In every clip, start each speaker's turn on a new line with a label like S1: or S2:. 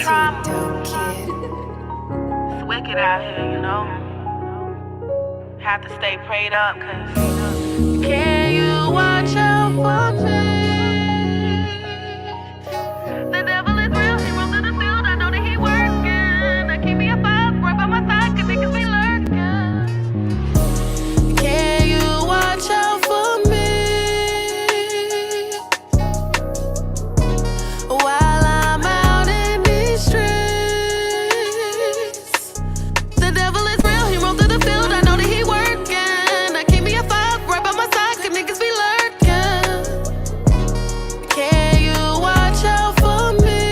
S1: MadamTrauma. It's wicked out here, you know. Have to stay prayed up, cause can you watch out for me? The devil is real, he roams in the field, I know that he working. I keep me a five right by my side, cause niggas be lurking. Can you watch out for me? While I'm out in these streets. The devil is real, he roams in the field, I know that he working. I keep me a five right by my side, cause niggas be lurking. Can you watch out for me?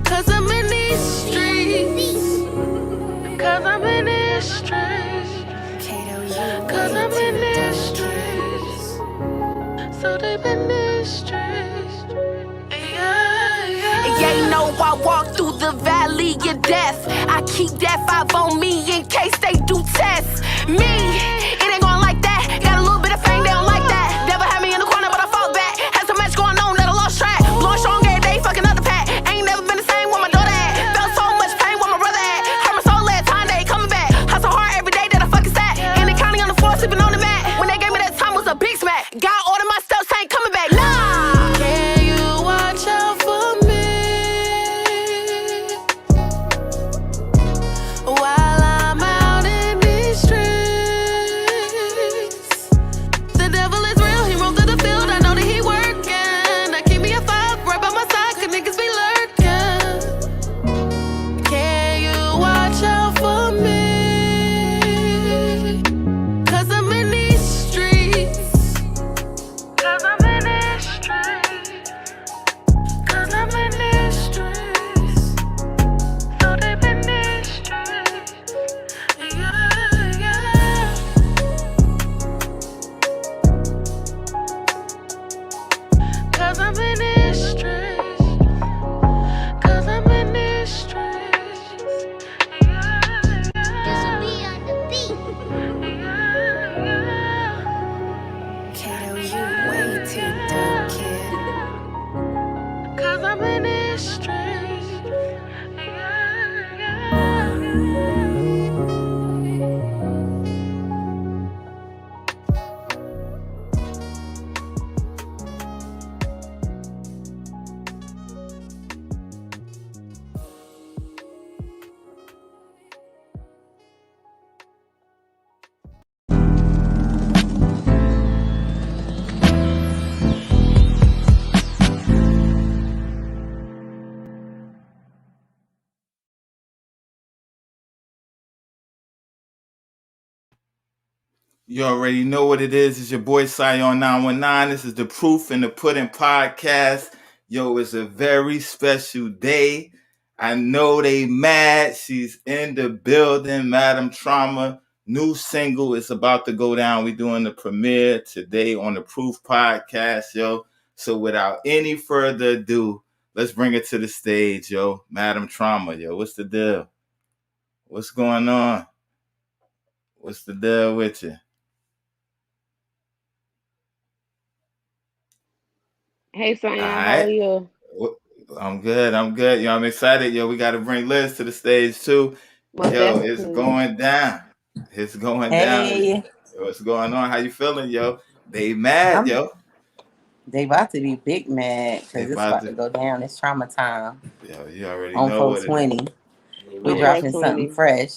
S1: Cause I'm in these streets. Cause I'm in these streets. Cause I'm in these streets. So deep in these streets. Yeah, you know I walk through the valley of death. I keep that 5 on me in case they do tests me. It ain't going like that. Got a little bit of fame, they don't like that. Never had me in the corner, but I fought back. Had so much going on that I lost track. Blowing strong every day, fucking up the pack. Ain't never been the same with my daughter at. Felt so much pain with my brother at. Hurt my soul last time they ain't coming back. Hustle hard every day that I fucking sat. In the county on the floor, sleeping on the mat. When they gave me that time, was a big smack. God ordered my steps, ain't coming back. Nah. Can you watch out for me? While I'm out in these streets. The devil is real, he roams through the field, I know that he working. I keep me a five right by my side, cause niggas be lurking. Can you watch out for me? Cause I'm in these streets. Cause I'm in these streets. Cause I'm in these streets. So deep in these streets. Yeah. Cause I'm in these streets. Cause I'm in these streets.
S2: This'll be on the beat.
S1: Kato, you way too dope, kid. Cause I'm in these streets.
S3: You already know what it is. It's your boy Sion 919. This is the Proof in the Pudding podcast. Yo, it's a very special day. I know they mad. She's in the building. MadamTrauma. New single is about to go down. We're doing the premiere today on the Proof podcast, yo. So without any further ado, let's bring it to the stage, yo. MadamTrauma, yo. What's the deal? What's going on? What's the deal with you?
S4: Hey, Sonya,
S3: All
S4: how
S3: right.
S4: are you?
S3: I'm good. Yo, I'm excited. Yo, we got to bring Liz to the stage too.
S4: Most
S3: Yo, it's
S4: definitely.
S3: going down. It's going
S5: Hey.
S3: down. Yo, what's going on? How you feeling, yo? They mad, yo.
S5: They about to be big mad
S3: They
S5: because it's
S3: about
S5: about
S3: to-
S5: to go down. It's trauma time
S3: Yo, you already
S5: on
S3: know what it is.
S5: 420. We
S4: On
S5: dropping
S4: 420.
S5: something fresh.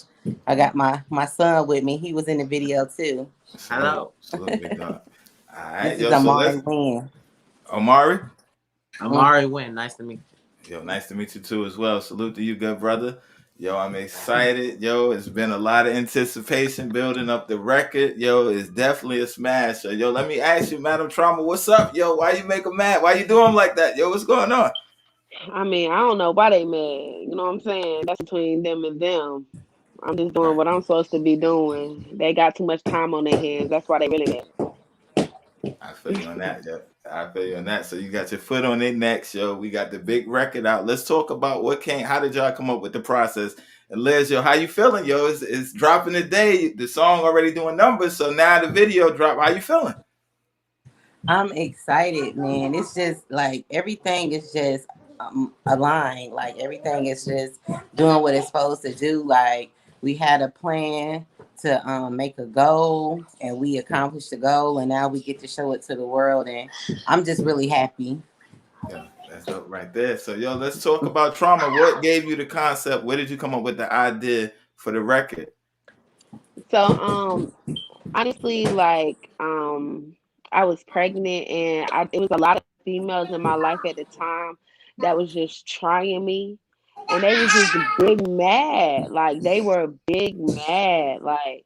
S5: I got my son with me. He was in the video too.
S6: Hello.
S3: Salute, big dog. All right,
S5: This
S3: yo.
S5: is
S3: So
S5: Amari
S3: let's.
S5: Wynn.
S3: Omari.
S6: Amari Wynn. Nice to meet you.
S3: Yo, nice to meet you too as well. Salute to you, good brother. Yo, I'm excited. Yo, it's been a lot of anticipation building up the record. Yo, it's definitely a smash. So, yo, let me ask you, MadamTrauma, what's up? Yo, why you make them mad? Why you do them like that? Yo, what's going on?
S4: I mean, I don't know why they mad. You know what I'm saying? That's between them and them. I'm just doing what I'm supposed to be doing. They got too much time on their hands. That's why they really mad.
S3: I feel you on that, yo. I feel you on that. So you got your foot on their necks, yo. We got the big record out. Let's talk about how did y'all come up with the process? And Liz, yo, how you feeling, yo? It's dropping today. The song already doing numbers, so now the video drop. How you feeling?
S5: I'm excited, man. It's just like everything is just aligned. Like everything is just doing what it's supposed to do. Like we had a plan to make a goal, and we accomplished the goal, and now we get to show it to the world, and I'm just really happy.
S3: Yeah, that's dope right there. So, yo, let's talk about trauma. What gave you the concept? Where did you come up with the idea for the record?
S4: So honestly, like I was pregnant, and it was a lot of females in my life at the time that was just trying me, and they was just big mad. Like they were big mad, like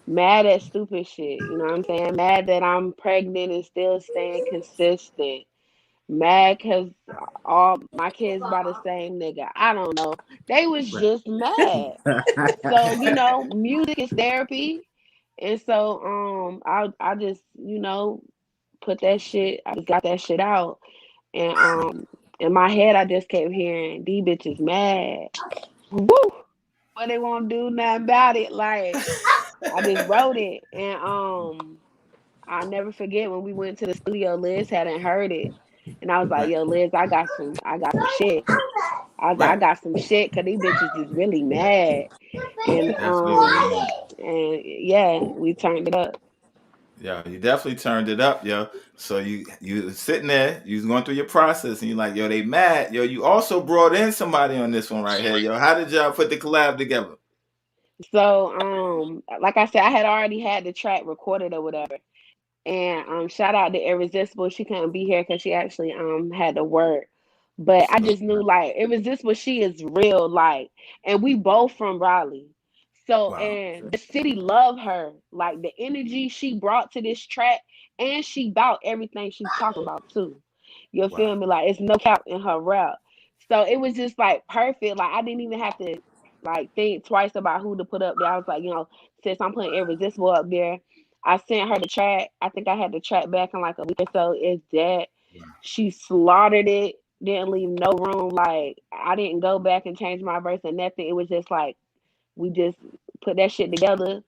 S4: mad at stupid shit. You know what I'm saying? Mad that I'm pregnant and still staying consistent. Mad because all my kids by the same nigga. I don't know. They was just mad. So music is therapy, and so I just put that shit. I just got that shit out, and in my head I just kept hearing these bitches mad. Woo! But they won't do nothing about it. Like I just wrote it, and I'll never forget when we went to the studio. Liz hadn't heard it, and I was like,
S3: Right.
S4: "Yo, Liz, I got some shit. I
S3: Right.
S4: got some shit because these bitches is really mad." And
S3: Definitely really mad.
S4: and yeah, we turned it up.
S3: Yeah, you definitely turned it up, yo. So you was sitting there, you was going through your process, and you're like, yo, they mad. Yo, you also brought in somebody on this one right here, yo. How did y'all put the collab together?
S4: So like I said, I had already had the track recorded or whatever. And shout out to Irresistible. She couldn't be here because she actually had to work. But I
S3: Salute.
S4: just knew like Irresistible, she is real, like, and we both from Raleigh. So
S3: Wow.
S4: and the city loved her. Like the energy she brought to this track, and she bought everything she's talking about too. You feel
S3: Wow.
S4: me? Like it's no cap in her rap. So it was just like perfect. Like I didn't even have to like think twice about who to put up there. I was like, since I'm putting Irresistible up there, I sent her the track. I think I had the track back in like a week or so. It's dead.
S3: Wow.
S4: She slaughtered it. Didn't leave no room. Like I didn't go back and change my verse or nothing. It was just like we just put that shit together,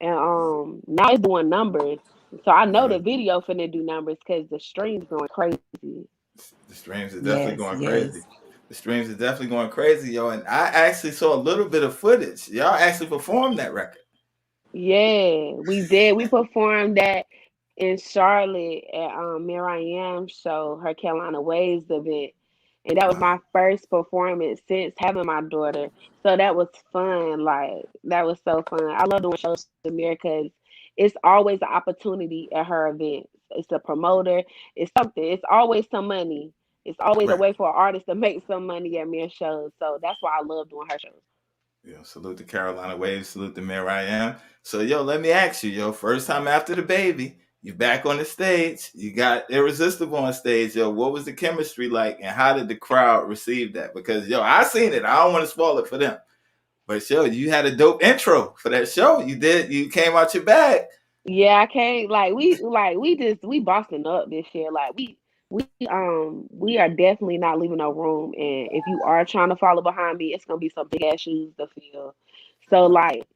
S4: and now it's doing numbers. So I know
S3: Yeah.
S4: the video finna do numbers because the streams going crazy.
S3: The streams are definitely
S5: Yes,
S3: going crazy.
S5: yes.
S3: The streams are definitely going crazy, yo. And I actually saw a little bit of footage. Y'all actually performed that record.
S4: Yeah, we did. We performed that in Charlotte at Miriam show, her Carolina Waves event. And that was
S3: Wow.
S4: my first performance since having my daughter. So that was fun. Like that was so fun. I love doing shows with Mir because it's always an opportunity at her events. It's a promoter. It's something. It's always some money. It's always a
S3: Right.
S4: way for an artist to make some money at Mir shows. So that's why I love doing her shows.
S3: Yo, salute the Carolina Waves, salute the Mayor I Am. So, yo, let me ask you, yo, first time after the baby, you back on the stage, you got Irresistible on stage, yo. What was the chemistry like, and how did the crowd receive that? Because, yo, I seen it. I don't want to spoil it for them. But, yo, you had a dope intro for that show. You did. You came out your bag.
S4: Yeah, I can't we bossing up this year. Like we are definitely not leaving no room. And if you are trying to follow behind me, it's gonna be some big ass shoes to fill. So
S3: Wow.
S4: like,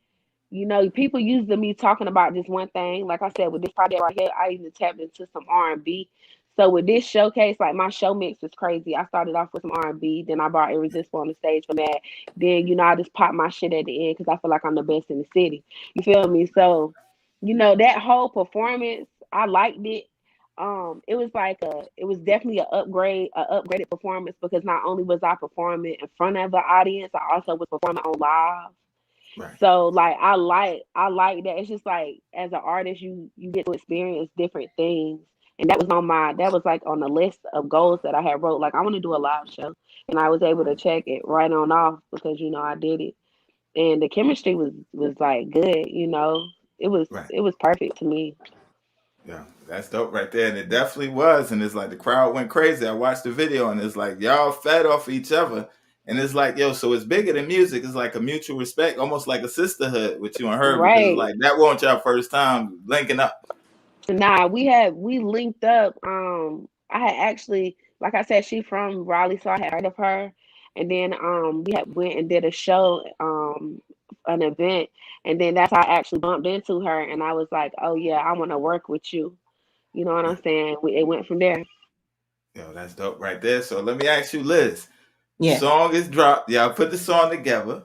S4: people used to me talking about just one thing. Like I said, with this project right here, I even tapped into some R&B. So with this showcase, like my show mix is crazy. I started off with some R&B, then I brought Irresistible on the stage for that. Then I just popped my shit at the end because I feel like I'm the best in the city. You feel me? So that whole performance, I liked it. It was definitely a upgraded performance because not only was I performing in front of the audience, I also was performing on live.
S3: Right.
S4: So like I like that. It's just like as an artist you get to experience different things. And that was like on the list of goals that I had wrote. Like I want to do a live show. And I was able to check it right on off because I did it. And the chemistry was like good.
S3: Right.
S4: It was perfect to me.
S3: Yeah, that's dope right there. And it definitely was. And it's like the crowd went crazy. I watched the video and it's like y'all fed off each other. And it's like, yo, so it's bigger than music. It's like a mutual respect, almost like a sisterhood with you and her, because
S4: Right.
S3: like that wasn't your first time linking up.
S4: Nah, we linked up. I had actually, like I said, she from Raleigh, so I had heard of her. And then we had went and did a show, an event, and then that's how I actually bumped into her, and I was like, oh yeah, I want to work with you. You know what I'm
S3: Right.
S4: saying? It went from there.
S3: Yo, that's dope right there. So let me ask you, Liz.
S5: Yeah.
S3: Song is dropped. Y'all put the song together.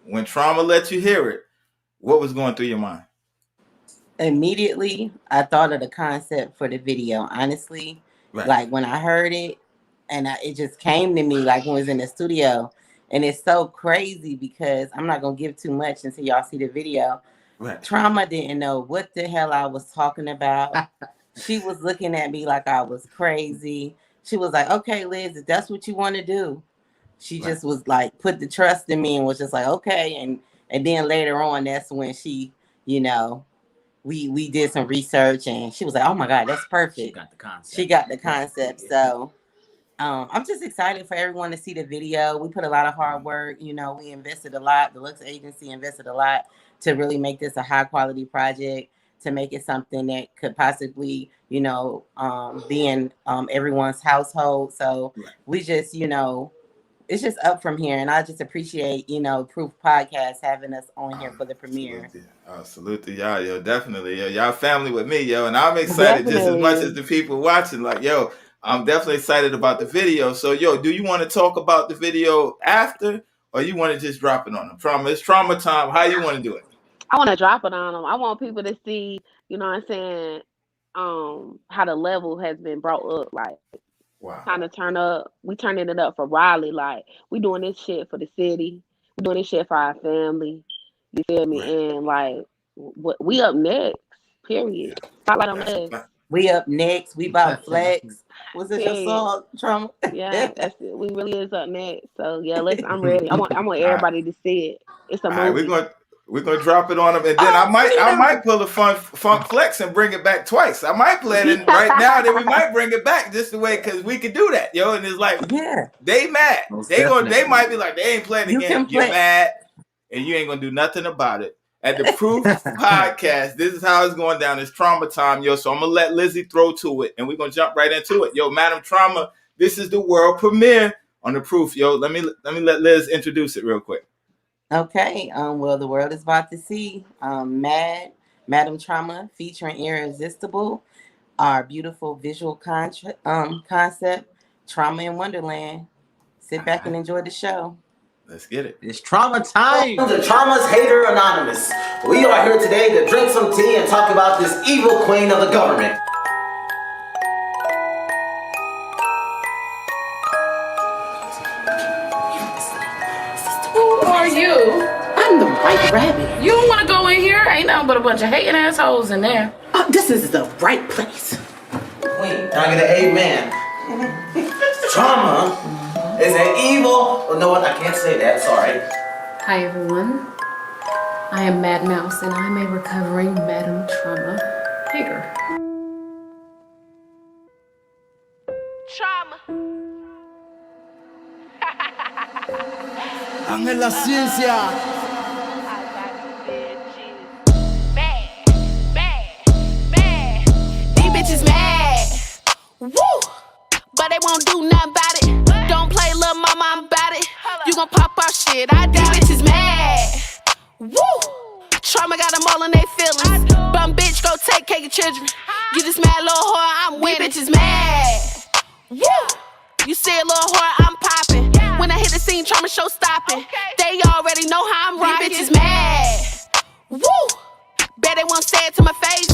S3: When Trauma let you hear it, what was going through your mind?
S5: Immediately, I thought of the concept for the video. Honestly, like when I heard it, and it just came to me like when I was in the studio. And it's so crazy because I'm not gonna give too much until y'all see the video. Right. Trauma didn't know what the hell I was talking about. She was looking at me like I was crazy. She was like, "Okay, Liz, if that's what you want to do." She just was like, put the trust in me and was just like, "Okay." And then later on, that's when she, you know, we did some research and she was like, "Oh my God, that's perfect." She got the concept. So I'm just excited for everyone to see the video. We put a lot of hard work. You know, we invested a lot. The Lux Agency invested a lot to really make this a high quality project, to make it something that could possibly, you know, be in everyone's household. So we just, you know, it's just up from here. And I just appreciate, you know, Proof Podcast having us on here for the premiere.
S3: Salute to y'all, yo, definitely. Yo, y'all family with me, yo. And I'm excited just as much as the people watching. Like, yo, I'm definitely excited about the video. So, yo, do you want to talk about the video after, or you want to just drop it on them? Trauma, it's trauma time. How you want to do it?
S4: I want to drop it on them. I want people to see, you know what I'm saying, how the level has been brought up. Like, kind of turn up. We turning it up for Raleigh. Like, we doing this shit for the city. We doing this shit for our family. You feel me? And like, we up next. Period. Spotlight on us.
S5: We up next. We about flex. Was it your song, Trauma?
S4: Yeah, that's it. We really is up next. So yeah, I'm ready. I want everybody to see it. It's a movie.
S3: We're gonna drop it on them, and then I might pull a funk flex and bring it back twice. I might play it in right now. Then we might bring it back just the way, because we could do that, yo. And it's like, they mad. They might be like, they ain't playing again. You're mad, and you ain't gonna do nothing about it. At the Proof Podcast, this is how it's going down. It's trauma time, yo. So I'm gonna let Lizzie throw to it, and we're gonna jump right into it, yo. Madam Trauma, this is the world premiere on the Proof, yo. Let me let Liz introduce it real quick.
S5: Okay. Well, the world is about to see Madam Trauma featuring Irresistible, our beautiful visual concept, Trauma in Wonderland. Sit back and enjoy the show.
S3: Let's get it.
S6: It's trauma time.
S2: Welcome to Trauma's Hater Anonymous. We are here today to drink some tea and talk about this evil queen of the government.
S7: Who are you?
S5: I'm the White Rabbit.
S7: You don't want to go in here? Ain't nothing but a bunch of hating assholes in there.
S5: This is the right place.
S2: Queen, can I get an amen? Trauma is an evil... Oh, no, I can't say that, sorry.
S7: Hi everyone. I am Mad Mouse and I'm a recovering Madam Trauma hater.
S1: Trauma.
S8: Ángel la ciencia.
S1: These bitches mad. Woo! But they won't do nothing about it. Don't play little mama, I'm about it. You gon' pop our shit. These bitches mad. Woo! Trauma got them all in their feelings. Bum bitch, go take care of children. You this mad little whore, I'm winning. Bitches mad. Woo! You see a little whore, I'm popping. When I hit the scene, Trauma show stopping. They already know how I'm rocking. These bitches mad. Woo! Bet they won't say it to my face.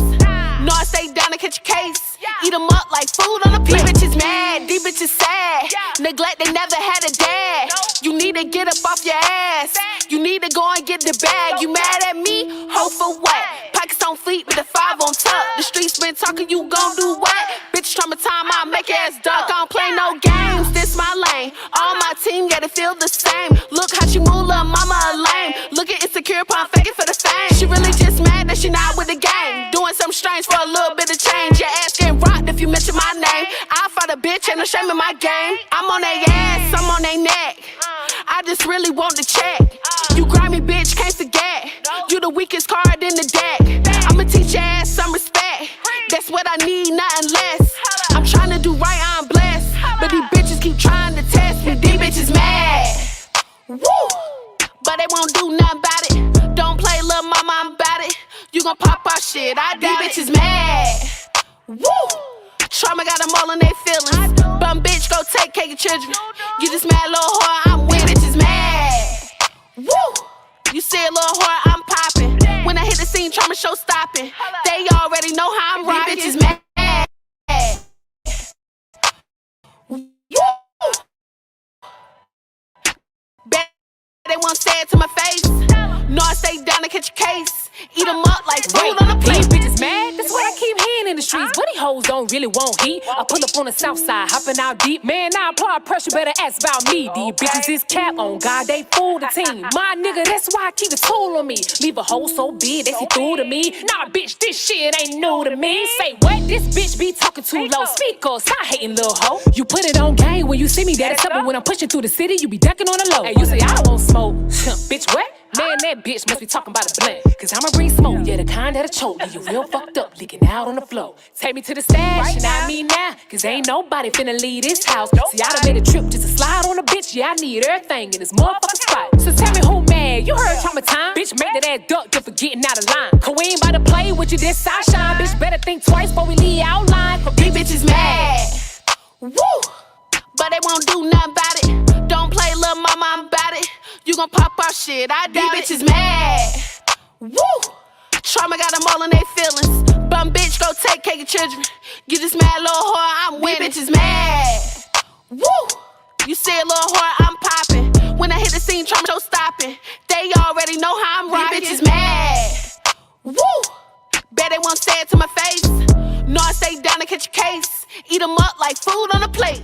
S1: No, I stay down to catch a case. Eat them up like food on a plate. These bitches mad, these bitches sad. Neglect, they never had a dad. You need to get up off your ass. You need to go and get the bag. You mad at me? Ho for what? Pockets on fleet with the 5 on top. The streets been talking, you gon' do what? Bitch, trauma time, I'll make your ass duck. I don't play no games, this my lane. All my team gotta feel the same. Look how she move, little mama a lame. Look at insecure, pump faking for the fame. She really just mad that she not with the game. Doing something strange for a little bit of change. Your ass getting rocked if you mention my name. I fight a bitch, ain't no shame in my game. I'm on their ass, I'm on their neck. I just really want to check. You grimy bitch, can't forget. You the weakest card in the deck. I'ma teach your ass some respect. That's what I need, nothing less. I'm trying to do right, I'm blessed. But these bitches keep trying to test me. These bitches mad. Woo! But they won't do nothing about it. Don't play little mama, I'm about it. You gon' pop our shit, these bitches mad. Woo! Trauma got them all in their feelings. Bum bitch, go take care of your children. You just mad, little whore, I'm with bitches mad. Woo! You say a little whore, I'm popping. When I hit the scene, trauma show stopping. They already know how I'm rocking. Bitches mad. Woo! Bet they won't say it to my face. No, I stay down to catch a case. Eat them up like food on a plate.
S8: These bitches mad, that's what I keep hearing in the streets. But these hoes don't really want heat. I pull up on the south side, hopping out deep. Man, I apply pressure, better ask about me. These bitches is cap on God, they fool the team. My nigga, that's why I keep the tool on me. Leave a hole so big, they see through to me. Nah, bitch, this shit ain't new to me. Say what? This bitch be talking too low. Speakers, stop hating, little hoe. You put it on game when you see me, that is up. But when I'm pushing through the city, you be ducking on the low. Hey, you say I don't want smoke. Bitch, what? Man, that bitch must be talking about a blunt. Cause I'ma bring smoke, yeah, the kind that'll choke. Leave you real fucked up, leaking out on the floor. Take me to the stash, and I mean now. Cause ain't nobody finna leave this house. See, I done made a trip just to slide on a bitch. Yeah, I need everything in this motherfucking spot. So tell me who mad, you heard trauma time. Bitch, make that ass duck just for getting out of line. Cause we ain't about to play with you, this I shine. Bitch, better think twice before we leave outline. Cause
S1: These bitches mad. Woo! But they won't do nothing about it. Don't play, little mama, I'm about it. You gon' pop our shit, I doubt it. These bitches mad. Woo! Trauma got them all in their feelings. Bum bitch, go take care of your children. You just mad, little whore, I'm winning. These bitches mad. Woo! You say a little whore, I'm popping. When I hit the scene, trauma show stopping. They already know how I'm rocking. These bitches mad. Woo! Bet they won't say it to my face. No, I stay down to catch a case. Eat them up like food on a plate.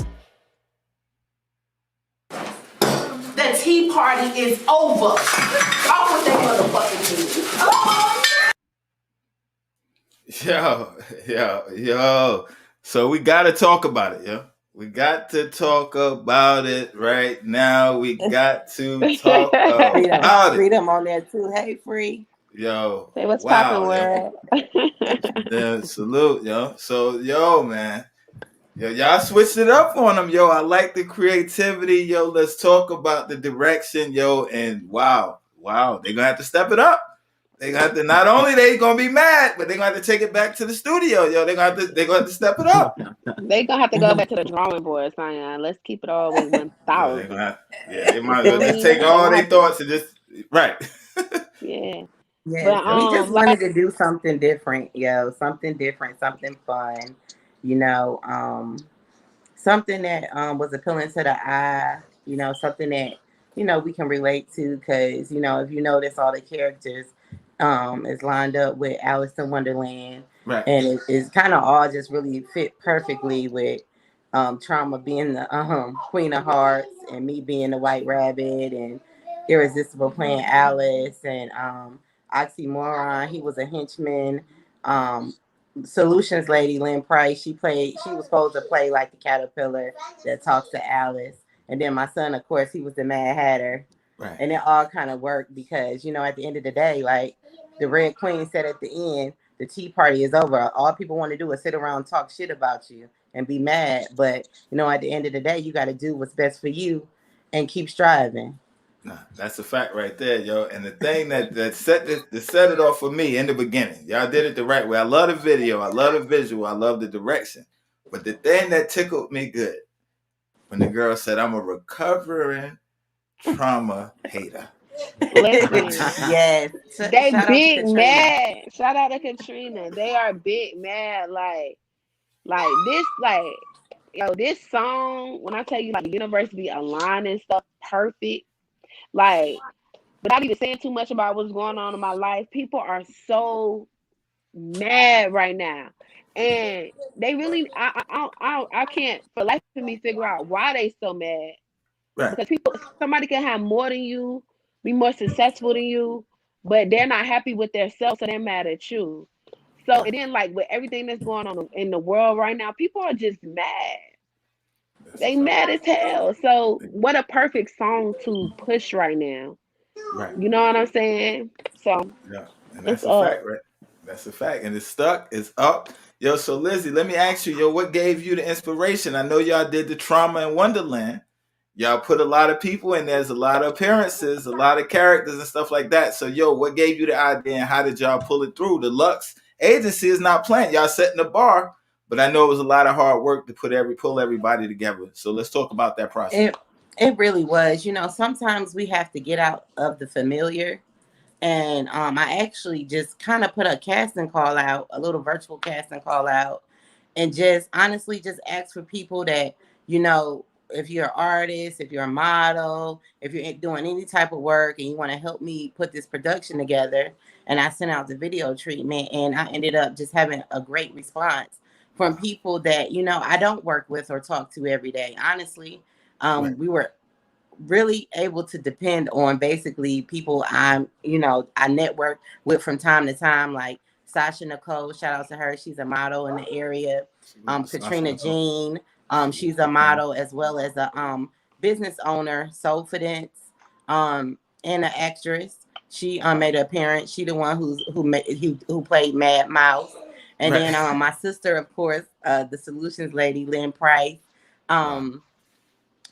S1: The tea party is over. Off with that motherfucking news.
S3: Yo. So we got to talk about it, yo. We got to talk about it right now. We got to talk about it.
S5: Freedom on there too. Hey, Free.
S3: Yo.
S4: Say what's
S3: wow,
S4: poppin', word.
S3: Yeah, salute, yo. So, yo, man. Yo, y'all switched it up on them, yo. I like the creativity, yo. Let's talk about the direction, yo. And wow, they're gonna have to step it up. They gonna have to. Not only they gonna be mad, but they're gonna have to take it back to the studio, yo. They're gonna have to step it up.
S4: They gonna have to go back to the drawing board, Zion. Let's keep it all with 1,000.
S3: They might as well just take all their thoughts and just right.
S4: Yeah.
S5: Yeah,
S4: But,
S5: we just wanted to do something different, yo. Something different, something fun. You know, something that was appealing to the eye, you know, something that, you know, we can relate to because, you know, if you notice all the characters is lined up with Alice in Wonderland.
S3: Right.
S5: And it's kind of all just really fit perfectly with Trauma being the Queen of Hearts and me being the White Rabbit and Irresistible playing Alice and Oxymoron, he was a henchman. Solutions lady Lynn Price, she was supposed to play like the caterpillar that talks to Alice, and then my son, of course, he was the Mad Hatter.
S3: Right.
S5: And it all kind of worked because, you know, at the end of the day, like the Red Queen said at the end, the tea party is over. All people want to do is sit around and talk shit about you and be mad, but you know, at the end of the day, you got to do what's best for you and keep striving.
S3: Nah, that's a fact right there, yo. And the thing that set it off for me in the beginning, y'all did it the right way. I love the video, I love the visual, I love the direction. But the thing that tickled me good when the girl said, "I'm a recovering trauma hater."
S5: Yes,
S4: they big mad. Shout out to Katrina. They are big mad. Like this, this song. When I tell you, like, the universe be aligning stuff perfect. Like, without even saying too much about what's going on in my life, people are so mad right now, and they really, I can't for life of me figure out why they so mad.
S3: Right.
S4: Because somebody can have more than you, be more successful than you, but they're not happy with themselves, so they're mad at you. So, and then, like, with everything that's going on in the world right now, people are just mad. They mad as hell. So what a perfect song to push right now.
S3: Right.
S4: You know what I'm saying? So
S3: yeah, and that's a fact, right? That's a fact. And it's stuck, it's up. Yo, so Lizzie, let me ask you, yo, what gave you the inspiration? I know y'all did the Trauma in Wonderland. Y'all put a lot of people in there's a lot of appearances, a lot of characters and stuff like that. So, yo, what gave you the idea and how did y'all pull it through? The Lux agency is not playing. Y'all setting the bar but I know it was a lot of hard work to pull everybody together. So let's talk about that process.
S5: It really was. You know, sometimes we have to get out of the familiar. And I actually just kind of put a casting call out, a little virtual casting call out, and just honestly just ask for people that, you know, if you're an artist, if you're a model, if you're doing any type of work and you want to help me put this production together. And I sent out the video treatment, and I ended up just having a great response from people that, you know, I don't work with or talk to every day. Honestly, we were really able to depend on basically people I network with from time to time, like Sasha Nicole, shout out to her. She's a model in the area. Katrina Jean, she's a model as well as a business owner, Soulfidence, and an actress. She made an appearance. She the one who played Mad Mouse. And then my sister, of course, the solutions lady, Lynn Price.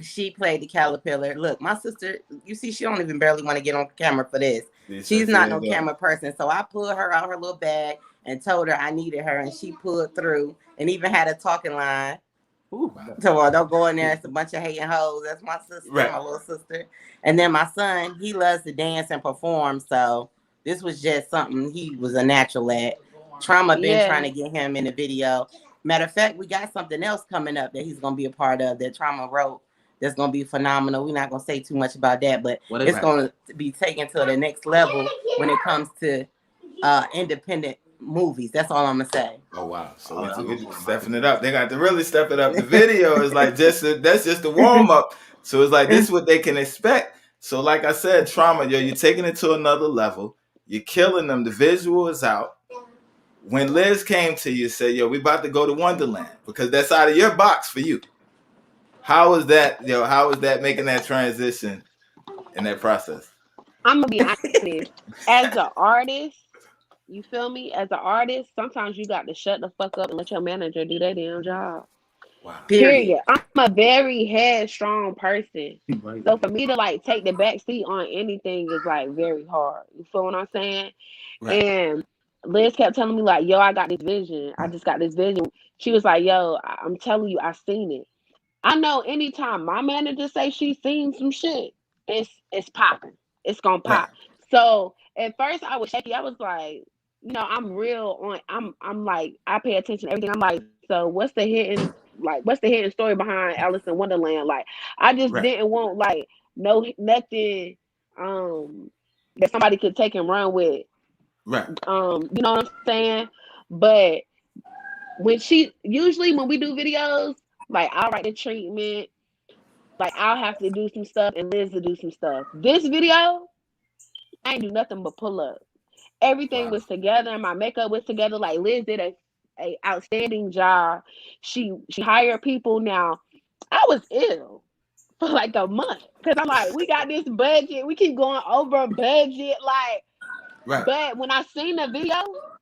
S5: She played the caterpillar. Look, my sister, you see, she don't even barely want to get on camera for this. She's not no camera person. So I pulled her out her little bag and told her I needed her, and she pulled through and even had a talking line. So don't go in there. It's a bunch of hating hoes. That's my sister, my little sister. And then my son, he loves to dance and perform. So this was just something he was a natural at. Trauma been trying to get him in the video. Matter of fact, we got something else coming up that he's going to be a part of that Trauma wrote. That's going to be phenomenal. We're not going to say too much about that, but it's going to be taken to the next level when it comes to independent movies. That's all I'm going to say.
S3: Oh, wow. So we're stepping it up. They got to really step it up. The video is like that's just the warm up. So it's like, this is what they can expect. So like I said, Trauma, you're taking it to another level. You're killing them. The visual is out. When Liz came to you and said, we about to go to Wonderland, because that's out of your box for you. How was that, how was that making that transition in that process?
S4: I'm going to be honest. As an artist, you feel me? As an artist, sometimes you got to shut the fuck up and let your manager do their damn job.
S3: Wow.
S4: Period. I'm a very headstrong person. So for me to like take the back seat on anything is like very hard. You feel what I'm saying? Right. And Liz kept telling me like, I got this vision. I just got this vision. She was like, I'm telling you, I seen it. I know anytime my manager say she's seen some shit, it's popping. It's gonna pop. Right. So at first I was shaky. I was like, I'm real on. I'm like, I pay attention to everything. I'm like, so what's the hidden story behind Alice in Wonderland? Like, I just didn't want like nothing that somebody could take and run with.
S3: Right.
S4: You know what I'm saying? But usually when we do videos, like I'll write the treatment, like I'll have to do some stuff and Liz will do some stuff. This video, I ain't do nothing but pull up. Everything was together and my makeup was together. Like Liz did a outstanding job. She hired people. Now, I was ill for like a month because I'm like, we got this budget. We keep going over budget. Like, but when I seen the video,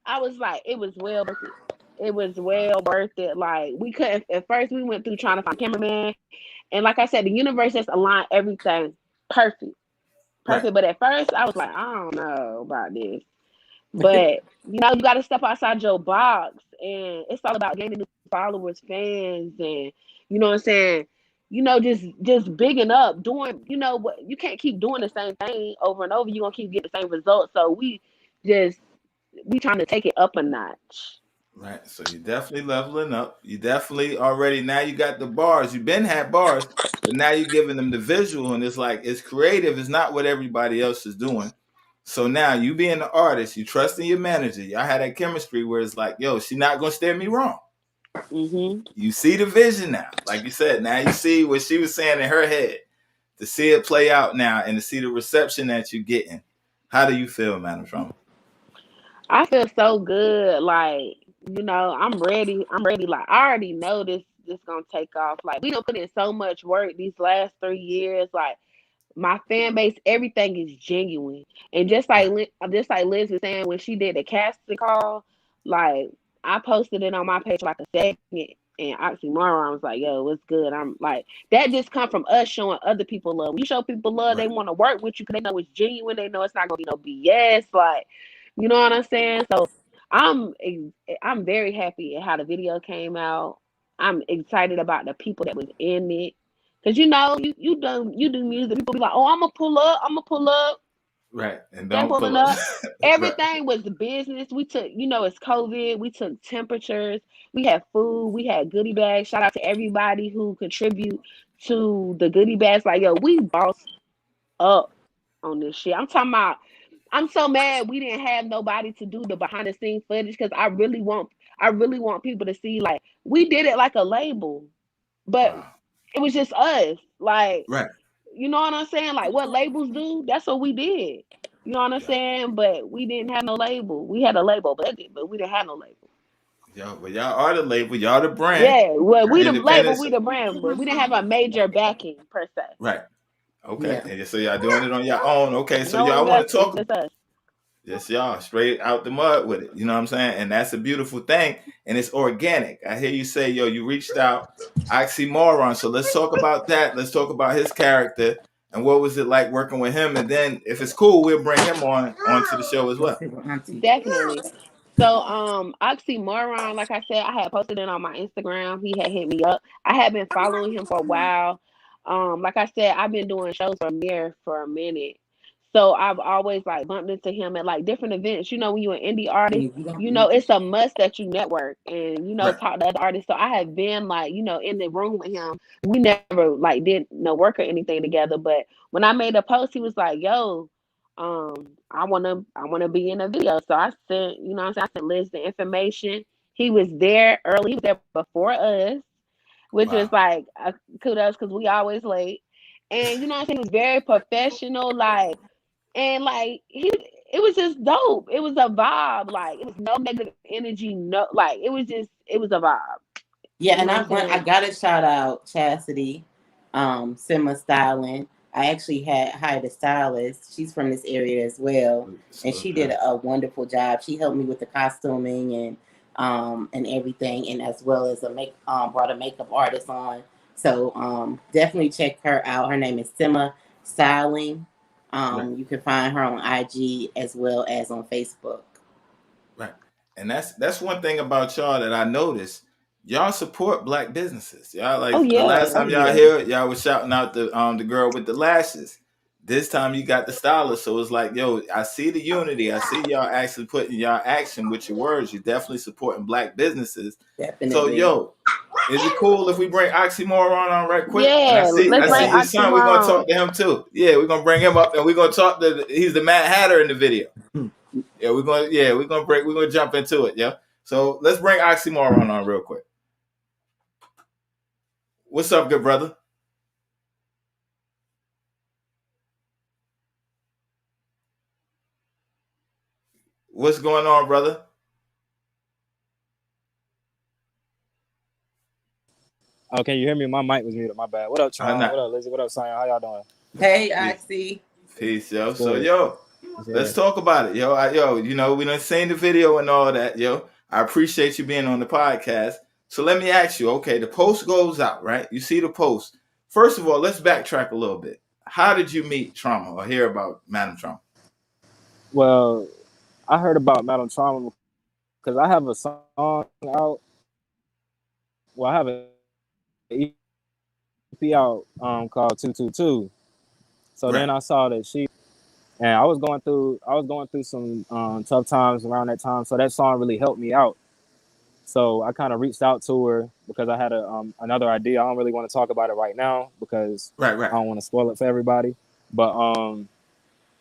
S4: I was like, it was well worth it. It was well worth it. Like, we couldn't, at first we went through trying to find a cameraman. And like I said, the universe just aligned everything perfect. But at first I was like, I don't know about this. But, you got to step outside your box. And it's all about gaining new followers, fans. And, you know what I'm saying? Just bigging up, doing, what you can't keep doing the same thing over and over. You're going to keep getting the same results. So we trying to take it up a notch.
S3: Right. So you're definitely leveling up. You definitely already, now you got the bars. You've been had bars, but now you're giving them the visual, and it's like, it's creative. It's not what everybody else is doing. So now you being the artist, you trusting your manager. Y'all had that chemistry where it's like, she's not going to steer me wrong.
S4: Mm-hmm. You
S3: see the vision now. Like you said, now you see what she was saying in her head. To see it play out now and to see the reception that you're getting. How do you feel, MadamTrauma?
S4: I feel so good. Like, I'm ready. Like, I already know this gonna take off. Like, we don't put in so much work these last 3 years. Like, my fan base, everything is genuine. And just like Liz was saying when she did the casting call, like, I posted it on my page like a second, and Oxymoron was like, what's good? I'm like, that just come from us showing other people love. When you show people love, they want to work with you because they know it's genuine. They know it's not gonna be no BS. Like, you know what I'm saying? So I'm I'm very happy at how the video came out. I'm excited about the people that was in it. Cause you do music. People be like, oh, I'm gonna pull up.
S3: Right. And
S4: They're
S3: don't
S4: pulling
S3: pull up.
S4: up.
S3: Right.
S4: Everything was the business. We took, it's COVID. We took temperatures. We had food. We had goodie bags. Shout out to everybody who contribute to the goodie bags. Like, yo, we bossed up on this shit. I'm talking about. I'm so mad we didn't have nobody to do the behind the scenes footage because I really want people to see like we did it like a label, but
S3: Wow.
S4: it was just us. Like,
S3: Right.
S4: you know what I'm saying? Like what labels do, that's what we did. You know what I'm
S3: Yeah.
S4: saying? But we didn't have no label. We had a label, but we didn't have no label.
S3: Yo, but y'all are the label, y'all the brand.
S4: Yeah, well,
S3: You're
S4: we the label,
S3: independent.
S4: we the brand, but we didn't have a major backing per se.
S3: Right. Okay.
S5: Yeah.
S3: And so y'all doing it on your own. Okay. So
S4: No
S3: y'all want to
S4: investors,
S3: talk.
S4: just us.
S3: Yes, y'all straight out the mud with it. You know what I'm saying? And that's a beautiful thing. And it's organic. I hear you say, yo, you reached out, oxymoron. So let's talk about that. Let's talk about his character and what was it like working with him. And then if it's cool, we'll bring him onto the show as well.
S4: Definitely. So, Oxymoron, like I said, I had posted it on my Instagram. He had hit me up. I had been following him for a while. Like I said, I've been doing shows for Mir for a minute. So I've always like bumped into him at like different events. You know, when you're an indie artist, it's a must that you network and
S3: Right.
S4: talk to other artists. So I have been like, in the room with him. We never like did no work or anything together. But when I made a post, he was like, yo, I wanna be in a video. So I sent, I sent Liz the information. He was there early, he was there before us, which was
S3: Wow.
S4: like kudos because we always late. And he was very professional, like, and like it was just dope. It was a vibe, like it was no negative energy, no, like it was a vibe.
S5: Yeah,
S4: You
S5: and
S4: know what I'm
S5: I
S4: saying?
S5: gotta shout out Chastity, Simma Styling. I actually had hired a stylist. She's from this area as well, and she did a wonderful job. She helped me with the costuming and everything, and as well as brought a makeup artist on. So definitely check her out. Her name is Simma Styling.
S3: Right.
S5: You can find her on IG as well as on Facebook.
S3: Right. And that's one thing about y'all that I noticed. Y'all support black businesses. Y'all
S4: Oh
S3: like the
S4: yeah.
S3: last time y'all here, y'all was shouting out the girl with the lashes. This time you got the stylist. So it's like, yo, I see the unity. I see y'all actually putting y'all action with your words. You're definitely supporting black businesses.
S5: Definitely.
S3: So yo, is it cool if we bring Oxymoron on right quick? And
S4: Yeah, let's
S3: I
S4: bring
S3: see his son. We're gonna talk
S4: Oxymoron.
S3: to him too. Yeah, we're gonna bring him up and we're gonna talk to. He's the Mad Hatter in the video. Yeah, we're gonna jump into it. Yeah. So let's bring Oxymoron on real quick. What's up, good brother? What's going on, brother?
S9: Oh, can you hear me? My mic was muted. My bad. What up, Tron?
S3: Not.
S9: What up, Lizzie? What up, Sion? How y'all doing?
S5: Hey, Oxy.
S3: Peace, yo.
S9: What's
S3: So
S9: good?
S3: yo, let's talk about it, yo. We done seen the video and all that, yo. I appreciate you being on the podcast. So let me ask you, okay, the post goes out, right? You see the post. First of all, let's backtrack a little bit. How did you meet Trauma or hear about MadamTrauma?
S9: Well, I heard about MadamTrauma because I have a song out. Well, I have an EP out called 222. So
S3: Right.
S9: then I saw that and I was going through some tough times around that time. So that song really helped me out. So I kind of reached out to her because I had another idea. I don't really want to talk about it right now because
S3: Right.
S9: I don't want to spoil it for everybody. But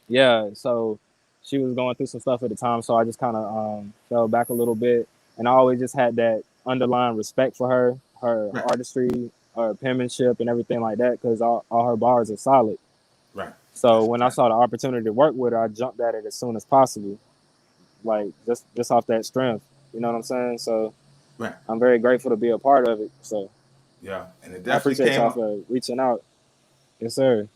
S9: yeah, so she was going through some stuff at the time, so I just kind of fell back a little bit. And I always just had that underlying respect for her
S3: Right.
S9: artistry, her penmanship, and everything like that, because all her bars are solid.
S3: Right.
S9: So when I saw the opportunity to work with her, I jumped at it as soon as possible, like just off that strength. You know what I'm saying? So
S3: right.
S9: I'm very grateful to be a part of it. So
S3: yeah, and it
S9: I appreciate y'all for reaching out. Yes, sir.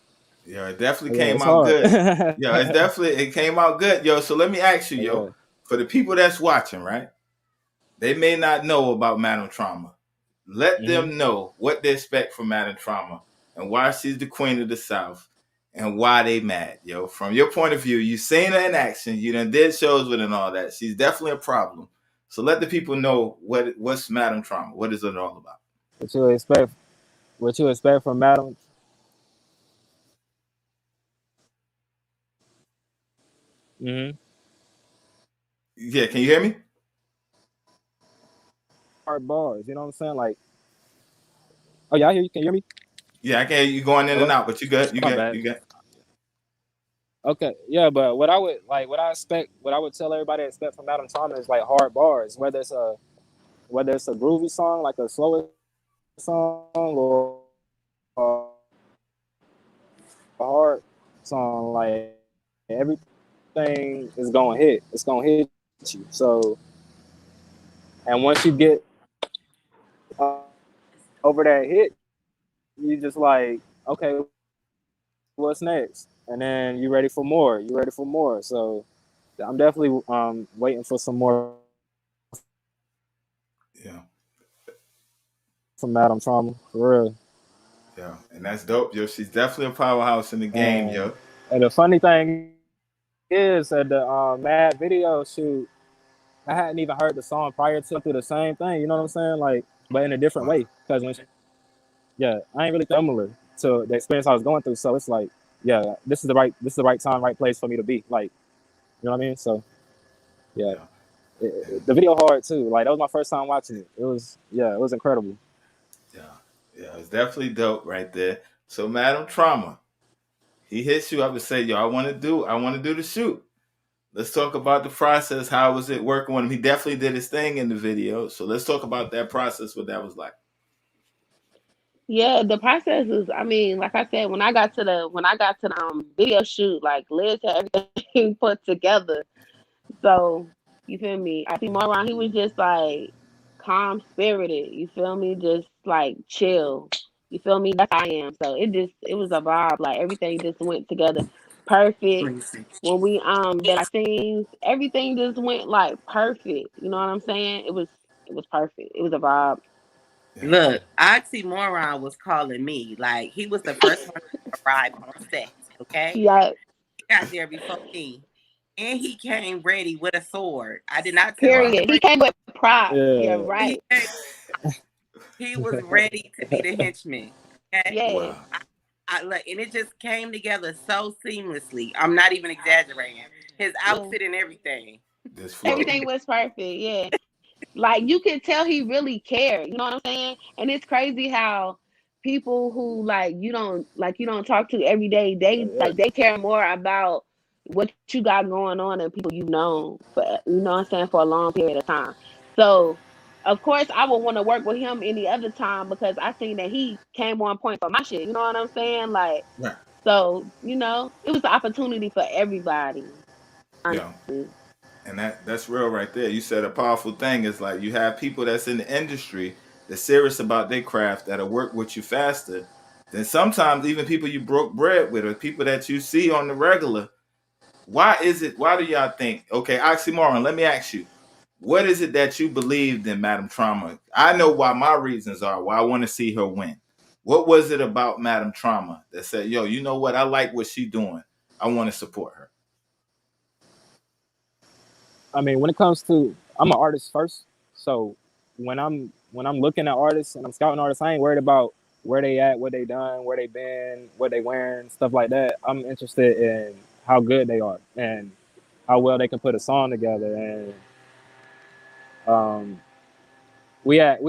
S3: Yeah, it definitely came out good. Yeah, it came out good, yo. So let me ask you, yo, for the people that's watching, right? They may not know about MadamTrauma. Let them know what they expect from MadamTrauma and why she's the queen of the South and why they mad, yo. From your point of view, you seen her in action, you done did shows with her and all that. She's definitely a problem. So let the people know what's Madam Trauma. What is it all about?
S9: What you expect? What you expect from Madam? Mm-hmm.
S3: Yeah, can you hear me?
S9: Hard bars. You know what I'm saying? Like, oh yeah, I hear you. Can you hear me?
S3: Yeah, I can hear you going in and
S9: Hello.
S3: out, but you good. You
S9: My
S3: good.
S9: bad.
S3: You good.
S9: Okay, yeah, but what I would like, what I expect, what I would tell everybody to expect from Madam Trauma is like hard bars, whether it's a groovy song, like a slower song, or a hard song, like everything is gonna hit. It's gonna hit you. So, and once you get uh, over that hit, you just like, okay, what's next? And then you ready for more. You ready for more. So I'm definitely waiting for some more
S3: Yeah.
S9: from Madam Trauma, for real.
S3: Yeah. And that's dope, yo. She's definitely a powerhouse in the game, yo.
S9: And the funny thing is, at the Mad video shoot, I hadn't even heard the song prior to through the same thing. You know what I'm saying? Like, but in a different
S3: Wow.
S9: way. Because yeah, I ain't really similar to the experience I was going through. So it's like, yeah, this is the right time, right place for me to be. Like, you know what I mean? So yeah,
S3: Yeah. And
S9: the video hard too. Like that was my first time watching it. It was incredible.
S3: yeah. Yeah. It's definitely dope right there. So Madam Trauma, he hits you up and say, yo, I want to do the shoot. Let's talk about the process. How was it working with him? He definitely did his thing in the video. So let's talk about that process, what that was like.
S4: Yeah, the process is, I mean, like I said, when I got to the video shoot, like Liz had everything put together. So you feel me? I see Moron, he was just like calm spirited. You feel me? Just like chill. You feel me? That's how I am. So it was a vibe. Like everything just went together perfect. When we did our scenes, everything just went like perfect. You know what I'm saying? It was perfect. It was a vibe.
S3: Yeah.
S5: Look, Oxymoron was calling me. Like, he was the first one to arrive on set, okay?
S4: Yeah.
S5: He got there before me. And he came ready with a sword. I did not tell him
S3: Wow.
S5: to
S4: Period. He
S5: bring
S4: came with props. Yeah,
S9: Yeah.
S5: he
S4: right.
S5: came, he was ready to be the henchman. Okay?
S4: Yes.
S3: Wow.
S5: I look, and it just came together so seamlessly. I'm not even exaggerating. His
S4: Yeah.
S5: outfit and everything.
S3: This flow.
S4: Everything was perfect. Yeah. Like you could tell he really cared. You know what I'm saying? And it's crazy how people who you don't talk to every day, they care more about what you got going on than people you've known for, you know what I'm saying, for a long period of time. So of course I would want to work with him any other time because I seen that he came on point for my shit. You know what I'm saying? Like,
S3: Right.
S4: so, it was an opportunity for everybody,
S3: Yeah.
S4: honestly.
S3: And that's real right there. You said a powerful thing is like you have people that's in the industry that's serious about their craft that'll work with you faster than sometimes even people you broke bread with or people that you see on the regular. Why do y'all think, okay, Oxymoron, let me ask you, what is it that you believed in Madam Trauma? I know why my reasons are why I want to see her win. What was it about Madam Trauma that said, yo, you know what? I like what she's doing. I want to support her.
S9: I mean, when it comes to, I'm an artist first, so when I'm looking at artists and I'm scouting artists, I ain't worried about where they at, what they done, where they been, what they wearing, stuff like that. I'm interested in how good they are and how well they can put a song together. And um, we had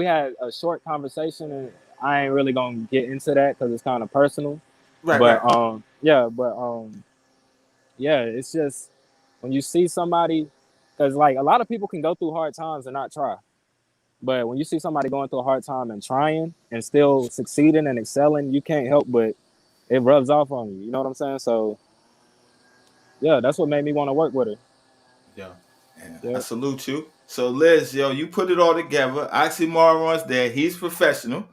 S9: a short conversation, and I ain't really gonna get into that because it's kind of personal.
S3: Right,
S9: But
S3: right.
S9: yeah, it's just when you see somebody, because like a lot of people can go through hard times and not try. But when you see somebody going through a hard time and trying and still succeeding and excelling, you can't help but it rubs off on you. You know what I'm saying? So yeah, that's what made me want to work with her.
S3: Yeah. And I
S9: Yeah.
S3: salute you. So Liz, yo, you put it all together. Oxymoron's there. He's professional.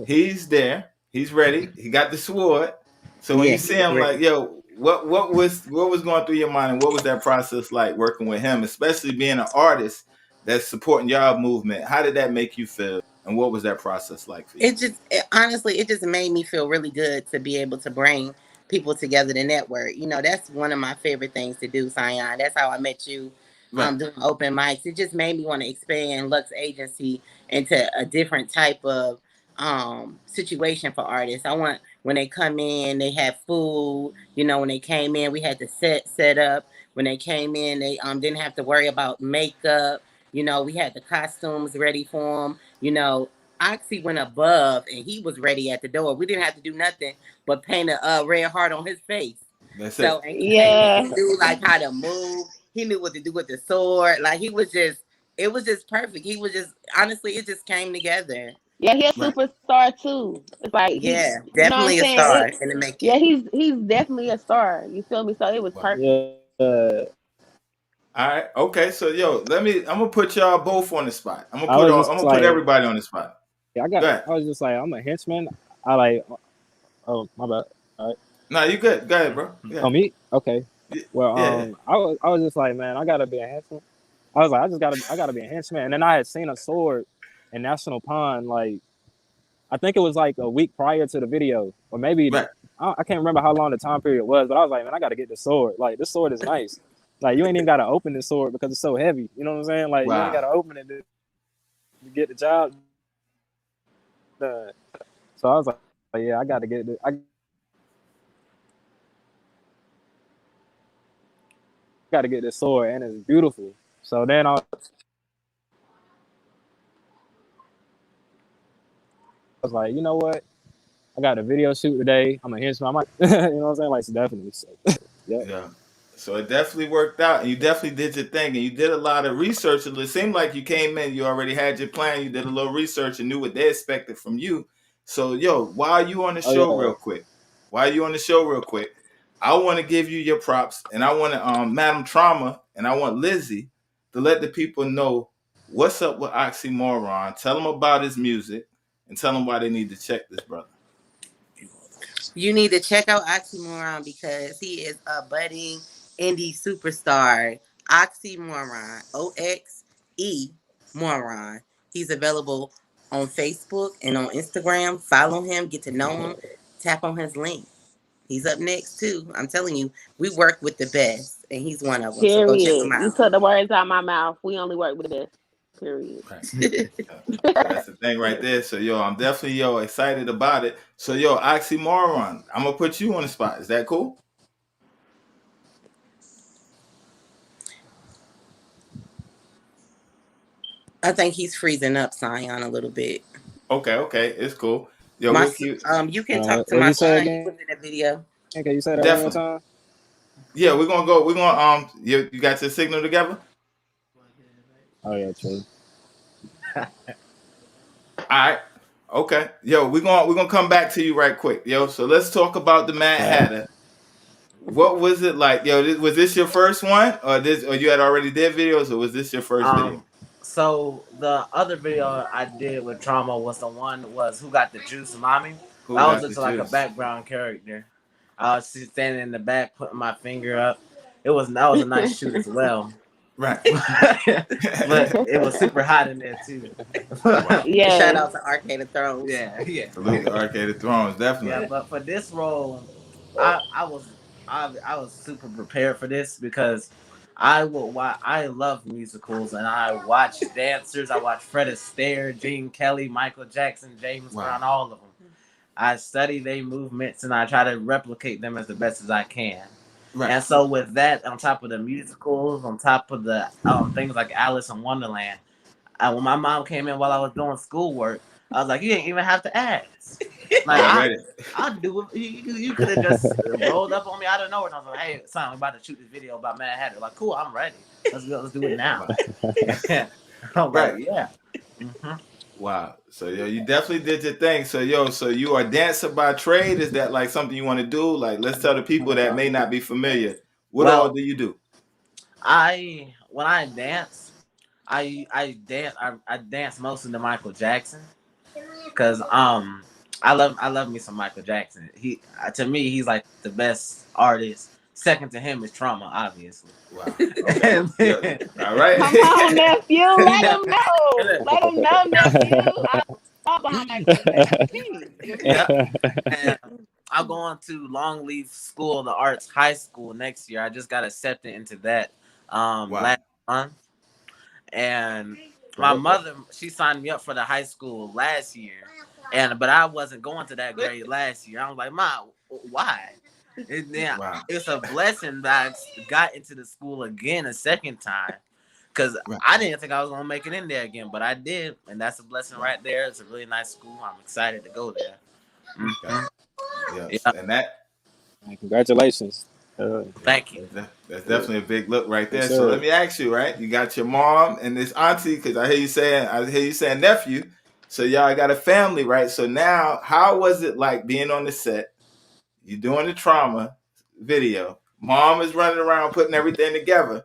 S3: He's there. He's ready. He got the sword. So when
S5: Yeah,
S3: you
S5: he
S3: see
S5: was
S3: him, like,
S5: ready.
S3: yo, what was going through your mind, and what was that process like working with him, especially being an artist that's supporting y'all movement? How did that make you feel, and what was that process like for you?
S5: Honestly, it just made me feel really good to be able to bring people together to network. You know, that's one of my favorite things to do, Sion. That's how I met you. Doing open mics. It just made me want to expand Lux Agency into a different type of situation for artists. I want when they come in, they have food. You know, when they came in, we had the set up. When they came in, they didn't have to worry about makeup. You know, we had the costumes ready for them. You know, Oxy went above and he was ready at the door. We didn't have to do nothing but paint a red heart on his face.
S3: That's
S5: so,
S3: it.
S5: And
S4: Yeah.
S5: he knew like how to move. He knew what to do with the sword. Like it was just perfect. He was just, honestly, it just came together.
S4: Yeah, he's a superstar too. It's like
S5: yeah,
S4: you know
S5: definitely
S4: what
S5: a
S4: I'm
S5: star
S4: saying?
S5: in the making.
S4: Yeah, he's definitely a star. You feel me? So it was perfect.
S9: Yeah.
S3: All right. Okay. So I'm gonna put y'all both on the spot. I'm gonna put everybody on the spot.
S9: Yeah, I was just like, I'm a henchman. Oh, my bad. All right.
S3: No, you good. Go ahead, bro. Yeah.
S9: Oh, me? Okay. Well,
S3: yeah.
S9: I was just like, man, I gotta be a henchman. I was like, I gotta be a henchman. And then I had seen a sword in National Pond, like, I think it was like a week prior to the video, or maybe I can't remember how long the time period was, but I was like, man, I gotta get this sword. Like, this sword is nice. Like, you ain't even gotta open this sword because it's so heavy. You know what I'm saying? Like, you ain't gotta open it to get the job done. So I was like, yeah, I gotta get it. I gotta get this sword, and it's beautiful. So then I was like, you know what? I got a video shoot today. I'm a henchman. I might, you know what I'm saying? Like, definitely. So,
S3: yeah. So it definitely worked out, and you definitely did your thing, and you did a lot of research. It seemed like you came in, you already had your plan, you did a little research and knew what they expected from you. So, while you on the show real quick, I want to give you your props, and I want to MadamTrauma, and I want Lizzie to let the people know what's up with Oxymoron. Tell them about his music, and tell them why they need to check this brother.
S5: You need to check out Oxymoron because he is a budding indie superstar. Oxymoron, O-X-E Moron. He's available on Facebook and on Instagram. Follow him, get to know him, tap on his link. He's up next too. I'm telling you, we work with the best, and he's one of them.
S4: Period.
S5: So go check him out.
S4: You took the words out of my mouth. We only work with the best. Period.
S3: That's the thing right there. So I'm definitely excited about it. So Oxymoron, I'm gonna put you on the spot. Is that cool?
S5: I think he's freezing up, Sion, a little bit.
S3: Okay, it's cool.
S5: You can talk to my son. He was in the video.
S9: Okay, you said that one more time.
S3: Yeah, we're gonna you got your signal together?
S9: Oh yeah, true.
S3: All right. Okay. We're gonna come back to you right quick. So let's talk about the Mad Hatter. What was it like? Was this your first one, or you had already did videos, or was this your first video?
S6: So the other video I did with Trauma was Who Got the Juice, Mommy? That was just like a background character. I was standing in the back, putting my finger up. That was a nice shoot as well.
S3: Right.
S6: But it was super hot in there too.
S4: Yeah.
S5: Shout out to Arcade of Thrones.
S6: Yeah.
S3: Salute to Arcade of Thrones, definitely.
S6: Yeah, but for this role, I was super prepared for this because I love musicals and I watch dancers. I watch Fred Astaire, Gene Kelly, Michael Jackson, James Brown, all of them. I study their movements and I try to replicate them as the best as I can. Right. And so with that, on top of the musicals, on top of the things like Alice in Wonderland, when my mom came in while I was doing schoolwork, I was like, you didn't even have to ask. Like, I'll do it. You could have just rolled up on me out of nowhere. And I was like, hey, son, we're about to shoot this video about Mad Hatter. Like, cool, I'm ready. Let's do it now. I'm like, yeah. Mm-hmm.
S3: Wow. So you definitely did your thing. So so you are a dancer by trade. Is that like something you want to do? Like, let's tell the people that may not be familiar. What all do you do?
S6: When I dance, I dance mostly to Michael Jackson because I love me some Michael Jackson. To me he's like the best artist. Second to him is Trauma, obviously.
S3: Wow. Okay. All right.
S4: Come on, nephew. Let him know. Let him know, nephew. I'm behind
S6: yeah. I'm going to Longleaf School of the Arts High School next year. I just got accepted into that
S3: Wow.
S6: last month. And my
S3: Right.
S6: mother, she signed me up for the high school last year. But I wasn't going to that grade last year. I was like, "Ma, why?" Yeah,
S3: Wow.
S6: it's a blessing that I got into the school again a second time. Because
S3: Right.
S6: I didn't think I was going to make it in there again, but I did. And that's a blessing right there. It's a really nice school. I'm excited to go there.
S3: Okay.
S6: Yeah,
S3: Yes. And that
S9: Congratulations.
S6: thank you.
S3: that's definitely a big look right there.
S9: Yes,
S3: So
S9: sir.
S3: let me ask you, right? You got your mom and this auntie, because I hear you saying nephew. So y'all got a family, right? So now, how was it like being on the set? You doing the trauma video. Mom is running around putting everything together.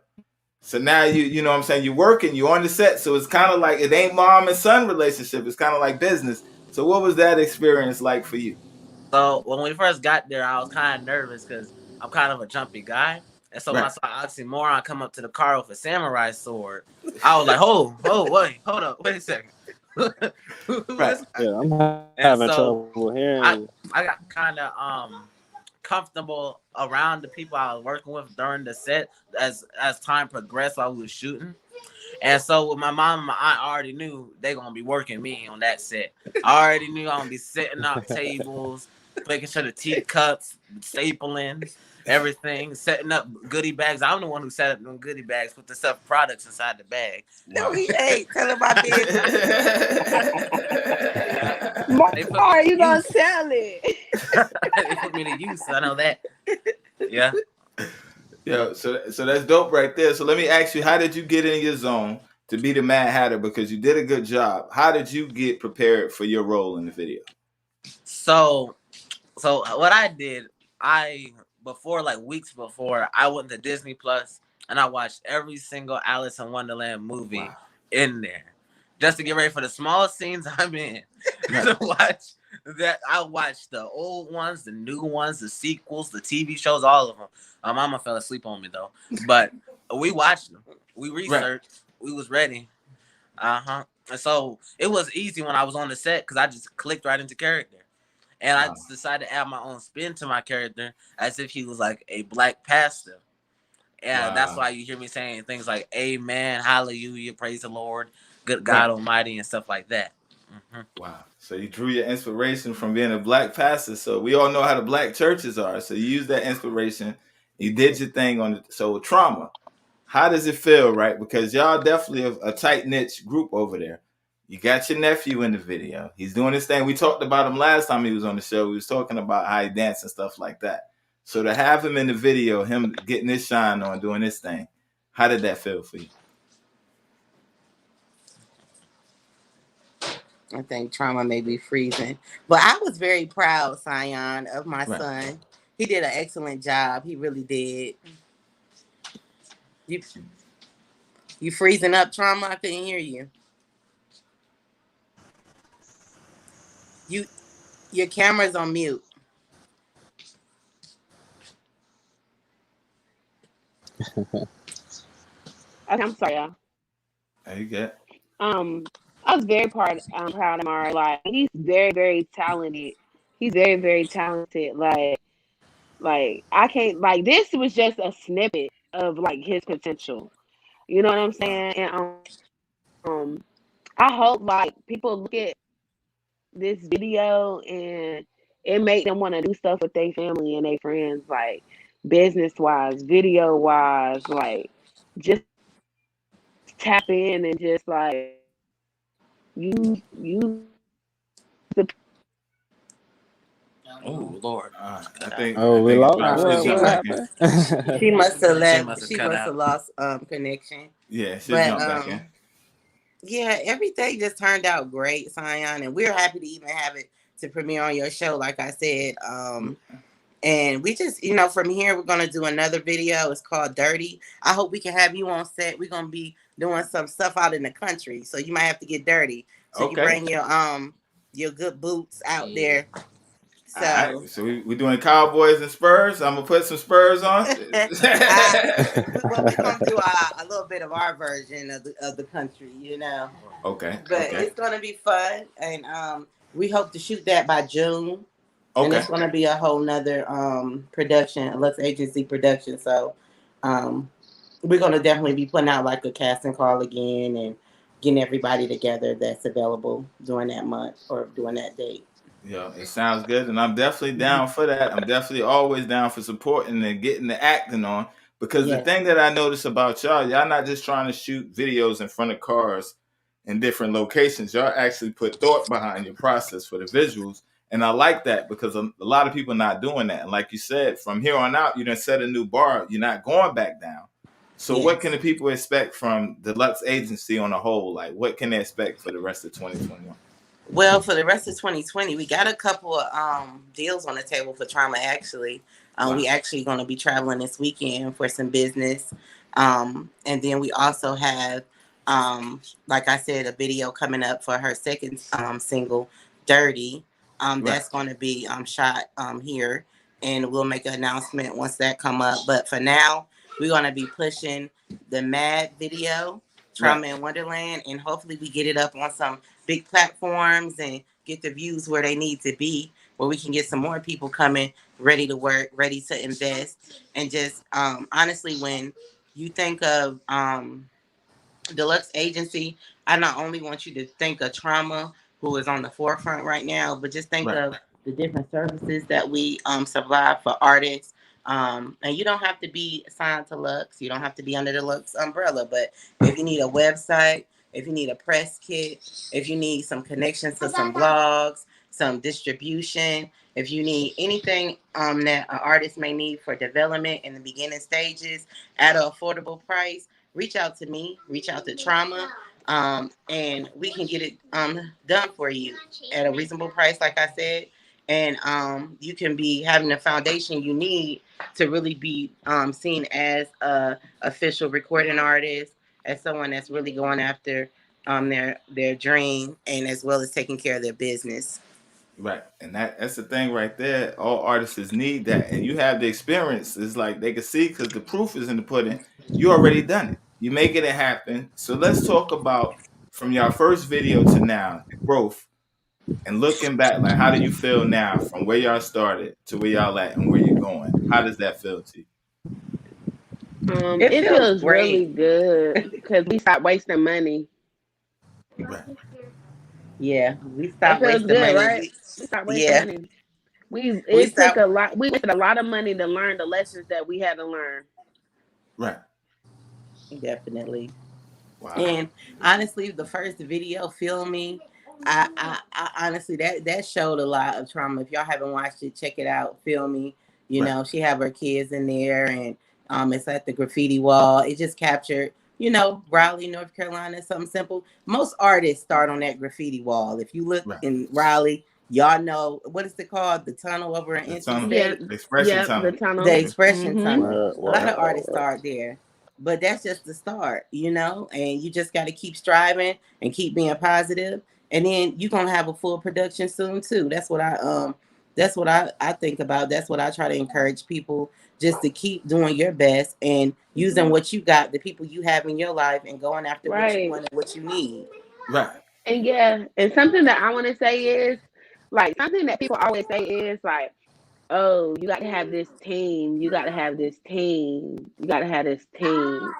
S3: So now you know what I'm saying, you're working, you're on the set. So it's kind of like it ain't mom and son relationship. It's kind of like business. So what was that experience like for you?
S6: So when we first got there, I was kind of nervous because I'm kind of a jumpy guy. And so when I
S3: Right.
S6: saw Oxymoron come up to the car with a samurai sword, I was like, wait, hold up, wait a second. Who
S3: Right.
S6: this?
S9: Yeah, I'm
S6: And
S9: having
S6: so
S9: trouble hearing
S6: I
S9: you.
S6: I got kind of comfortable around the people I was working with during the set as time progressed while we were shooting. And so with my mom and my aunt, I already knew they gonna be working me on that set. I already knew I'm gonna be setting up tables, making sure the teacups, stapling, everything, setting up goodie bags. I'm the one who set up them goodie bags, put the stuff products inside the bag.
S5: No,
S3: Wow.
S5: he ain't. Tell him I did.
S6: They put me
S4: Are
S6: to
S4: you gonna
S6: use.
S4: tell it?
S6: They put me to use, so I know that. Yeah.
S3: Yeah, so that's dope right there. So let me ask you, how did you get in your zone to be the Mad Hatter? Because you did a good job. How did you get prepared for your role in the video?
S6: So what I did, before like weeks before, I went to Disney Plus and I watched every single Alice in Wonderland movie
S3: Wow.
S6: in there, just to get ready for the small scenes I'm in.
S3: Right.
S6: To watch that, I watched the old ones, the new ones, the sequels, the TV shows, all of them. My mama fell asleep on me though, but we watched them. We
S3: Right.
S6: researched. We was ready. And so it was easy when I was on the set because I just clicked right into character. And I
S3: Wow.
S6: just decided to add my own spin to my character as if he was like a black pastor. And that's
S3: Wow.
S6: why you hear me saying things like amen, hallelujah, praise the Lord, good
S3: Right.
S6: God Almighty, and stuff like that.
S3: Wow. So you drew your inspiration from being a black pastor. So we all know how the black churches are. So you used that inspiration. You did your thing on it. So trauma. How does it feel, right? Because y'all definitely a tight knit group over there. You got your nephew in the video. He's doing his thing. We talked about him last time he was on the show. We was talking about how he danced and stuff like that. So to have him in the video, him getting his shine on, doing his thing, how did that feel for you?
S5: I think trauma may be freezing. But I was very proud, Sion, of my
S3: Right.
S5: son. He did an excellent job. He really did. You freezing up, trauma? I couldn't hear you. Your camera's on mute.
S4: Okay, I'm sorry, y'all.
S3: There you go.
S4: I was very proud of Mari. Like, he's very, very talented. He's very, very talented. Like I can't, like, this was just a snippet of like his potential. You know what I'm
S3: Wow.
S4: saying? And I hope like people look at this video and it make them want to do stuff with their family and their friends, like business wise, video wise, like just tap in and just like use the.
S6: Oh Lord.
S3: I
S9: Oh, we
S3: think it's
S9: lost.
S3: about
S5: Oh,
S3: to jump
S9: What
S3: back in.
S9: happened?
S5: She must have
S6: She
S5: left.
S6: must have
S5: She
S6: cut
S5: must
S6: out.
S5: have lost connection.
S3: Yeah, she'll
S5: But
S3: jump back in.
S5: yeah, everything just turned out great, Sion, and we're happy to even have it to premiere on your show, like I said. And we just, from here we're gonna do another video. It's called Dirty. I hope we can have you on set. We're gonna be doing some stuff out in the country, so you might have to get dirty. So you
S3: Okay.
S5: bring your good boots out there. So,
S3: All right. So we doing Cowboys and Spurs. I'm gonna put some Spurs on.
S5: we're gonna do a little bit of our version of the country,
S3: Okay.
S5: But
S3: Okay.
S5: it's gonna be fun, and we hope to shoot that by June. And
S3: Okay.
S5: it's going to be a whole nother production, a Lux Agency production. So we're going to definitely be putting out like a casting call again and getting everybody together that's available during that month or during that date.
S3: Yeah, it sounds good, and I'm definitely down for that. I'm definitely always down for supporting and getting the acting on. Because the
S5: Yes.
S3: thing that I notice about y'all not just trying to shoot videos in front of cars in different locations. Y'all actually put thought behind your process for the visuals, and I like that because a lot of people not doing that. And like you said, from here on out, you done set a new bar. You're not going back down. So what can
S5: Yes.
S3: the people expect from the Lux Agency on a whole? Like, what can they expect for the rest of 2021?
S5: Well, for the rest of 2020, we got a couple of deals on the table for Trauma. Actually,
S3: Wow.
S5: we actually going to be traveling this weekend for some business, and then we also have, like I said, a video coming up for her second single, "Dirty."
S3: Right.
S5: That's going to be shot here, and we'll make an announcement once that come up. But for now, we're going to be pushing the Mad video, Trauma
S3: Right.
S5: in Wonderland, and hopefully we get it up on some big platforms and get the views where they need to be, where we can get some more people coming, ready to work, ready to invest. And just honestly, when you think of Deluxe Agency, I not only want you to think of Trauma, who is on the forefront right now, but just think
S3: Right.
S5: of the different services that we supply for artists. And you don't have to be signed to Lux. You don't have to be under the Lux umbrella. But if you need a website, if you need a press kit, if you need some connections to some blogs, some distribution, if you need anything that an artist may need for development in the beginning stages at an affordable price, reach out to me, reach out to Trauma, and we can get it done for you at a reasonable price, like I said. And you can be having the foundation you need to really be seen as a official recording artist, as someone that's really going after their dream, and as well as taking care of their business.
S3: Right. And that's the thing right there. All artists need that. And you have the experience. It's like they can see because the proof is in the pudding. You already done it. You making it happen. So let's talk about from your first video to now, the growth and looking back, like how do you feel now from where y'all started to where y'all at and where you're going? How does that feel to you?
S5: It
S4: It
S5: feels
S4: feels really
S5: great.
S4: good because we stopped wasting money.
S3: Right.
S5: Yeah, we
S4: It
S5: stopped
S4: feels
S5: wasting
S4: good,
S5: money.
S4: right? We stopped wasting
S5: Yeah,
S4: money.
S5: we
S4: It took
S5: stopped.
S4: a lot. We wasted a lot of money to learn the lessons that we had to learn.
S3: Right.
S5: Definitely.
S3: Wow.
S5: And honestly, the first video, Feel Me, I honestly that showed a lot of Trauma. If y'all haven't watched it, check it out. Feel Me. You
S3: Right.
S5: know, she have her kids in there, and it's at the graffiti wall. It just captured, Raleigh, North Carolina, something simple. Most artists start on that graffiti wall. If you look
S3: Right.
S5: in Raleigh, y'all know what is it called? The tunnel over an
S3: The
S5: NC
S3: tunnel.
S4: Yeah,
S5: State.
S3: The expression
S4: yeah, the
S3: tunnel.
S5: The
S4: tunnel.
S5: expression
S4: Mm-hmm.
S5: tunnel.
S6: What,
S5: A
S6: what,
S5: lot of
S6: what,
S5: artists
S6: what?
S5: start there, but that's just the start, and you just got to keep striving and keep being positive, and then you're gonna have a full production soon too. That's what I think about. That's what I try to encourage people, just to keep doing your best and using what you got, the people you have in your life, and going after what you
S4: Right.
S5: want and what you need.
S3: Right.
S4: And yeah, and something that I want to say is like something that people always say is like, oh, you got to have this team. You got to have this team. You got to have this team.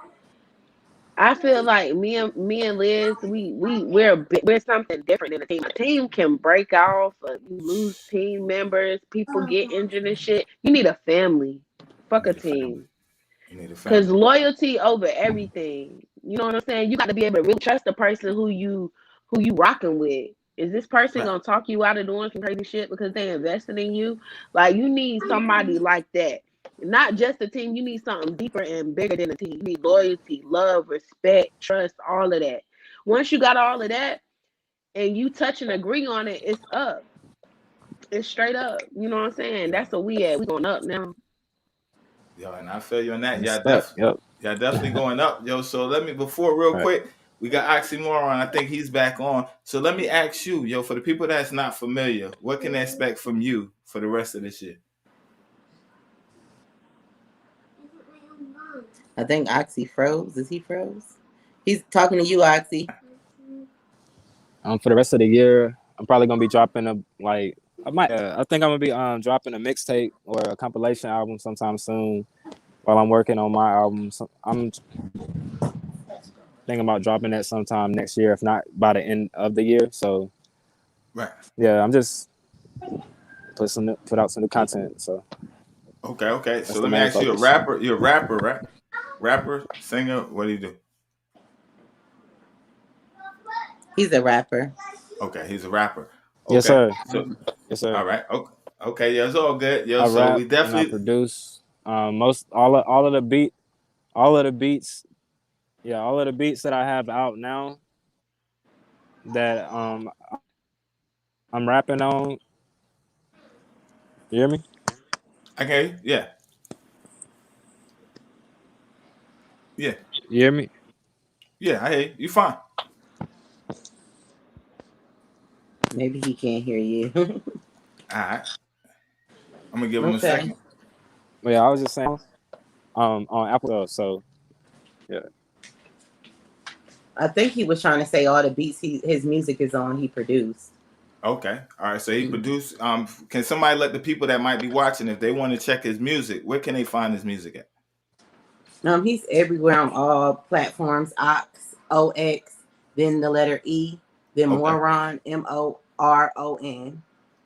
S4: I feel like me and Liz, we're something different than a team. A team can break off, you lose team members, people get injured and shit. You need a family.
S3: You
S4: Fuck a
S3: need a family.
S4: team.
S3: You need a
S4: Cause
S3: family.
S4: loyalty over everything. You know what I'm saying? You got to be able to really trust the person who you rocking with. Is this person
S3: Right.
S4: gonna talk you out of doing some crazy shit because they invested in you? Like you need somebody like that. Not just a team. You need something deeper and bigger than a team. You need loyalty, love, respect, trust, all of that. Once you got all of that and you touch and agree on it, it's up. It's straight up. You know what I'm saying?
S3: Yeah.
S4: That's what we at. We going up now.
S3: Yo, and I feel you on that.
S9: Respect. Yep.
S3: Y'all definitely going up, yo. So let me before real
S9: Right.
S3: quick, we got Oxymoron. I think he's back on. So let me ask you, yo, for the people that's not familiar, what can they expect from you for the rest of this year?
S5: I think Oxy froze. Is he froze? He's talking to you, Oxy.
S9: For the rest of the year, I'm probably gonna be dropping like I might. I think I'm gonna be dropping a mixtape or a compilation album sometime soon. While I'm working on my album, I'm thinking about dropping that sometime next year, if not by the end of the year. So
S3: Right.
S9: yeah, I'm just put out some new content. So
S3: Okay.
S9: that's
S3: So
S9: the
S3: let me
S9: main
S3: ask you,
S9: focus.
S3: you're a rapper, right? Rapper, singer, what do you do?
S5: He's a rapper.
S3: Okay, he's a rapper.
S9: Yes,
S3: Okay.
S9: sir.
S3: So
S9: Yes, sir.
S3: all right. Okay. Okay, yeah, it's all good. Yo,
S9: I
S3: so
S9: rap
S3: we
S9: and I
S3: definitely
S9: produce. Most all of the all of the beats. Yeah, all of the beats that I have out now that I'm rapping on. You hear me?
S3: okay, yeah. Yeah.
S9: You hear me?
S3: Yeah, I hear you. You fine.
S5: Maybe he can't hear you.
S3: All right. I'm gonna give him a
S5: Okay.
S3: second.
S9: Well, yeah, I was just saying on Apple. So yeah.
S5: I think he was trying to say all the beats his music is on, he produced.
S3: Okay. All right. So he
S5: Mhm.
S3: produced. Can somebody let the people that might be watching, if they want to check his music, where can they find his music at?
S5: He's everywhere on all platforms. Ox, then the letter E, then
S3: Okay.
S5: Moron, Moron.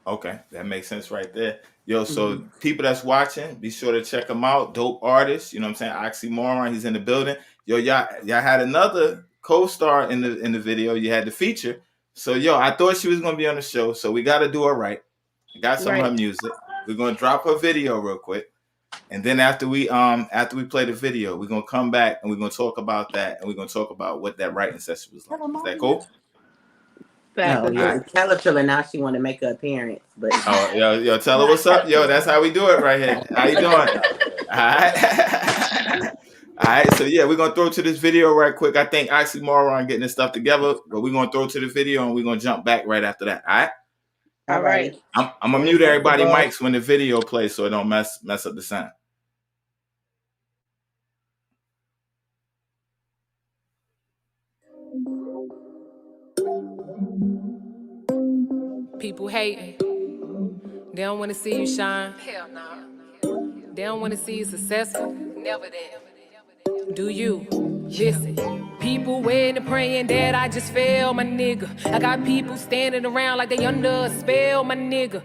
S3: Okay. That makes sense right there. Yo,
S5: Mm-hmm.
S3: so people that's watching, be sure to check him out. Dope artist. You know what I'm saying? Oxymoron. He's in the building. Yo, y'all had another co-star in the video. You had the feature. So yo, I thought she was gonna be on the show. So we gotta do her right. I got some of her
S4: Right.
S3: music. We're gonna drop her video real quick. And then after we play the video, we're gonna come back and we're gonna talk about that and we're gonna talk about what that writing session was like. Is that cool?
S5: Oh
S3: All
S5: yeah,
S3: right.
S4: Fabulous.
S5: Caterpillar now she want to make an appearance, but
S3: Oh, yo, tell her what's up. Yo, that's how we do it right here. How you doing? All right. All right. So yeah, we're gonna throw to this video right quick. I think Oxymoron getting this stuff together, but we're gonna throw to the video and we're gonna jump back right after that. All right.
S4: All right.
S5: alrighty.
S3: I'm gonna mute everybody
S5: Irresistible.
S3: mics when the video plays so it don't mess up the sound.
S8: People hating. They don't want to see you shine. Hell no. They don't want to see you successful. Never that. Do you? Listen. People waiting and praying that I just fail, my nigga. I got people standing around like they under a spell, my nigga.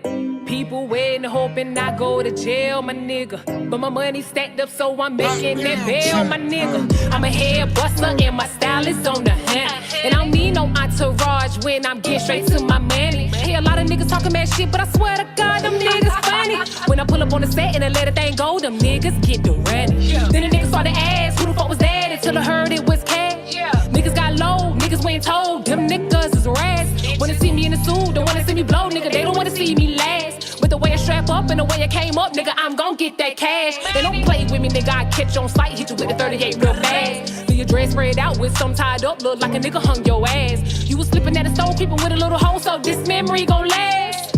S8: People waiting and hoping I go to jail, my nigga. But my money stacked up, so I'm making that bail, my nigga. I'm a head buster and my style is on the hunt. And I don't need no entourage when I'm getting straight to my money. Hear a lot of niggas talking mad shit, but I swear to God, them niggas funny. When I pull up on the set and I let a thing go, them niggas get the running. Then the niggas started to ask who the fuck was that until I heard it was cash. Niggas got low, niggas went told, them niggas is rats. Wanna see me in the suit, don't wanna see me blow, nigga, they don't wanna see me last. With the way I strap up and the way I came up, nigga, I'm gon' get that cash. They don't play with me, nigga, I catch you on sight, hit you with the 38 real fast. Leave your dress spread out with some tied up, look like a nigga hung your ass. You was slipping at the stove, creeping with a little hole, so this memory gon' last.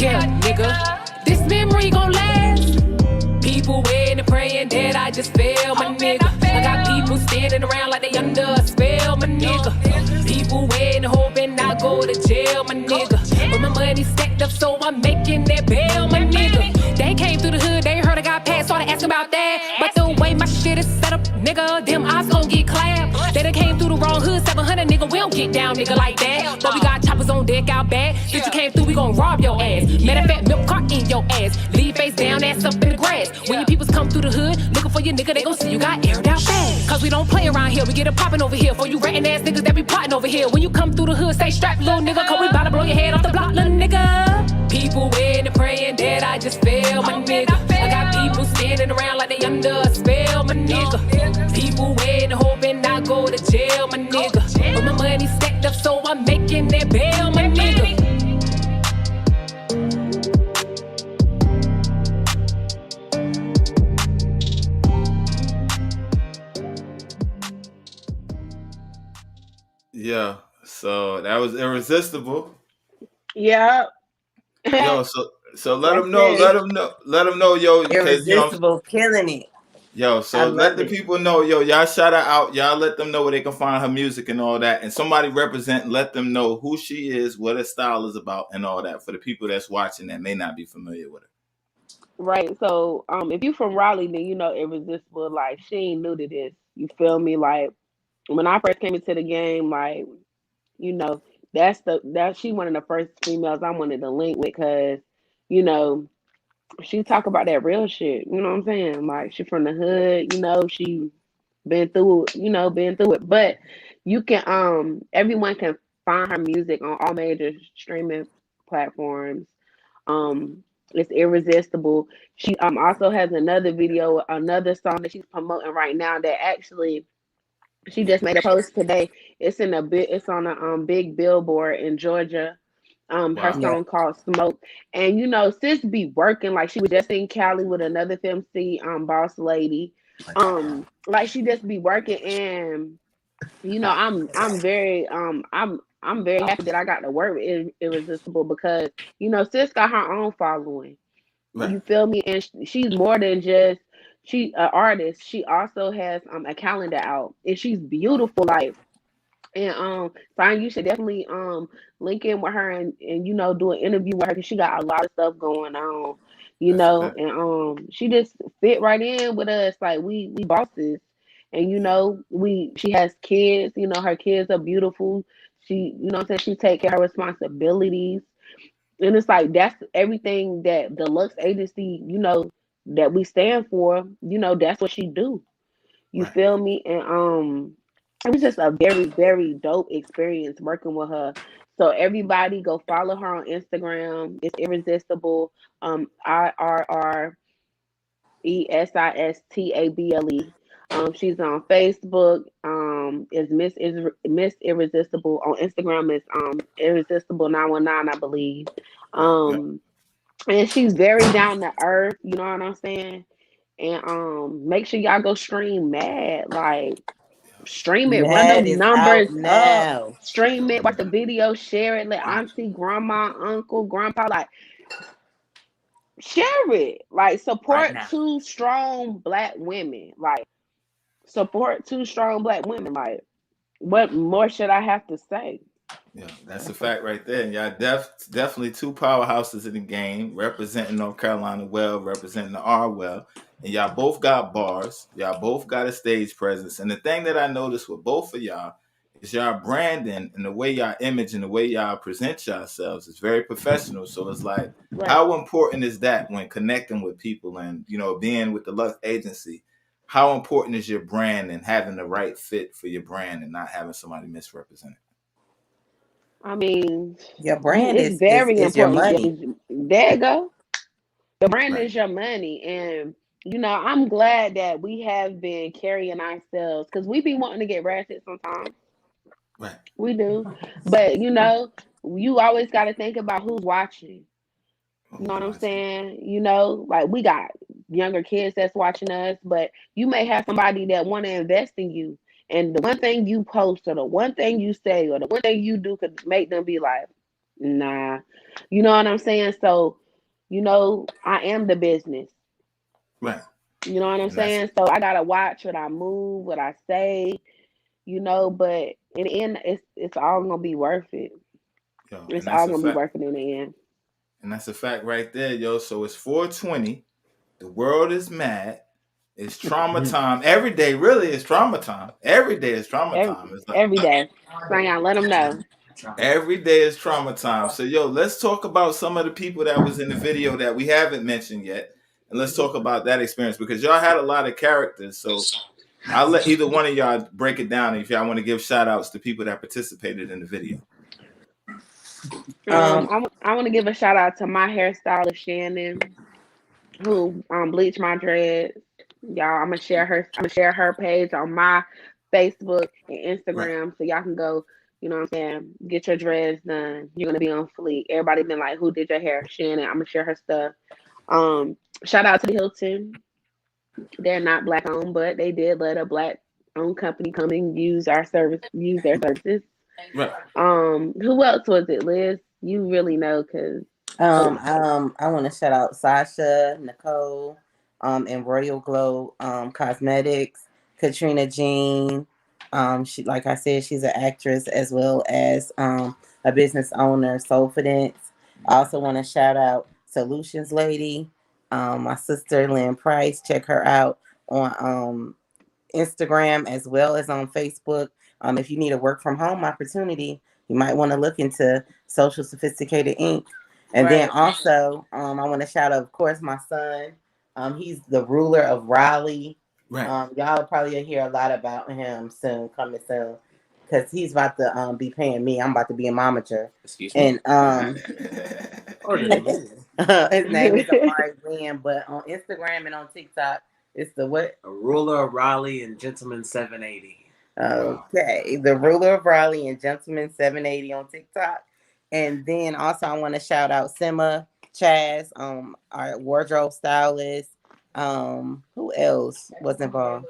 S8: Yeah, nigga, this memory gon' last. People waiting and praying that I just fail, my nigga. I got people standing around like they under a spell, my nigga. People waiting and hoping I go to jail, my nigga. But my money stacked up, so I'm making that bail, my nigga. They came through the hood, they heard I got passed, started asking about that. But the way my shit is set up, nigga, them eyes gon' get clapped. They done came through the wrong hood, 700, nigga, we don't get down, nigga, like that. But we got choppers on deck out back. Since you came through, we gon' rob your ass. Matter of fact, milk cart in your ass. Leave face down, ass up in the grass. When your peoples come through the hood, looking for your nigga, they gon' see you got aired out fast. Cause we don't play around here, we get it poppin' over here. For you ratting ass niggas that be plotting over here. When you come through the hood, stay strapped, little nigga, cause we bout to blow your head off the block, little nigga. People waiting and praying that I just fail, my nigga. I got people standing around like they under a spell, my nigga. People waiting and hoping I go to jail, my nigga. But my money stacked up, so I'm making that bail, my nigga.
S3: Yeah. So that was Irresistible.
S4: Yeah.
S3: Yo, so let them know, let them know, yo, because
S5: Irresistible, killing it.
S3: Yo,
S5: I
S3: so let
S5: love
S3: the
S5: it.
S3: people know, yo, y'all shout her out. Y'all let them know where they can find her music and all that. And somebody represent and let them know who she is, what her style is about, and all that for the people that's watching that may not be familiar with her.
S4: Right. So, if you from Raleigh, then you know Irresistible. Like she ain't new to this. You feel me? Like when I first came into the game, like you know, that she one of the first females I wanted to link with, cause you know she talk about that real shit. You know what I'm saying? Like she from the hood. You know she been through it. You know been through it. But you can everyone can find her music on all major streaming platforms. Um, it's Irresistible. She also has another video, another song that she's promoting right now that actually she just made a post today. It's on a big billboard in Georgia. Her
S3: Wow.
S5: Yeah.
S4: song called Smoke. And you know, sis be working like she was just in Cali with another FMC boss lady. Like she just be working, and you know, I'm very happy that I got to work with Irresistible because you know, sis got her own following.
S3: Right.
S4: You feel me? And she's more than just she an artist. She also has a calendar out, and she's beautiful. Like and Fine, you should definitely link in with her and you know do an interview with her because she got a lot of stuff going on, you
S3: That's a
S4: know,
S3: fact.
S4: and she just fit right in with us. Like we bosses, and you
S3: Yeah.
S4: know she has kids. You know her kids are beautiful. She you know what I'm saying she take care of her responsibilities, and it's like that's everything that Deluxe Agency you know that we stand for. You know that's what she do. You
S3: Right.
S4: feel me? And it was just a very, very dope experience working with her. So everybody go follow her on Instagram. It's Irresistible. Irresistable. She's on Facebook. Is Miss Irresistible on Instagram is Irresistible 919, I believe.
S3: Yeah.
S4: Um, and she's very down to earth. You know what I'm saying? And make sure y'all go stream Mad. Like stream it, run
S5: Mad
S4: them
S5: is out
S4: numbers up,
S5: now.
S4: stream
S3: Yo,
S4: it, watch the video, share it, let auntie, grandma, uncle, grandpa, like share it. Like
S6: Right
S4: support
S6: now.
S4: two strong black women. Like support two strong black women. Like what more should I have to say?
S3: yeah, that's a fact right there. And y'all definitely two powerhouses in the game, representing North Carolina well, representing the R well. And y'all both got bars. Y'all both got a stage presence. And the thing that I noticed with both of y'all is y'all branding and the way y'all image and the way y'all present yourselves is very professional. So it's like,
S4: Right.
S3: how important is that when connecting with people and, you know, being with the Lux agency? How important is your brand and having the right fit for your brand and not having somebody misrepresent it?
S4: I mean,
S5: Your brand
S4: it's
S5: is
S4: very
S5: is your
S4: important.
S5: money.
S4: There you go. The brand
S3: Right.
S4: is your money, and you know I'm glad that we have been carrying ourselves because we be wanting to get ratchet sometimes.
S3: Right.
S4: We do, but you know, you always got to think about who's watching. You know
S3: Who's
S4: what I'm
S3: watching?
S4: saying? You know, like we got younger kids that's watching us, but you may have somebody that want to invest in you, and the one thing you post or the one thing you say or the one thing you do could make them be like, nah. You know what I'm saying? So, you know, I am the business.
S3: Right.
S4: You know what I'm
S3: And that's
S4: saying? So I gotta watch what I move, what I say, you know, but in the end it's all gonna be worth it.
S3: yo,
S4: It's
S3: and that's
S4: all
S3: a
S4: gonna be
S3: fact.
S4: worth it in the end.
S3: And that's a fact right there, yo. So it's 420. The world is mad. It's trauma time. Every day really is trauma time. Every day is trauma
S4: Every
S3: time. It's like
S4: every day. Zion, let them know.
S3: every day is trauma time. So yo, let's talk about some of the people that was in the video that we haven't mentioned yet. And let's talk about that experience because y'all had a lot of characters. So I'll let either one of y'all break it down if y'all want to give shout outs to people that participated in the video.
S5: Um,
S4: I want to give a shout out to my hairstylist Shannon, who bleached my dreads. Y'all, I'm gonna share her page on my Facebook and
S3: Right.
S4: Instagram, so y'all can go. You know what I'm saying? Get your dreads done. You're gonna be on fleek. Everybody been like, "Who did your hair?" Shannon. I'm gonna share her stuff. Um, Shout out to the Hilton. They're not black owned, but they did let a black owned company come and use their services.
S3: Right.
S4: Who else was it, Liz? You really know, cause
S5: I want to shout out Sasha, Nicole, and Royal Glow Cosmetics. Katrina Jean, she, like I said, she's an actress as well as a business owner. Soulfidence. I also want to shout out Solutions Lady, my sister Lynn Price. Check her out on Instagram as well as on Facebook. If you need a work from home opportunity, you might want to look into Social Sophisticated Inc. And then
S2: Right.
S5: also, I want to shout out, of course, my son. He's the ruler of Raleigh.
S2: Right.
S5: Y'all probably hear a lot about him soon, coming soon, because he's about to be paying me. I'm about to be a momager.
S6: Excuse me.
S5: And
S6: Order.
S5: his name is Amari Glenn, but on Instagram and on TikTok, it's the what?
S6: A ruler of Raleigh and gentleman 780.
S5: Okay, the ruler of Raleigh and gentleman 780 on TikTok. And then also I want to shout out Sima Chaz, our wardrobe stylist. Who else was involved?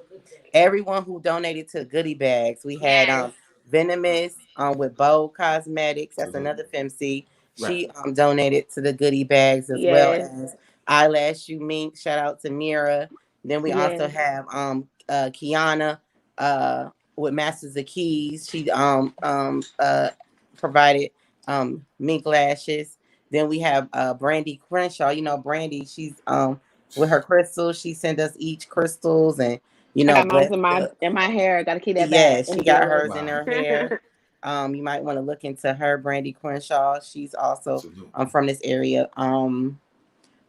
S5: Everyone who donated to goodie bags. We had Venomous with Bold Cosmetics. That's another FemC. She donated to the goodie bags as well
S4: Yes.
S5: as Eyelash You Mink. Shout out to Mira. Then we also
S4: Yes.
S5: have Kiana with Masters of Keys. She provided mink lashes. Then we have Brandy Crenshaw. You know Brandy, she's with her crystals. She sent us each crystals and
S4: I got mine
S5: but
S4: in my hair. Got to keep that
S5: yeah,
S4: back.
S5: she got hers in her hair. You might want to look into her, Brandy Crenshaw. She's also from this area.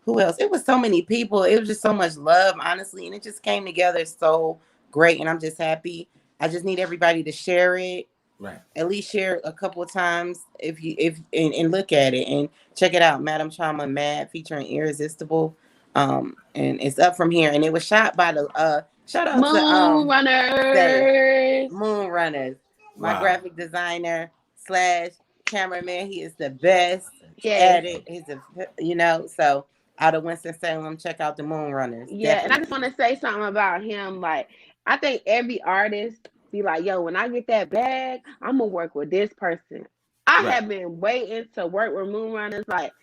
S5: Who else? It was so many people. It was just so much love, honestly, and it just came together so great. And I'm just happy. I just need everybody to share it.
S2: Right.
S5: At least share a couple of times and look at it and check it out. MadamTrauma Mad featuring Irresistible. And it's up from here. And it was shot by the shout out
S4: Moon
S5: to
S4: Runners.
S5: Moon Runners. My
S2: Wow.
S5: graphic designer / cameraman. He is the best
S4: Yes.
S5: at it. He's so out of Winston-Salem, check out the Moon Runners.
S4: Yeah, and I just want to say something about him. Like, I think every artist be like, yo, when I get that bag, I'm going to work with this person. I have been waiting to work with Moon Runners. Like,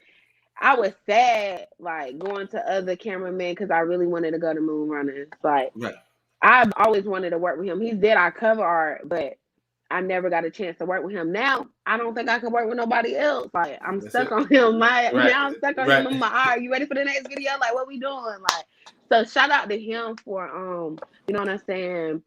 S4: I was sad, like, going to other cameramen because I really wanted to go to Moon Runners. Like, I've always wanted to work with him. He did our cover art, but I never got a chance to work with him. Now, I don't think I can work with nobody else. Like, I'm stuck on him. Now I'm stuck on him. I'm like, all right, you ready for the next video? Like, what we doing? Like, so shout out to him for, you know what I'm saying?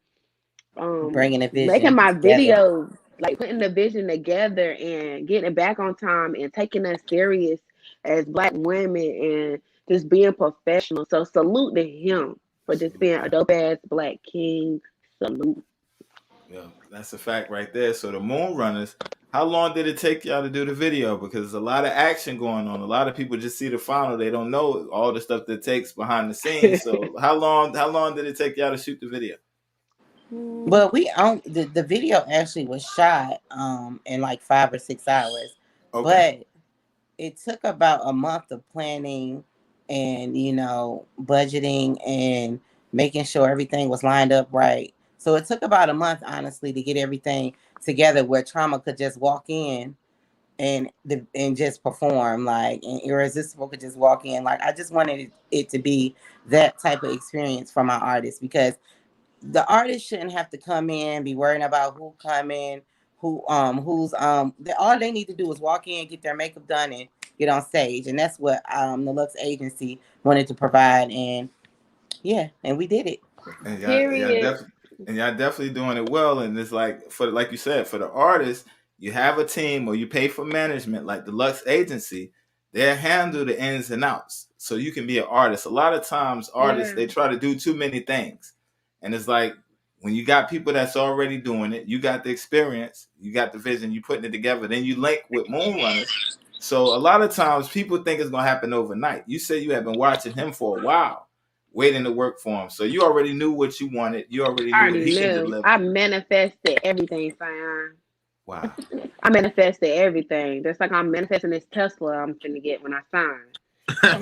S5: Bringing a vision
S4: making my
S5: together.
S4: videos, like putting the vision together and getting it back on time and taking us serious as Black women and just being professional. So salute to him for just being a dope ass Black king. Salute.
S3: Yeah, that's a fact right there. So the Moon Runners, how long did it take y'all to do the video? Because there's a lot of action going on. A lot of people just see the final. They don't know all the stuff that takes behind the scenes. So how long did it take y'all to shoot the video?
S5: Well, the video actually was shot in like 5 or 6 hours. But it took about a month of planning and budgeting and making sure everything was lined up right. So it took about a month, honestly, to get everything together where Trauma could just walk in and just perform, like, and Irresistible could just walk in. Like, I just wanted it to be that type of experience for my artists, because the artist shouldn't have to come in, be worrying about who come in, all they need to do is walk in, get their makeup done, and get on stage. And that's what the Lux Agency wanted to provide, and we did it.
S3: And y'all definitely doing it well. And it's like, like you said, for the artists, you have a team or you pay for management, like the Lux Agency. They handle the ins and outs, so you can be an artist. A lot of times, artists they try to do too many things, and it's like when you got people that's already doing it, you got the experience, you got the vision, you putting it together, then you link with Moon Runners. So a lot of times, people think it's gonna happen overnight. You said you have been watching him for a while, waiting to work for him. So you already knew what you wanted. You already knew what he could deliver.
S4: I manifested everything, Sion.
S3: Wow.
S4: I manifested everything. Just like I'm manifesting this Tesla I'm finna get when I sign. I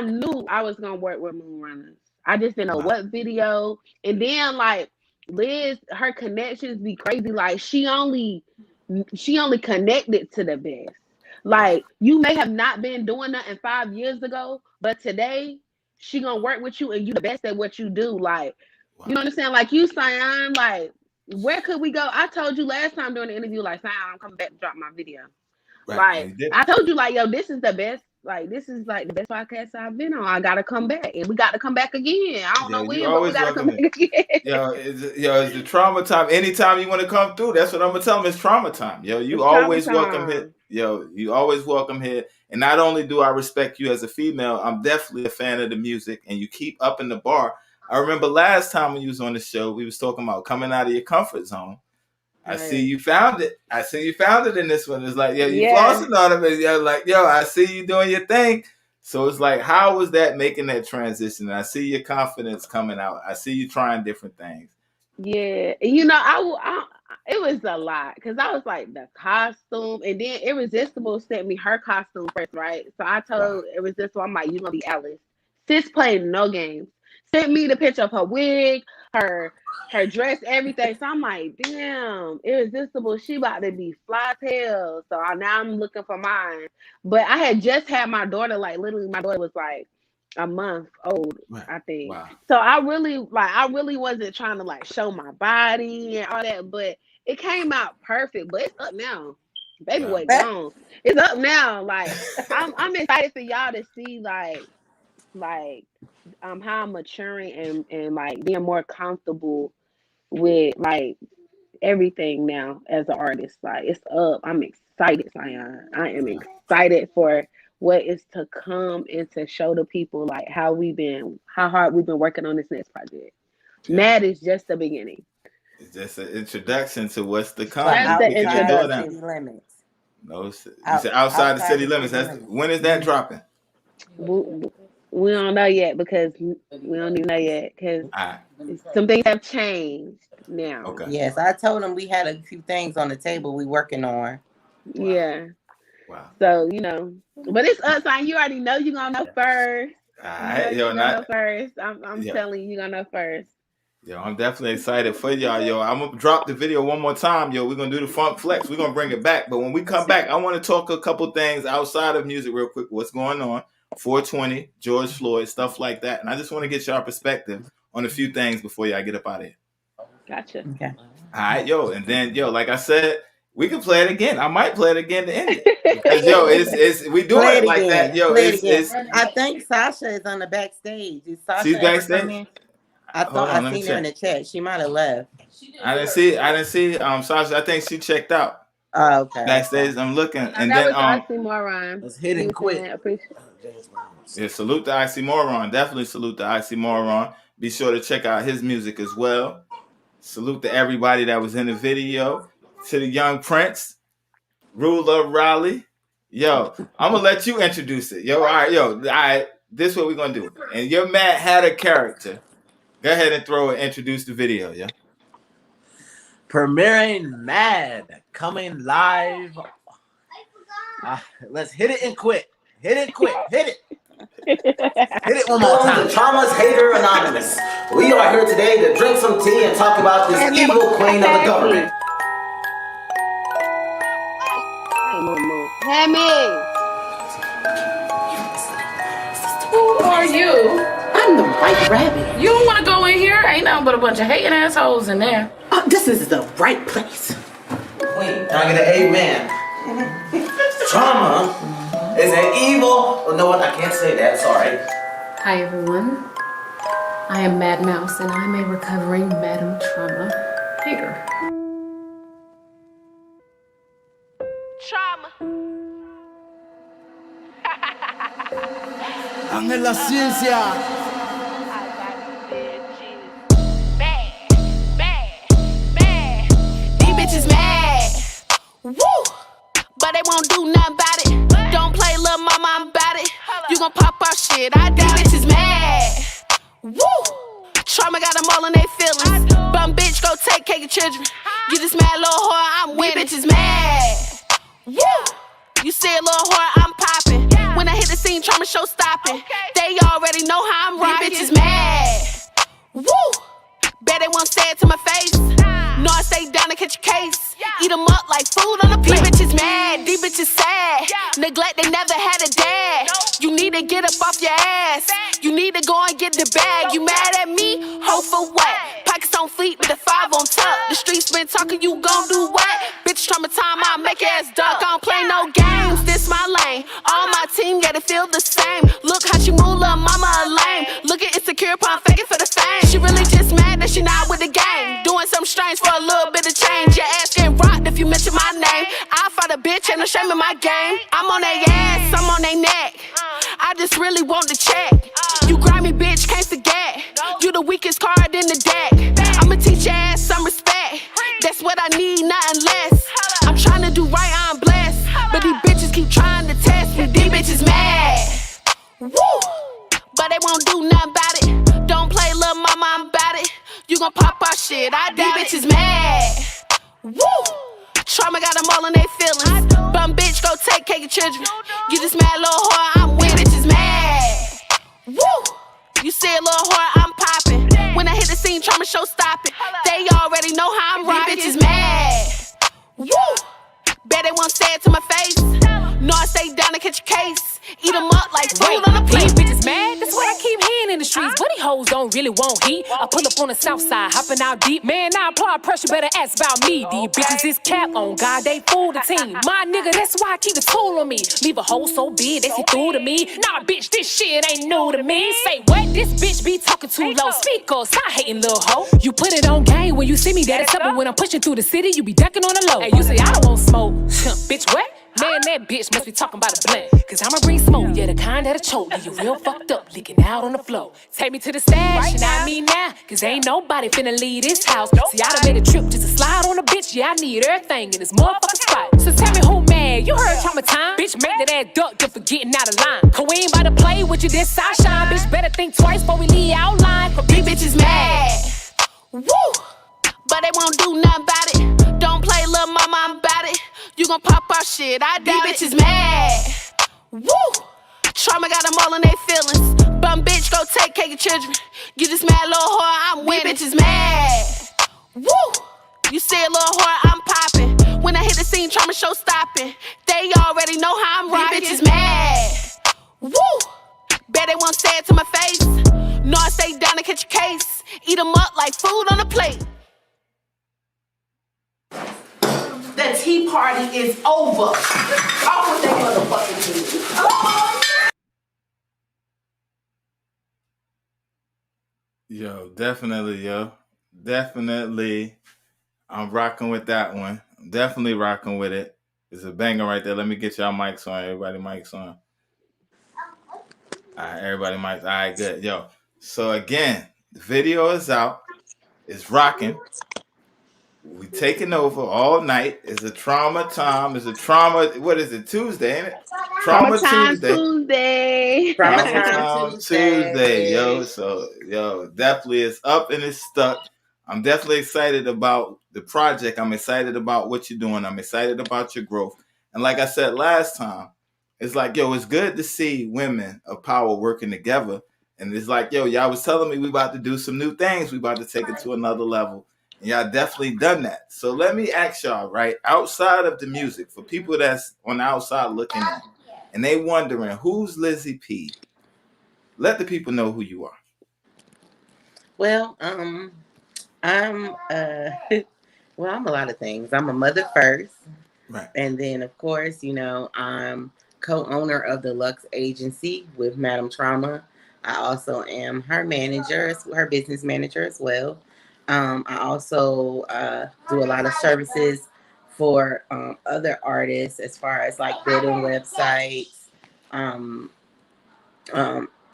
S4: knew I was gonna work with Moon Runners. I just didn't know what video. And then like Liz, her connections be crazy. Like she only connected to the best. Like you may have not been doing nothing 5 years ago, but today she gonna work with you and you the best at what you do. Like,
S3: Wow.
S4: you know what I'm saying? Like you, Sion, like, where could we go? I told you last time during the interview, like, Sion, I'm coming back to drop my video.
S3: Right.
S4: Like,
S3: And you did.
S4: I told you, like, yo, this is the best. Like, this is like the best podcast I've been on. I gotta come back, and we got to come back again. I don't know
S3: You
S4: when, but we
S3: always
S4: gotta come
S3: welcome
S4: back again.
S3: it's the trauma time. Anytime you want to come through, that's what I'm gonna tell them. It's trauma time. Yo, you
S4: It's
S3: always
S4: trauma
S3: welcome
S4: time.
S3: here. Yo, you always welcome here. And not only do I respect you as a female, I'm definitely a fan of the music, and you keep up in the bar. I remember last time when you was on the show, we was talking about coming out of your comfort zone. I see you found it. I see you found it in this one. It's like, yo, you flossing on it. Yo, like, yo, I see you doing your thing. So it's like, how was that making that transition? And I see your confidence coming out. I see you trying different things.
S4: Yeah, you know, it was a lot because I was like the costume, and then Irresistible sent me her costume first, right? So I told Irresistible, I'm like, you gonna be Alice. Sis played no games. Sent me the picture of her wig, her dress, everything. So I'm like, damn, Irresistible, she about to be fly as hell. So now I'm looking for mine. But I had just had my daughter, like literally my daughter was like a month old, I think.
S3: Wow.
S4: So I really wasn't trying to like show my body and all that, but it came out perfect. But it's up now. Baby weight gone. It's up now. Like I'm excited for y'all to see like how I'm maturing and like being more comfortable with like everything now as an artist. Like it's up. I'm excited, Sion. I am excited for what is to come and to show the people like how hard we've been working on this next project.
S3: Yeah.
S4: Mad is just the beginning.
S3: It's just an introduction to what's to come.
S4: That's the introduction.
S5: City limits.
S3: No, you said outside the city limits. When is that dropping?
S4: We don't know yet because we don't even know yet because some things have changed now.
S3: Okay.
S5: Yes, I told him we had a few things on the table we working on.
S3: Wow.
S4: Yeah.
S3: Wow.
S4: So, you know, but it's us. You already know you're going to know first.
S3: All right. Yo,
S4: know first. I'm telling you, you're going to know first.
S3: Yo, I'm definitely excited for y'all. Yo, I'm going to drop the video one more time. Yo, we're going to do the Funk Flex. We're going to bring it back. But when we come back, I want to talk a couple things outside of music real quick. What's going on? 420, George Floyd, stuff like that. And I just want to get y'all perspective on a few things before y'all get up out of here.
S4: Gotcha.
S5: Okay.
S3: All right, yo. And then, yo, like I said, we can play it again. I might play it again to end it. Because, yo, it's we do it like that. Yo, it's
S5: I think Sasha is on the backstage. Is Sasha
S3: she's backstage?
S5: I thought I seen her in the chat. She might have left.
S3: I didn't see Sasha. I think she checked out.
S5: Oh, okay.
S3: Backstage, I'm looking. And
S4: that
S3: then
S4: was Oxymoron.
S6: Let's hit and quit.
S3: Yeah, salute to Oxymoron. Definitely salute to Oxymoron. Be sure to check out his music as well. Salute to everybody that was in the video. To the young Prince, Ruler Raleigh. Yo, I'm gonna let you introduce it. Yo, all right. This is what we're gonna do. And your man had a character. Go ahead and introduce the video, yeah.
S6: Premiering Mad, coming live. Let's hit it and quit. Hit it, quit. Hit it. Hit it one more time.
S2: The Trauma's Hater Anonymous. We are here today to drink some tea and talk about this evil queen of the government.
S4: Hammy.
S10: Who are you? I'm the White Rabbit. You don't want to go in here? Ain't nothing but a bunch of hating assholes in there. This is the right place.
S2: Queen, can I get an amen? Trauma is an evil. Oh, no, I can't say that. Sorry.
S7: Hi everyone. I am Mad Mouse and I'm a recovering MadamTrauma hater.
S1: Trauma.
S11: Ángel la ciencia.
S1: These bitches mad. Woo! But they won't do nothing about it. Don't play little mama, I'm about it. You gon' pop off shit, I doubt it. These bitches mad. Woo! Trauma got them all in their feelings. Bum bitch, go take care of your children. You this mad little whore, I'm winning. These bitches mad. Woo! You see a little whore, I'm popping. When I hit the scene, Trauma show stopping. They already know how I'm rocking. These bitches mad. Woo! Bet they won't say it to my face. No, I stay down to catch a case. Eat them up like food on a plate. These bitches mad, these bitches sad. Neglect, they never had a dad. You need to get up off your ass. You need to go and get the bag. You mad at me? Ho for what? Pockets on fleet with the 5 on top. The streets been talking, you gon' do what? Bitch, trauma time, I make your ass duck. I don't play no games, this my lane. All my team gotta feel the same. Look how she move, lil' mama a lame. Looking insecure, pump faking for the fame. She really just mad that she not with the game. Doing something strange for a little bit of change. Your ass getting rocked if you mention my name. I fight a bitch, ain't no shame in my game. I'm on their ass, I'm on their neck. I just really want to check. You grimy bitch, can't forget. You the weakest card in the deck. I'ma teach your ass some respect. That's what I need, nothing less. I'm trying to do right, I'm blessed. But these bitches keep trying to test me. These bitches mad. Woo! But they won't do nothing about it. Don't play, little mama, I'm about it. You gon' pop our shit, these bitches mad. Woo! Trauma got them all in their feelings. Bum bitch, go take care of your children. You just mad, little whore, I'm with bitches mad. Woo! You see a little whore, I'm popping. When I hit the scene, trauma show stopping. They already know how I'm rocking. These bitches mad. Woo! Bet they won't say it to my face. No, I stay down to catch a case. Eat them up like food on a plate.
S8: These bitches mad, that's what I keep hearing in the streets. But these hoes don't really want heat. I pull up on the south side, hopping out deep. Man, I apply pressure, better ask about me. These bitches is cap on God, they fool the team. My nigga, that's why I keep the tool on me. Leave a hole so big, they see through to me. Nah, bitch, this shit ain't new to me. Say what? This bitch be talking too low. Speak up, stop hating, little hoe. You put it on game when you see me, that is simple. When I'm pushing through the city, you be ducking on the low. Hey, you say I don't want smoke. Bitch, what? Man, that bitch must be talking about a blunt. Cause I'ma bring smoke, yeah, the kind that'll choke. Leave you real fucked up, leaking out on the floor. Take me to the stash, and I mean now. Cause ain't nobody finna leave this house. See, I done made a trip just to slide on a bitch. Yeah, I need everything in this motherfucking spot. So tell me who mad, you heard trauma time. Bitch, make that ass duck just for getting out of line. Cause we ain't about to play with you, this side shine. Bitch, better think twice before we leave outline. Cause these bitches mad.
S1: Woo! But they won't do nothing about it. Don't play, little mama, I'm about it. You gon' pop our shit, these bitches mad. Woo! Trauma got them all in their feelings. Bum bitch, go take care of your children. You just mad, little whore, I'm winning. Bitches mad. Woo! You see a little whore, I'm popping. When I hit the scene, trauma show stopping. They already know how I'm rocking. These bitches mad. Woo! Bet they won't say it to my face. No, I stay down to catch a case. Eat them up like food on a plate.
S10: The tea party is over. Off with that motherfucking tea.
S3: Yo, definitely. I'm rocking with that one. I'm definitely rocking with it. It's a banger right there. Let me get y'all mics on. Everybody mics on. All right, everybody mics. All right, good. Yo, so again, the video is out. It's rocking. We taking over all night. It's a trauma time. It's a trauma. What is it? Tuesday, ain't it? Trauma Tuesday. Trauma time Tuesday. Yo. So definitely it's up and it's stuck. I'm definitely excited about the project. I'm excited about what you're doing. I'm excited about your growth. And like I said last time, it's like, yo, it's good to see women of power working together. And it's like, yo, y'all was telling me we about to do some new things. We about to take it to another level. And y'all definitely done that. So let me ask y'all, right, outside of the music, for people that's on the outside looking at, and they wondering, who's Lizzie P? Let the people know who you are.
S5: Well, I'm I'm a lot of things. I'm a mother first.
S3: Right.
S5: And then of course, I'm co-owner of the Lux Agency with MadamTrauma. I also am her manager, her business manager as well. I also do a lot of services for other artists as far as like building websites, um,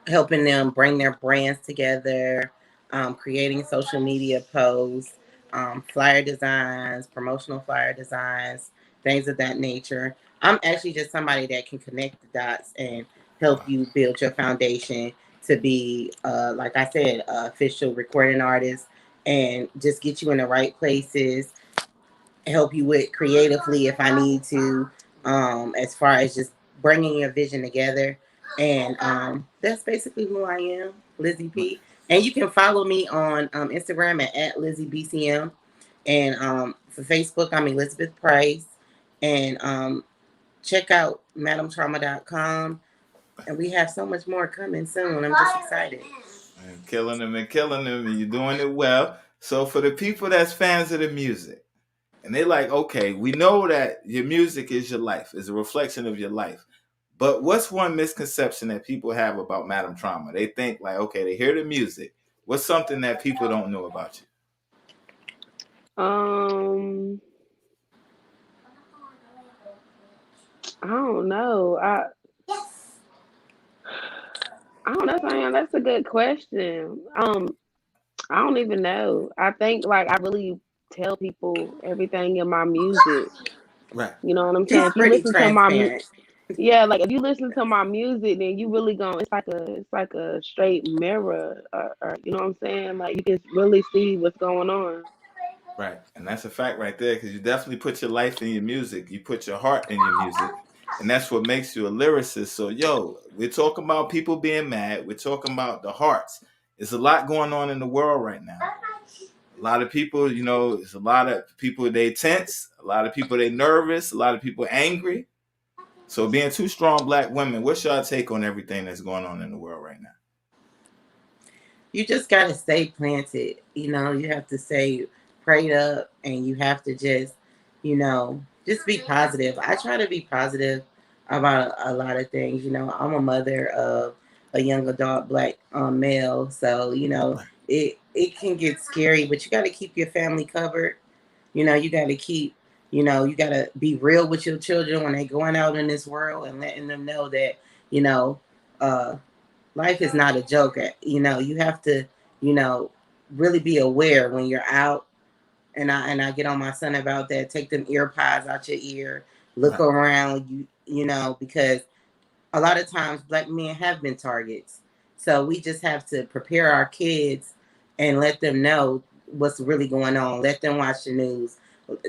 S5: helping them bring their brands together, creating social media posts, flyer designs, promotional flyer designs, things of that nature. I'm actually just somebody that can connect the dots and help you build your foundation to be, like I said, an official recording artist, and just get you in the right places, help you with creatively if I need to, as far as just bringing your vision together. And that's basically who I am, Lizzie P. And you can follow me on Instagram at LizzieBCM. And for Facebook, I'm Elizabeth Price. And check out MadamTrauma.com. And we have so much more coming soon. I'm just excited.
S3: And killing them and killing them, and you're doing it well. So for the people that's fans of the music, and they like, okay, we know that your music is your life, is a reflection of your life. But what's one misconception that people have about MadamTrauma? They think like, okay, they hear the music. What's something that people don't know about you?
S4: I don't know. I don't know, Sam. That's a good question. I don't even know. I think like I really tell people everything in my music.
S3: Right.
S4: You know what I'm saying?
S5: He's
S4: If you
S5: pretty
S4: listen to my
S5: transparent.
S4: yeah, like if you listen to my music, then you really going it's like a straight mirror, or you know what I'm saying? Like you can really see what's going on.
S3: Right. And that's a fact right there, because you definitely put your life in your music. You put your heart in your music. And that's what makes you a lyricist. So, yo, we're talking about people being mad. We're talking about the hearts. There's a lot going on in the world right now. A lot of people, you know, there's a lot of people, they tense. A lot of people, they nervous. A lot of people angry. So being two strong black women, what's your take on everything that's going on in the world right now?
S5: You just gotta stay planted. You know, you have to stay prayed up, and you have to just, you know, just be positive. I try to be positive about a lot of things. You know, I'm a mother of a young adult black male, so you know it can get scary, but you got to keep your family covered. You know, you got to keep. You know, you got to be real with your children when they're going out in this world, and letting them know that you know. Life is not a joke. You know, you have to, you know, really be aware when you're out. And I get on my son about that. Take them ear pods out your ear. Look around. You know, because a lot of times black men have been targets. So we just have to prepare our kids and let them know what's really going on. Let them watch the news,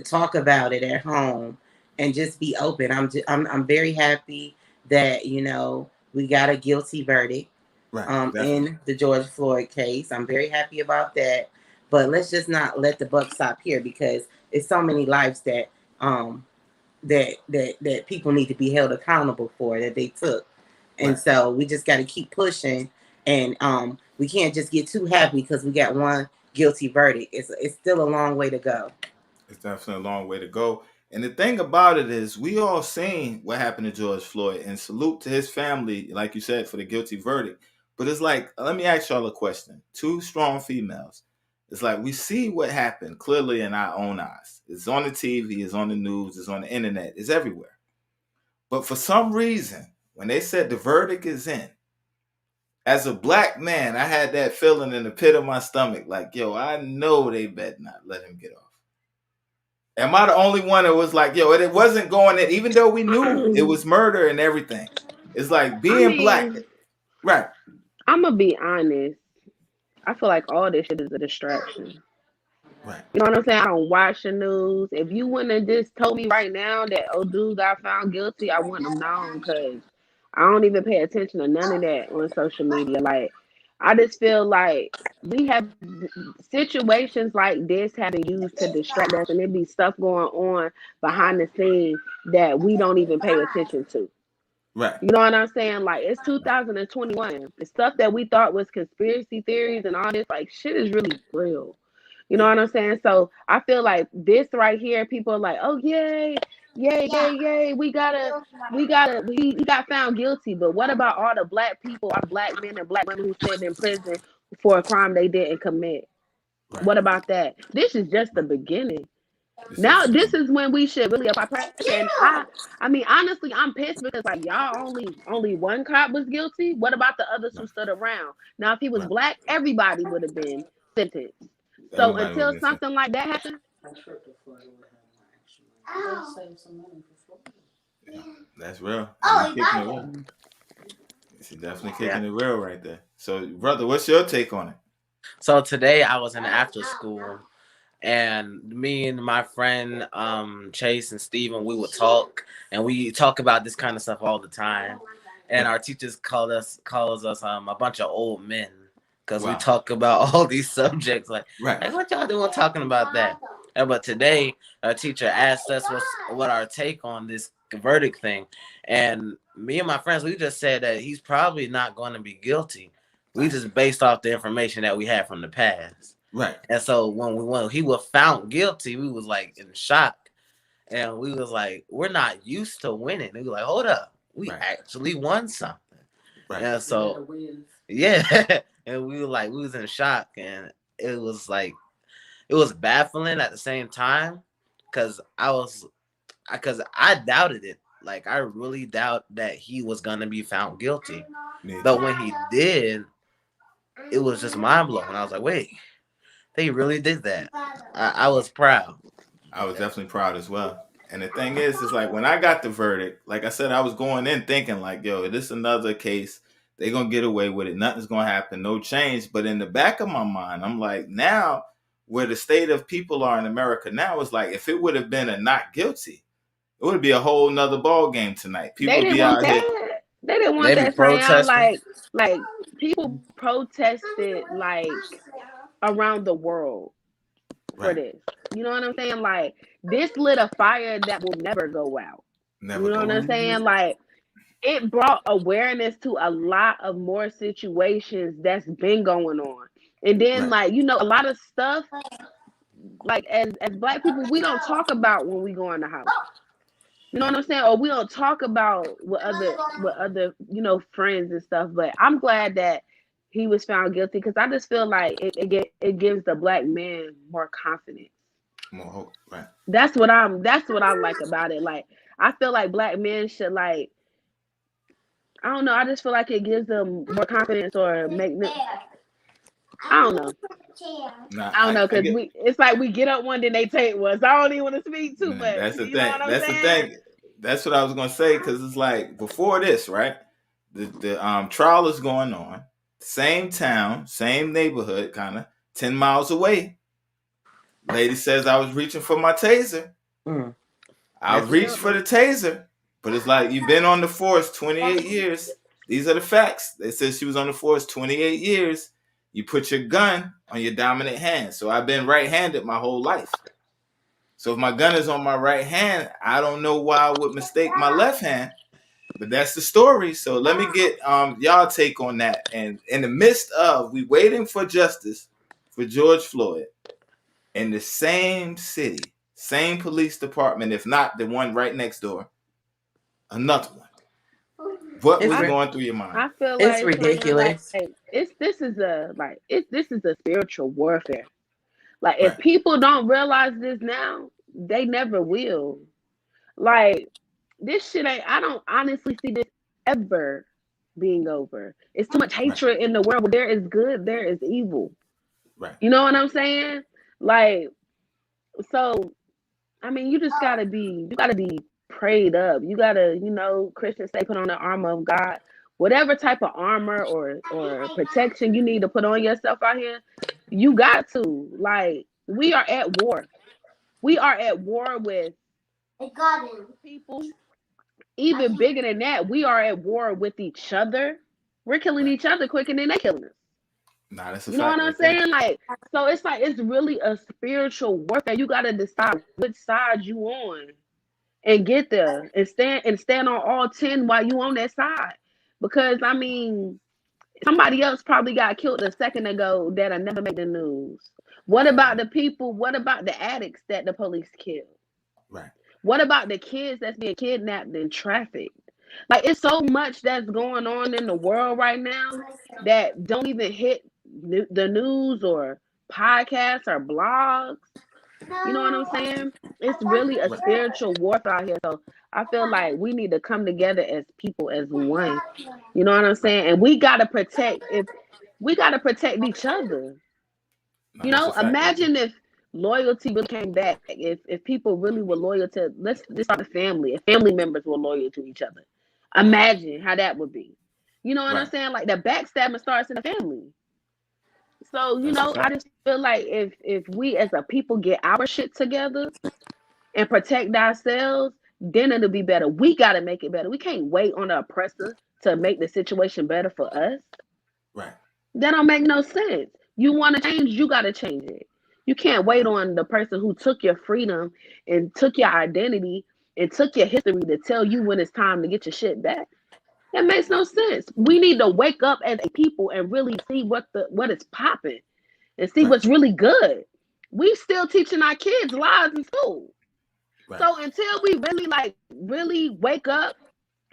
S5: talk about it at home, and just be open. I'm very happy that you know we got a guilty verdict in the George Floyd case. I'm very happy about that. But let's just not let the buck stop here, because it's so many lives that that people need to be held accountable for that they took. And so we just got to keep pushing, and we can't just get too happy because we got one guilty verdict. It's still a long way to go.
S3: It's definitely a long way to go. And the thing about it is, we all seen what happened to George Floyd, and salute to his family, like you said, for the guilty verdict. But it's like, let me ask y'all a question. Two strong females. It's like we see what happened clearly in our own eyes. It's on the TV, it's on the news, it's on the internet, it's everywhere. But for some reason, when they said the verdict is in, as a black man, I had that feeling in the pit of my stomach, like, yo, I know they better not let him get off. Am I the only one that was like, yo, it wasn't going in, even though we knew it was murder and everything? It's like being black. Right.
S4: I'm going to be honest. I feel like all this shit is a distraction.
S3: Right.
S4: You know what I'm saying? I don't watch the news. If you wouldn't have just told me right now that dude got found guilty, I wouldn't have known, because I don't even pay attention to none of that on social media. Like, I just feel like we have situations like this having used to distract us, and there be stuff going on behind the scenes that we don't even pay attention to.
S3: Right.
S4: You know what I'm saying? Like, it's 2021. The stuff that we thought was conspiracy theories and all this, like, shit is really real. You know what I'm saying? So I feel like this right here, people are like, oh, yay, he got found guilty. But what about all the black people, our black men and black women who sit in prison for a crime they didn't commit? Right. What about that? This is just the beginning. This is when we should really apply pressure. And I mean, honestly, I'm pissed because like y'all only one cop was guilty. What about the others who stood around? Now, if he was black, everybody would have been sentenced. So until something like that happens,
S3: that's real. She's definitely kicking it real right there. So, brother, what's your take on it?
S6: So today I was in after school, and me and my friend Chase and Steven, we would talk, and we talk about this kind of stuff all the time. And our teachers calls us a bunch of old men, because we talk about all these subjects. Like what y'all doing talking about that? But today, our teacher asked us what our take on this verdict thing. And me and my friends, we just said that he's probably not going to be guilty. We just based off the information that we had from the past.
S3: Right.
S6: And so when he was found guilty, we was like in shock. And we was like, we're not used to winning. We were like, hold up. We actually won something.
S3: Right.
S6: And so, yeah. And we was in shock. And it was like, it was baffling at the same time. Because I doubted it. Like, I really doubt that he was going to be found guilty. But when he did, it was just mind blowing. I was like, wait, they really did that. I was proud.
S3: I was definitely proud as well. And the thing is like when I got the verdict, like I said, I was going in thinking like, yo, this is another case. They're going to get away with it. Nothing's going to happen. No change. But in the back of my mind, I'm like, now where the state of people are in America now is like, if it would have been a not guilty, it would be a whole nother ball game tonight. People be out here.
S4: They didn't want that protesting. Like people protested like around the world for this. You know what I'm saying? Like this lit a fire that will never go out. You know what I'm saying? Like it brought awareness to a lot of more situations that's been going on. And then like, you know, a lot of stuff like as Black people, we don't talk about when we go in the house. You know what I'm saying? Or we don't talk about with other, you know, friends and stuff. But I'm glad that he was found guilty because I just feel like it gives the Black man more confidence.
S3: More hope, right?
S4: That's what I like about it. Like I feel like Black men should like, I don't know. I just feel like it gives them more confidence or make them. I don't know. I don't know because it's like we get up one, then they take one. So I don't even want to speak too much.
S3: That's the thing. That's the thing. That's what I was gonna say because it's like before this, right? The trial is going on, same town, same neighborhood, kind of 10 miles away. Lady says I was reaching for my taser. I reached for the taser, but it's like you've been on the force 28 years. These are the facts. They said she was on the force 28 years. You put your gun on your dominant hand. So I've been right-handed my whole life. So if my gun is on my right hand, I don't know why I would mistake my left hand. But that's the story. So let me get y'all take on that. And in the midst of we waiting for justice for George Floyd in the same city, same police department, if not the one right next door, another one. What was going through your mind?
S4: I feel like
S5: it's ridiculous.
S4: This is a spiritual warfare. Like if people don't realize this now, they never will. Like this shit ain't. I don't honestly see this ever being over. It's too much hatred in the world. Where there is good, there is evil.
S3: Right.
S4: You know what I'm saying? Like, so, I mean, you gotta be prayed up. You gotta, you know, Christians say put on the armor of God. Whatever type of armor or protection you need to put on yourself out here, you got to. Like, we are at war. We are at war with people. Even bigger than that, we are at war with each other. We're killing each other quicker than they're killing us.
S3: Nah, that's a
S4: you know what I'm saying? Like, so it's like it's really a spiritual warfare. You got to decide which side you on, and get there and stand on all 10 while you on that side. Because I mean, somebody else probably got killed a second ago that'll never make the news. What about the people? What about the addicts that the police killed?
S3: Right.
S4: What about the kids that's being kidnapped and trafficked? Like, it's so much that's going on in the world right now that don't even hit the news or podcasts or blogs. You know what I'm saying? It's really a spiritual warfare out here. So I feel like we need to come together as people, as one. You know what I'm saying? And we gotta protect each other.
S3: No,
S4: you know, imagine if loyalty really came back. If people really were loyal to let's start a family. If family members were loyal to each other. Imagine how that would be. You know what I'm saying? Like the backstabbing starts in the family. So, you know, I just feel like if we as a people get our shit together and protect ourselves, then it'll be better. We got to make it better. We can't wait on the oppressor to make the situation better for us.
S3: Right.
S4: That don't make no sense. You want to change, you got to change it. You can't wait on the person who took your freedom and took your identity and took your history to tell you when it's time to get your shit back. That makes no sense. We need to wake up as a people and really see what is popping and see
S3: Right.
S4: what's really good. We still teaching our kids lies in school.
S3: Right.
S4: So until we really wake up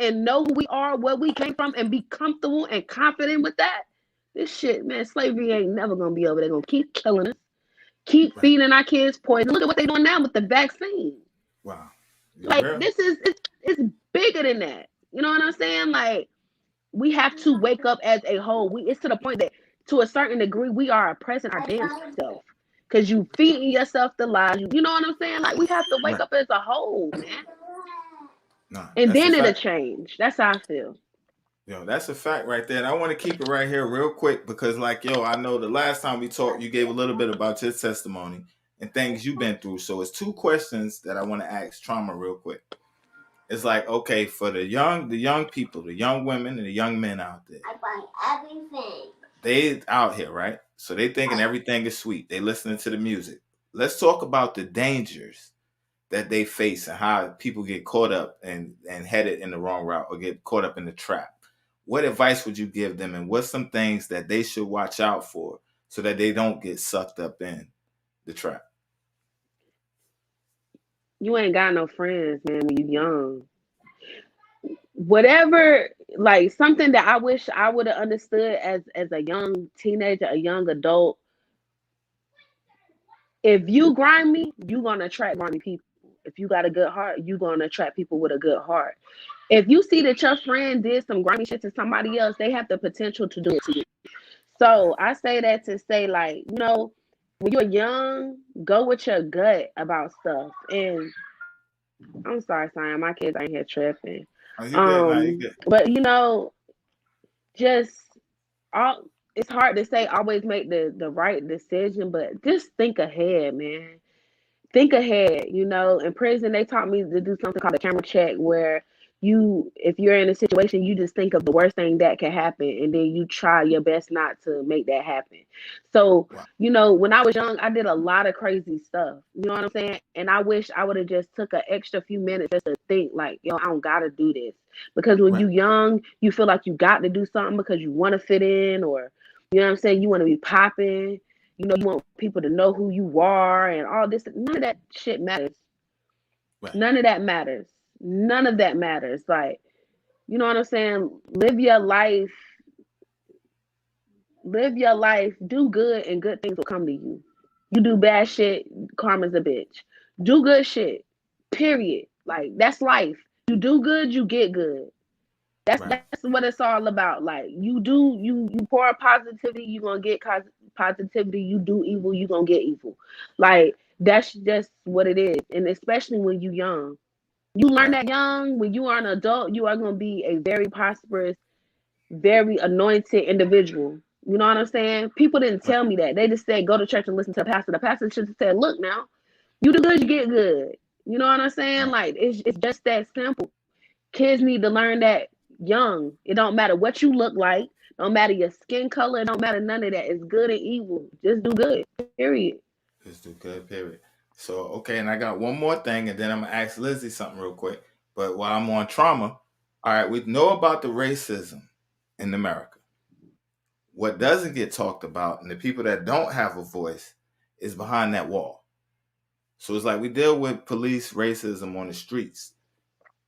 S4: and know who we are, where we came from, and be comfortable and confident with that, this shit, man, slavery ain't never gonna be over. They're gonna keep killing us, keep
S3: Right.
S4: feeding our kids poison. Look at what they're doing now with the vaccine.
S3: Wow. You
S4: Like
S3: real?
S4: this is it's bigger than that. You know what I'm saying? Like we have to wake up as a whole. It's to the point that to a certain degree we are oppressing our damn self. Cause you feeding yourself the lies. You know what I'm saying? Like we have to wake
S3: Right.
S4: up as a whole, man.
S3: No,
S4: And
S3: that's a
S4: then it'll
S3: fact.
S4: change. That's how I feel.
S3: Yo, that's a fact right there. And I want to keep it right here real quick because, like, yo, I know the last time we talked, you gave a little bit about your testimony and things you've been through. So it's two questions that I want to ask Trauma real quick. It's like, okay, for the young people, the young women and the young men out there.
S12: I buy everything.
S3: They out here, right? So they thinking everything is sweet. They listening to the music. Let's talk about the dangers that they face and how people get caught up and headed in the wrong route or get caught up in the trap. What advice would you give them, and what's some things that they should watch out for so that they don't get sucked up in the trap?
S4: You ain't got no friends, man, when you young. Whatever, like something that I wish I would have understood as a young teenager, a young adult. If you grimy, you gonna attract grimy people. If you got a good heart, you gonna attract people with a good heart. If you see that your friend did some grimy shit to somebody else, they have the potential to do it to you. So I say that to say, like, you know, when you're young, go with your gut about stuff. And I'm sorry, Sion, my kids ain't here tripping.
S3: Oh, you good? No, you good.
S4: But you know, just all it's hard to say always make the right decision, but just think ahead, man. Think ahead. You know, in prison they taught me to do something called a camera check where if you're in a situation, you just think of the worst thing that can happen and then you try your best not to make that happen. So,
S3: Wow.
S4: you know, when I was young, I did a lot of crazy stuff. You know what I'm saying? And I wish I would have just took an extra few minutes just to think like, yo, I don't gotta do this. Because when
S3: Right.
S4: you young, you feel like you got to do something because you want to fit in, or you know what I'm saying, you want to be popping. You know, you want people to know who you are and all this. None of that shit matters.
S3: Right.
S4: None of that matters. None of that matters. Like, you know what I'm saying? Live your life. Live your life. Do good and good things will come to you. You do bad shit, karma's a bitch. Do good shit. Period. Like, that's life. You do good, you get good. That's what it's all about. Like, you pour positivity, you gonna get positivity. You do evil, you gonna get evil. Like, that's just what it is. And especially when you young. You learn that young. When you are an adult, you are going to be a very prosperous, very anointed individual. You know what I'm saying? People didn't tell me that. They just said, go to church and listen to the pastor. The pastor should have said, look now, you do good, you get good. You know what I'm saying? Like, it's just that simple. Kids need to learn that young. It don't matter what you look like. Don't matter your skin color. It don't matter none of that. It's good and evil. Just do good, period.
S3: Just do good, period. So, okay, and I got one more thing, and then I'm going to ask Lizzie something real quick. But while I'm on trauma, all right, we know about the racism in America. What doesn't get talked about, and the people that don't have a voice, is behind that wall. So it's like we deal with police racism on the streets.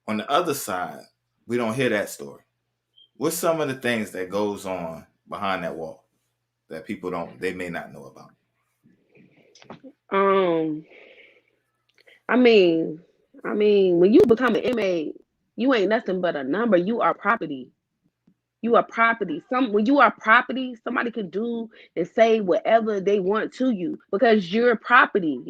S3: On the other side, we don't hear that story. What's some of the things that goes on behind that wall that people they may not know about?
S4: I mean, when you become an inmate, you ain't nothing but a number. You are property. You are property. When you are property, somebody can do and say whatever they want to you because you're property.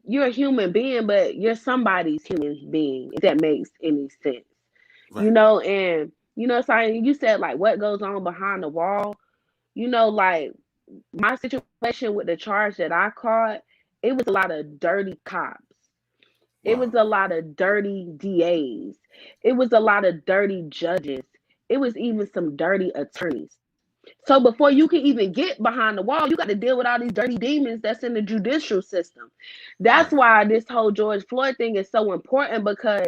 S4: You're a human being, but you're somebody's human being, if that makes any sense. Right. You know, and you know, so you said like what goes on behind the wall. You know, like my situation with the charge that I caught, it was a lot of dirty cops. Wow. It was a lot of dirty DAs. It was a lot of dirty judges. It was even some dirty attorneys. So before you can even get behind the wall, you got to deal with all these dirty demons that's in the judicial system. That's why this whole George Floyd thing is so important, because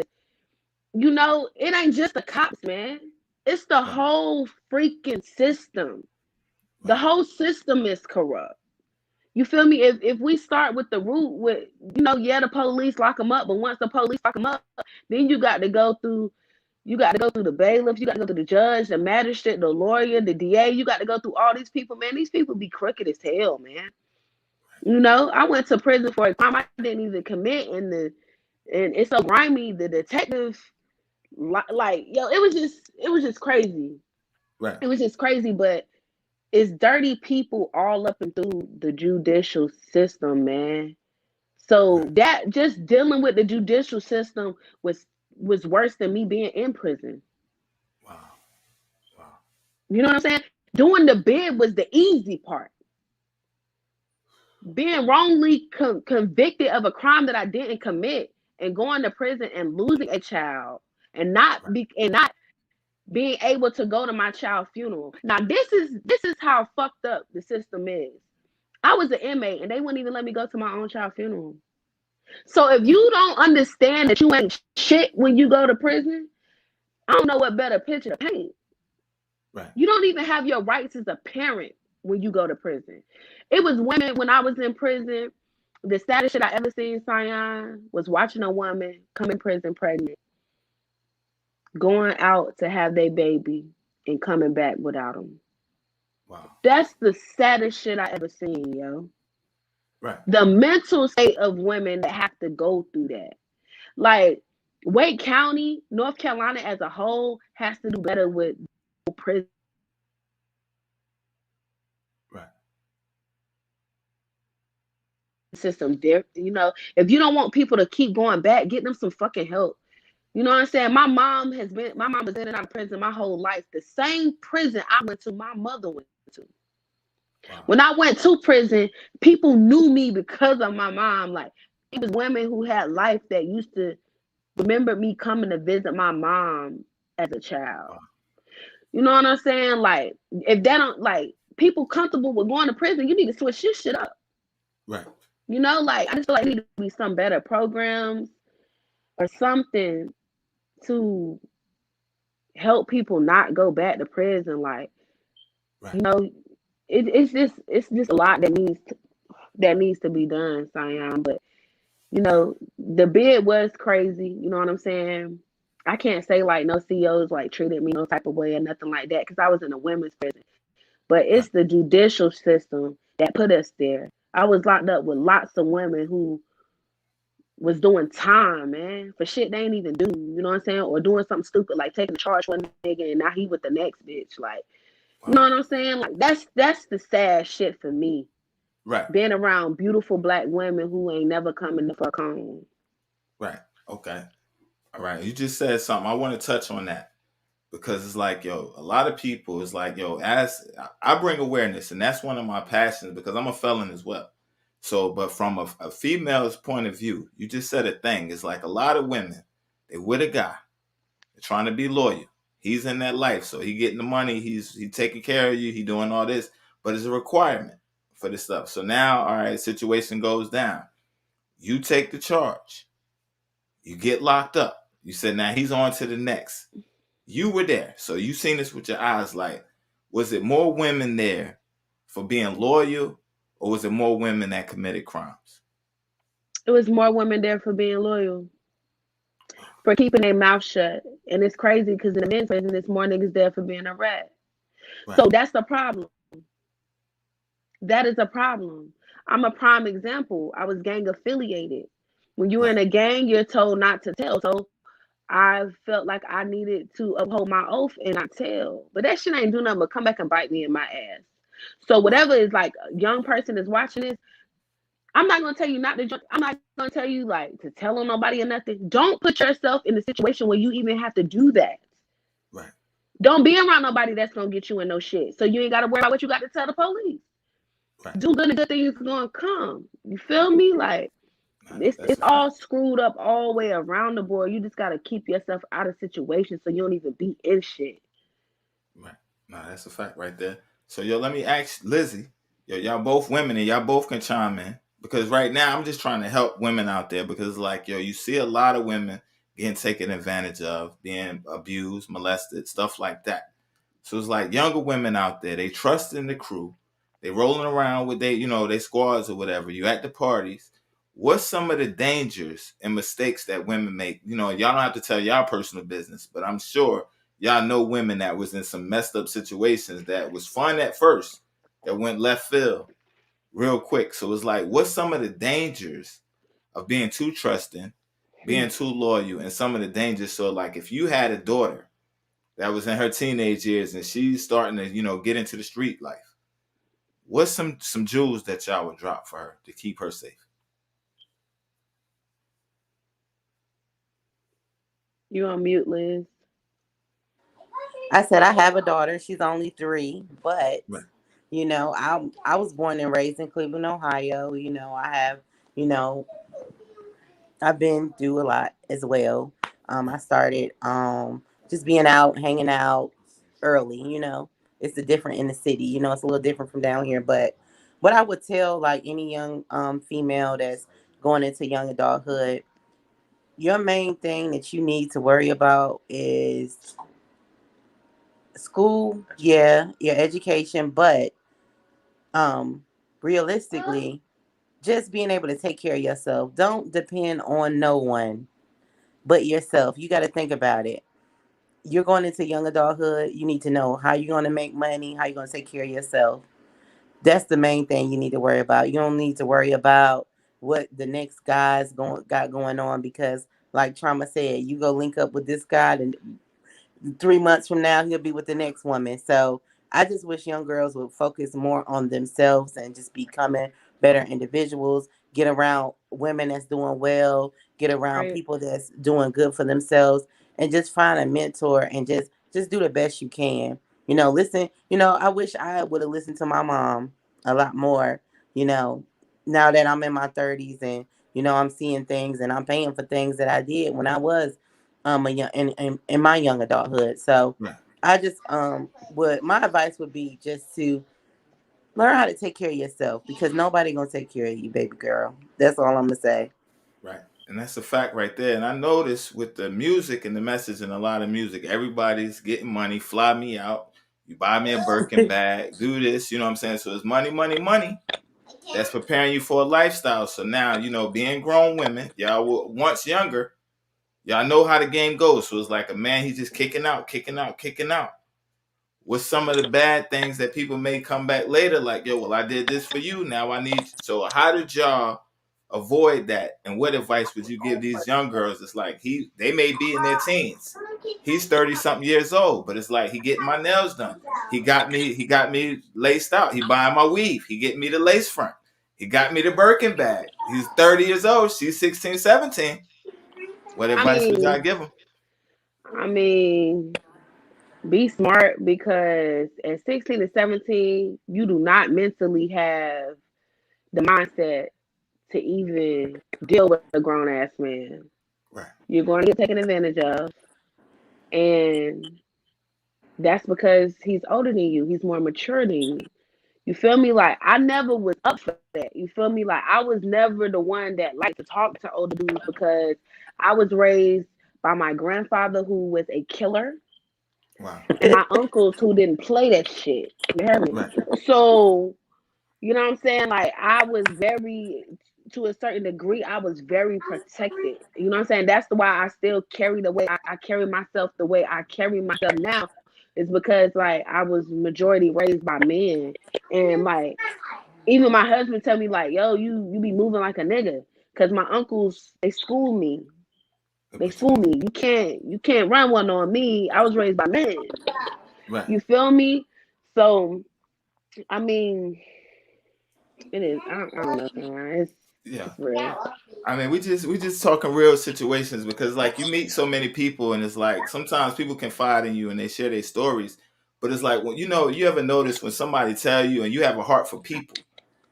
S4: You know, it ain't just the cops, man. It's the whole freaking system. The whole system is corrupt. You feel me? If we start with the root, with yeah, the police lock them up, but once the police lock them up, then you got to go through. You got to go through the bailiff. You got to go through the judge, the magistrate, the lawyer, the DA. You got to go through all these people, man. These people be crooked as hell, man. You know, I went to prison for a crime I didn't even commit, and it's so grimy. The detective, like, yo, it was just crazy.
S3: Right.
S4: It was just crazy, but it's dirty people all up and through the judicial system, man. So that just dealing with the judicial system was worse than me being in prison.
S3: Wow.
S4: You know what I'm saying? Doing the bid was the easy part. Being wrongly convicted of a crime that I didn't commit and going to prison and losing a child and not being able to go to my child's funeral. Now this is how fucked up the system is. I was an inmate and they wouldn't even let me go to my own child's funeral. So if you don't understand that you ain't shit when you go to prison, I don't know what better picture to paint.
S3: Right.
S4: You don't even have your rights as a parent when you go to prison. It was women when I was in prison. The saddest shit I ever seen, Sion, was watching a woman come in prison pregnant, going out to have their baby and coming back without them.
S3: Wow.
S4: That's the saddest shit I ever seen, yo.
S3: Right.
S4: The mental state of women that have to go through that. Like, Wake County, North Carolina as a whole has to do better with prison.
S3: Right.
S4: System there. You know, if you don't want people to keep going back, get them some fucking help. You know what I'm saying? My mom was in and out of prison my whole life. The same prison I went to, my mother went to. Wow. When I went to prison, people knew me because of my mom. Like, it was women who had life that used to remember me coming to visit my mom as a child. Wow. You know what I'm saying? Like, if they don't, like, people comfortable with going to prison, you need to switch this shit up.
S3: Right.
S4: You know, like, I just feel like there need to be some better programs or something to help people not go back to prison. Like, right. You know, it's just a lot that needs to be done, Sion. But you know, the bid was crazy. You know what I'm saying? I can't say like no CEOs like treated me no type of way or nothing like that because I was in a women's prison. But it's the judicial system that put us there. I was locked up with lots of women who was doing time, man, for shit they ain't even do. You know what I'm saying? Or doing something stupid like taking a charge one nigga and now he with the next bitch. Like, you know what I'm saying? Like, that's the sad shit for me.
S3: Right.
S4: Being around beautiful black women who ain't never coming the fuck home.
S3: Right. Okay. All right. You just said something. I want to touch on that because it's like, yo, a lot of people is like, yo, as I bring awareness, and that's one of my passions because I'm a felon as well. So, but from a female's point of view, you just said a thing. It's like a lot of women, they with a guy, they're trying to be loyal. He's in that life, so he getting the money. He's taking care of you. He doing all this, but it's a requirement for this stuff. So now, all right, situation goes down. You take the charge. You get locked up. You said, now he's on to the next. You were there, so you seen this with your eyes. Like, was it more women there for being loyal, or was it more women that committed crimes?
S4: It was more women there for being loyal, for keeping their mouth shut. And it's crazy because in the men's prison, there's more niggas there for being a rat. Right. So that's the problem. That is a problem. I'm a prime example. I was gang affiliated. When you're in a gang, you're told not to tell. So I felt like I needed to uphold my oath and not tell. But that shit ain't do nothing but come back and bite me in my ass. So whatever is like a young person is watching this, I'm not gonna tell you not to. I'm not gonna tell you like to tell on nobody or nothing. Don't put yourself in a situation where you even have to do that.
S3: Right.
S4: Don't be around nobody that's gonna get you in no shit. So you ain't gotta worry about what you got to tell the police. Right. Do good and good things gonna come. You feel me? Like it's all screwed up all the way around the board. You just gotta keep yourself out of situations so you don't even be in shit.
S3: Right. Nah, that's a fact right there. So yo, let me ask Lizzie. Yo, y'all both women and y'all both can chime in. Because right now I'm just trying to help women out there because like, yo, you see a lot of women, getting taken advantage of, being abused, molested, stuff like that. So it's like younger women out there, they trust in the crew. They rolling around with they squads or whatever. You at the parties. What's some of the dangers and mistakes that women make? Y'all don't have to tell y'all personal business, but I'm sure y'all know women that was in some messed up situations that was fun at first, that went left field real quick. So it's like, what's some of the dangers of being too trusting, being too loyal, and some of the dangers? So like if you had a daughter that was in her teenage years and she's starting to, get into the street life, what's some jewels that y'all would drop for her to keep her safe?
S4: You on mute, Liz?
S5: I said I have a daughter. She's only 3, but
S3: Right.
S5: I was born and raised in Cleveland, Ohio. I have, you know, I've been through a lot as well. I started just being out, hanging out early. It's a different in the city. It's a little different from down here. But what I would tell like any young female that's going into young adulthood, your main thing that you need to worry about is school, yeah, your education, but realistically, just being able to take care of yourself. Don't depend on no one but yourself. You got to think about it. You're going into young adulthood. You need to know how you're going to make money, how you're going to take care of yourself. That's the main thing you need to worry about. You don't need to worry about what the next guy's got going on, because like Trauma said, you go link up with this guy and 3 months from now he'll be with the next woman. So I just wish young girls would focus more on themselves and just becoming better individuals, get around women that's doing well, get around
S4: Right.
S5: people that's doing good for themselves, and just find a mentor and just do the best you can. Listen, I wish I would have listened to my mom a lot more, you know now that I'm in my 30s, and I'm seeing things and I'm paying for things that I did when I was a young in my young adulthood. So
S3: Right.
S5: I just would my advice would be just to learn how to take care of yourself, because nobody gonna take care of you, baby girl. That's all I'm gonna say.
S3: Right. And that's a fact right there. And I noticed with the music and the message in a lot of music, everybody's getting money, fly me out, you buy me a Birkin bag, do this, you know what I'm saying? So it's money, money, money. That's preparing you for a lifestyle. So now, being grown women, y'all were once younger, y'all know how the game goes. So it's like a man, he's just kicking out, kicking out, kicking out. What's some of the bad things that people may come back later, like, yo, well, I did this for you, now I need you. So how did y'all avoid that? And what advice would you give these young girls? It's like they may be in their teens. He's 30 something years old, but it's like he getting my nails done. He got me laced out. He buying my weave. He getting me the lace front. He got me the Birkin bag. He's 30 years old. She's 16, 17. What
S4: I
S3: advice would y'all
S4: mean,
S3: give him?
S4: I mean, be smart, because at 16 to 17, you do not mentally have the mindset to even deal with a grown ass man.
S3: Right.
S4: You're going to get taken advantage of, and that's because he's older than you. He's more mature than you. You feel me? Like, I never was up for that. You feel me? Like, I was never the one that liked to talk to older dudes, because I was raised by my grandfather, who was a killer,
S3: Wow.
S4: and my uncles who didn't play that shit. You hear me?
S3: Right.
S4: So, you know what I'm saying? Like, I was very, to a certain degree, I was very protected. You know what I'm saying? That's why I still carry the way I carry myself the way I carry myself now, is because, like, I was majority raised by men. And, like, even my husband tell me, like, yo, you be moving like a nigga. Because my uncles, they schooled me. They schooled me. You can't run one on me. I was raised by men.
S3: Right.
S4: You feel me? So, I mean, it is. I don't know. Man.
S3: Yeah.
S4: It's real.
S3: I mean, we just talking real situations, because like you meet so many people, and it's like sometimes people confide in you and they share their stories, but it's like when you ever notice when somebody tell you and you have a heart for people,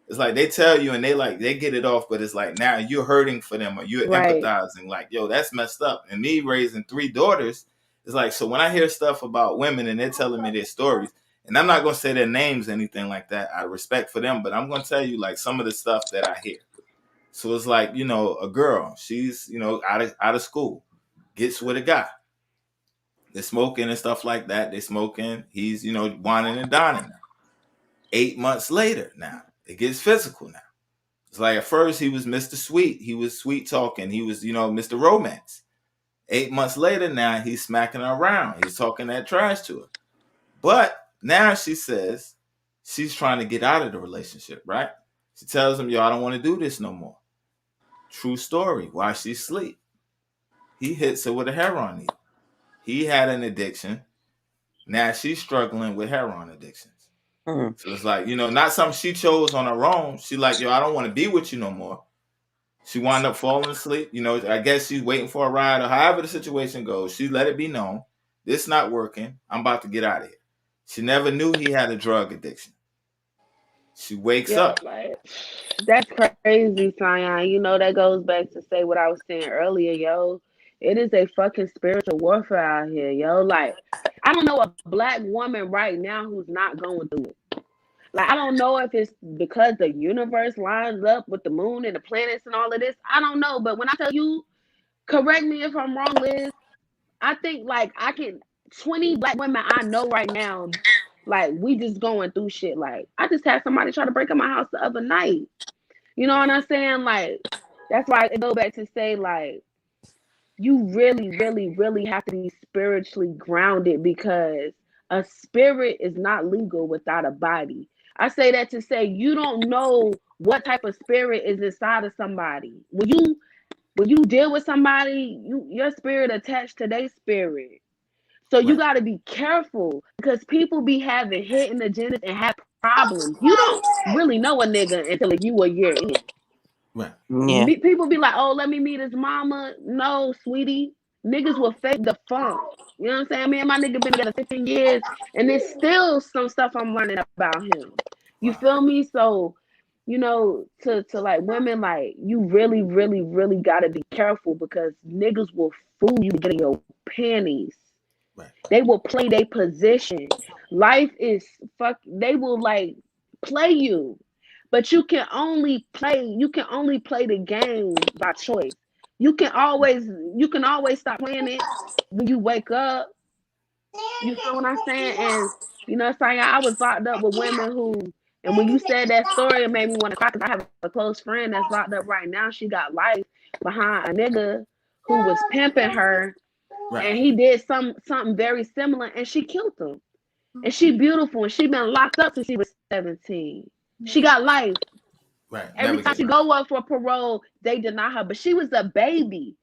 S3: it's like they tell you and they get it off, but it's like now you're hurting for them or you're
S4: Right.
S3: empathizing, like, yo, that's messed up. And me raising 3 daughters, it's like, so when I hear stuff about women and they're telling me their stories, and I'm not gonna say their names, anything like that, out of respect for them, but I'm gonna tell you like some of the stuff that I hear. So it's like, a girl, she's, out of school. gets with a guy. They're smoking and stuff like that. They're smoking. He's, whining and dining now. 8 months later, now it gets physical now. It's like at first he was Mr. Sweet. He was sweet talking. He was, Mr. Romance. 8 months later, now he's smacking her around. He's talking that trash to her. But now she says she's trying to get out of the relationship, right? She tells him, yo, I don't want to do this no more. True story. While she's asleep, he hits her with a heroin needle. He had an addiction. Now she's struggling with heroin addictions. So it's like, not something she chose on her own. She like, yo, I don't want to be with you no more. She wound up falling asleep. I guess she's waiting for a ride or however the situation goes. She let it be known. This not working. I'm about to get out of here. She never knew he had a drug addiction. She wakes up.
S4: Like, that's crazy, Sion. That goes back to say what I was saying earlier, yo. It is a fucking spiritual warfare out here, yo. Like, I don't know a black woman right now who's not going through it. Like, I don't know if it's because the universe lines up with the moon and the planets and all of this. I don't know. But when I tell you, correct me if I'm wrong, Liz, I think, like, 20 black women I know right now, like, we just going through shit. Like, I just had somebody try to break in my house the other night. You know what I'm saying? Like, that's why I go back to say, like, you really, really, really have to be spiritually grounded because a spirit is not legal without a body. I say that to say you don't know what type of spirit is inside of somebody. When you deal with somebody, your spirit attached to their spirit. So you got to be careful because people be having hidden agendas and have problems. You don't really know a nigga until you a year in.
S3: Right.
S5: Yeah.
S4: People be like, oh, let me meet his mama. No, sweetie. Niggas will fake the funk. You know what I'm saying? Me and my nigga been together 15 years, and there's still some stuff I'm learning about him. You feel me? So, to like women, like, you really, really, really got to be careful because niggas will fool you to get in your panties.
S3: Right.
S4: They will play their position. Life is they will like play you. But you can only play the game by choice. You can always stop playing it when you wake up. You feel what I'm saying? And Saya, I was locked up with women who, and when you said that story, it made me want to cry because I have a close friend that's locked up right now. She got life behind a nigga who was pimping her. Right. And he did something very similar, and she killed him. And she beautiful, and she been locked up since she was 17. She got life.
S3: Right.
S4: Every time she go up for parole, they deny her. But she was a baby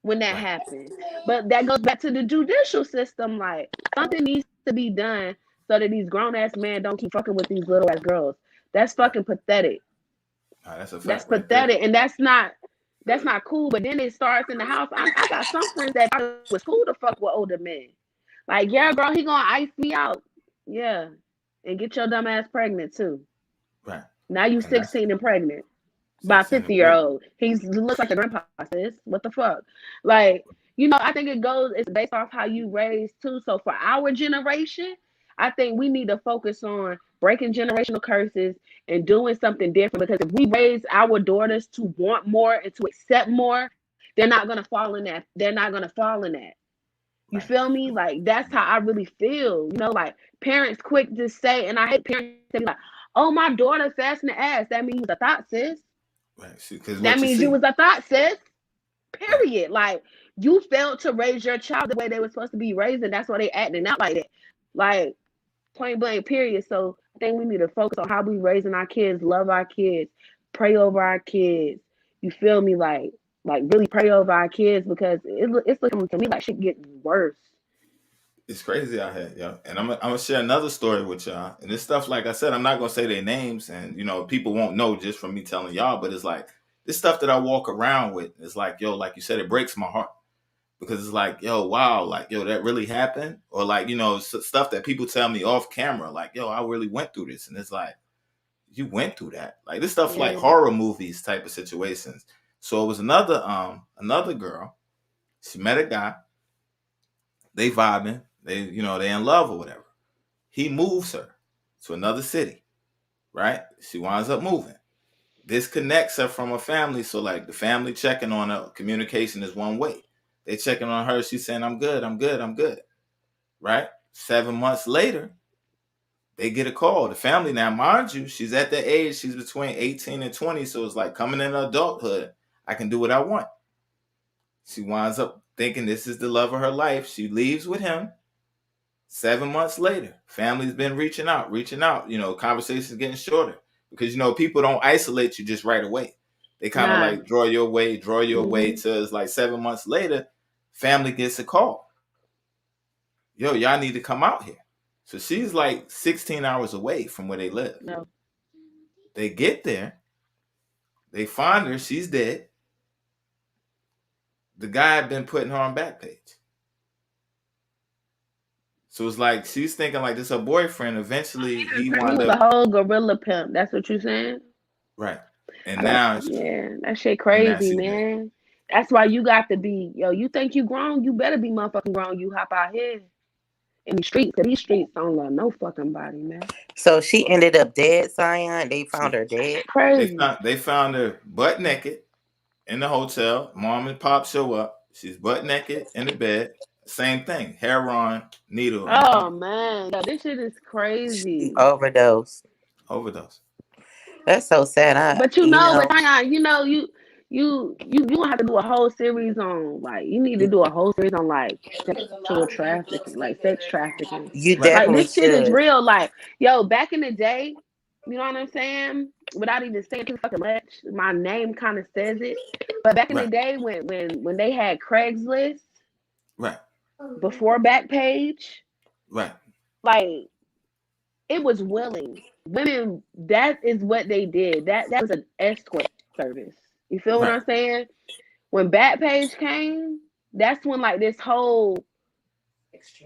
S4: when that happened. But that goes back to the judicial system. Like, something needs to be done so that these grown ass men don't keep fucking with these little ass girls. That's fucking pathetic.
S3: That's a fact.
S4: That's pathetic, and that's not cool. But then it starts in the house. I got some friends that thought it was cool to fuck with older men. Like, yeah, girl, he gonna ice me out. Yeah, and get your dumb ass pregnant too.
S3: Right.
S4: Now you 16 and pregnant by a 50-year-old. He looks like a grandpa, sis. What the fuck? Like, I think it's based off how you raised too. So for our generation, I think we need to focus on breaking generational curses and doing something different. Because if we raise our daughters to want more and to accept more, they're not gonna fall in that. You feel me? Like, that's how I really feel. Like, parents quick to say, and I hate parents to be like, oh, my daughter fast in the ass. That means you was a thought, sis.
S3: Right.
S4: That means you was a thought, sis. Period. Like, you failed to raise your child the way they were supposed to be raised, and that's why they acting out like that. Like, point blank, period. So I think we need to focus on how we raising our kids, love our kids, pray over our kids. You feel me? Like really pray over our kids because it's looking to me like shit getting worse.
S3: It's crazy out here, yo. And I'm gonna share another story with y'all. And this stuff, like I said, I'm not gonna say their names, and people won't know just from me telling y'all. But it's like this stuff that I walk around with. It's like, yo, like you said, it breaks my heart because it's like, yo, wow, like, yo, that really happened, or like, stuff that people tell me off camera, like, yo, I really went through this, and it's like, you went through that, like this stuff, like horror movies type of situations. So it was another girl. She met a guy. They vibing. They in love or whatever. He moves her to another city, right? She winds up moving. Disconnects her from her family. So like the family checking on her, communication is one way. They checking on her. She's saying, I'm good, I'm good, I'm good. Right? 7 months later, they get a call. The family now, mind you, she's at the age, she's between 18 and 20. So it's like coming in adulthood. I can do what I want. She winds up thinking this is the love of her life. She leaves with him. 7 months later, family's been reaching out, conversations getting shorter because, people don't isolate you just right away. They kind of like draw you away till it's like 7 months later, family gets a call. Yo, y'all need to come out here. So she's like 16 hours away from where they live.
S4: No.
S3: They get there. They find her. She's dead. The guy had been putting her on Backpage. So it's like she's thinking like this her boyfriend. Eventually, he wound up
S4: a whole gorilla pimp. That's what you're saying,
S3: right? And now,
S4: that shit crazy, man. That's why you got to be, you think you grown, you better be motherfucking grown. You hop out here in the streets, because these streets don't love no fucking body, man.
S5: So she ended up dead, Zion. They found her dead.
S4: Crazy.
S3: They found her butt naked in the hotel. Mom and pop show up. She's butt naked in the bed. Same thing. Hair on, needle.
S4: Oh man, this shit is crazy.
S5: Overdose. That's so sad.
S4: But you gonna have to do a whole series on, like, you need to do a whole series on like sexual trafficking, like sex trafficking.
S5: You definitely
S4: like, this shit
S5: should.
S4: is real. Like, back in the day, you know what I'm saying? Without even saying too fucking much, my name kind of says it. But back in the day when they had Craigslist,
S3: right,
S4: before Backpage,
S3: right,
S4: like, it was willing. Women, that is what they did. That was an escort service. You feel what I'm saying? When Backpage came, that's when like a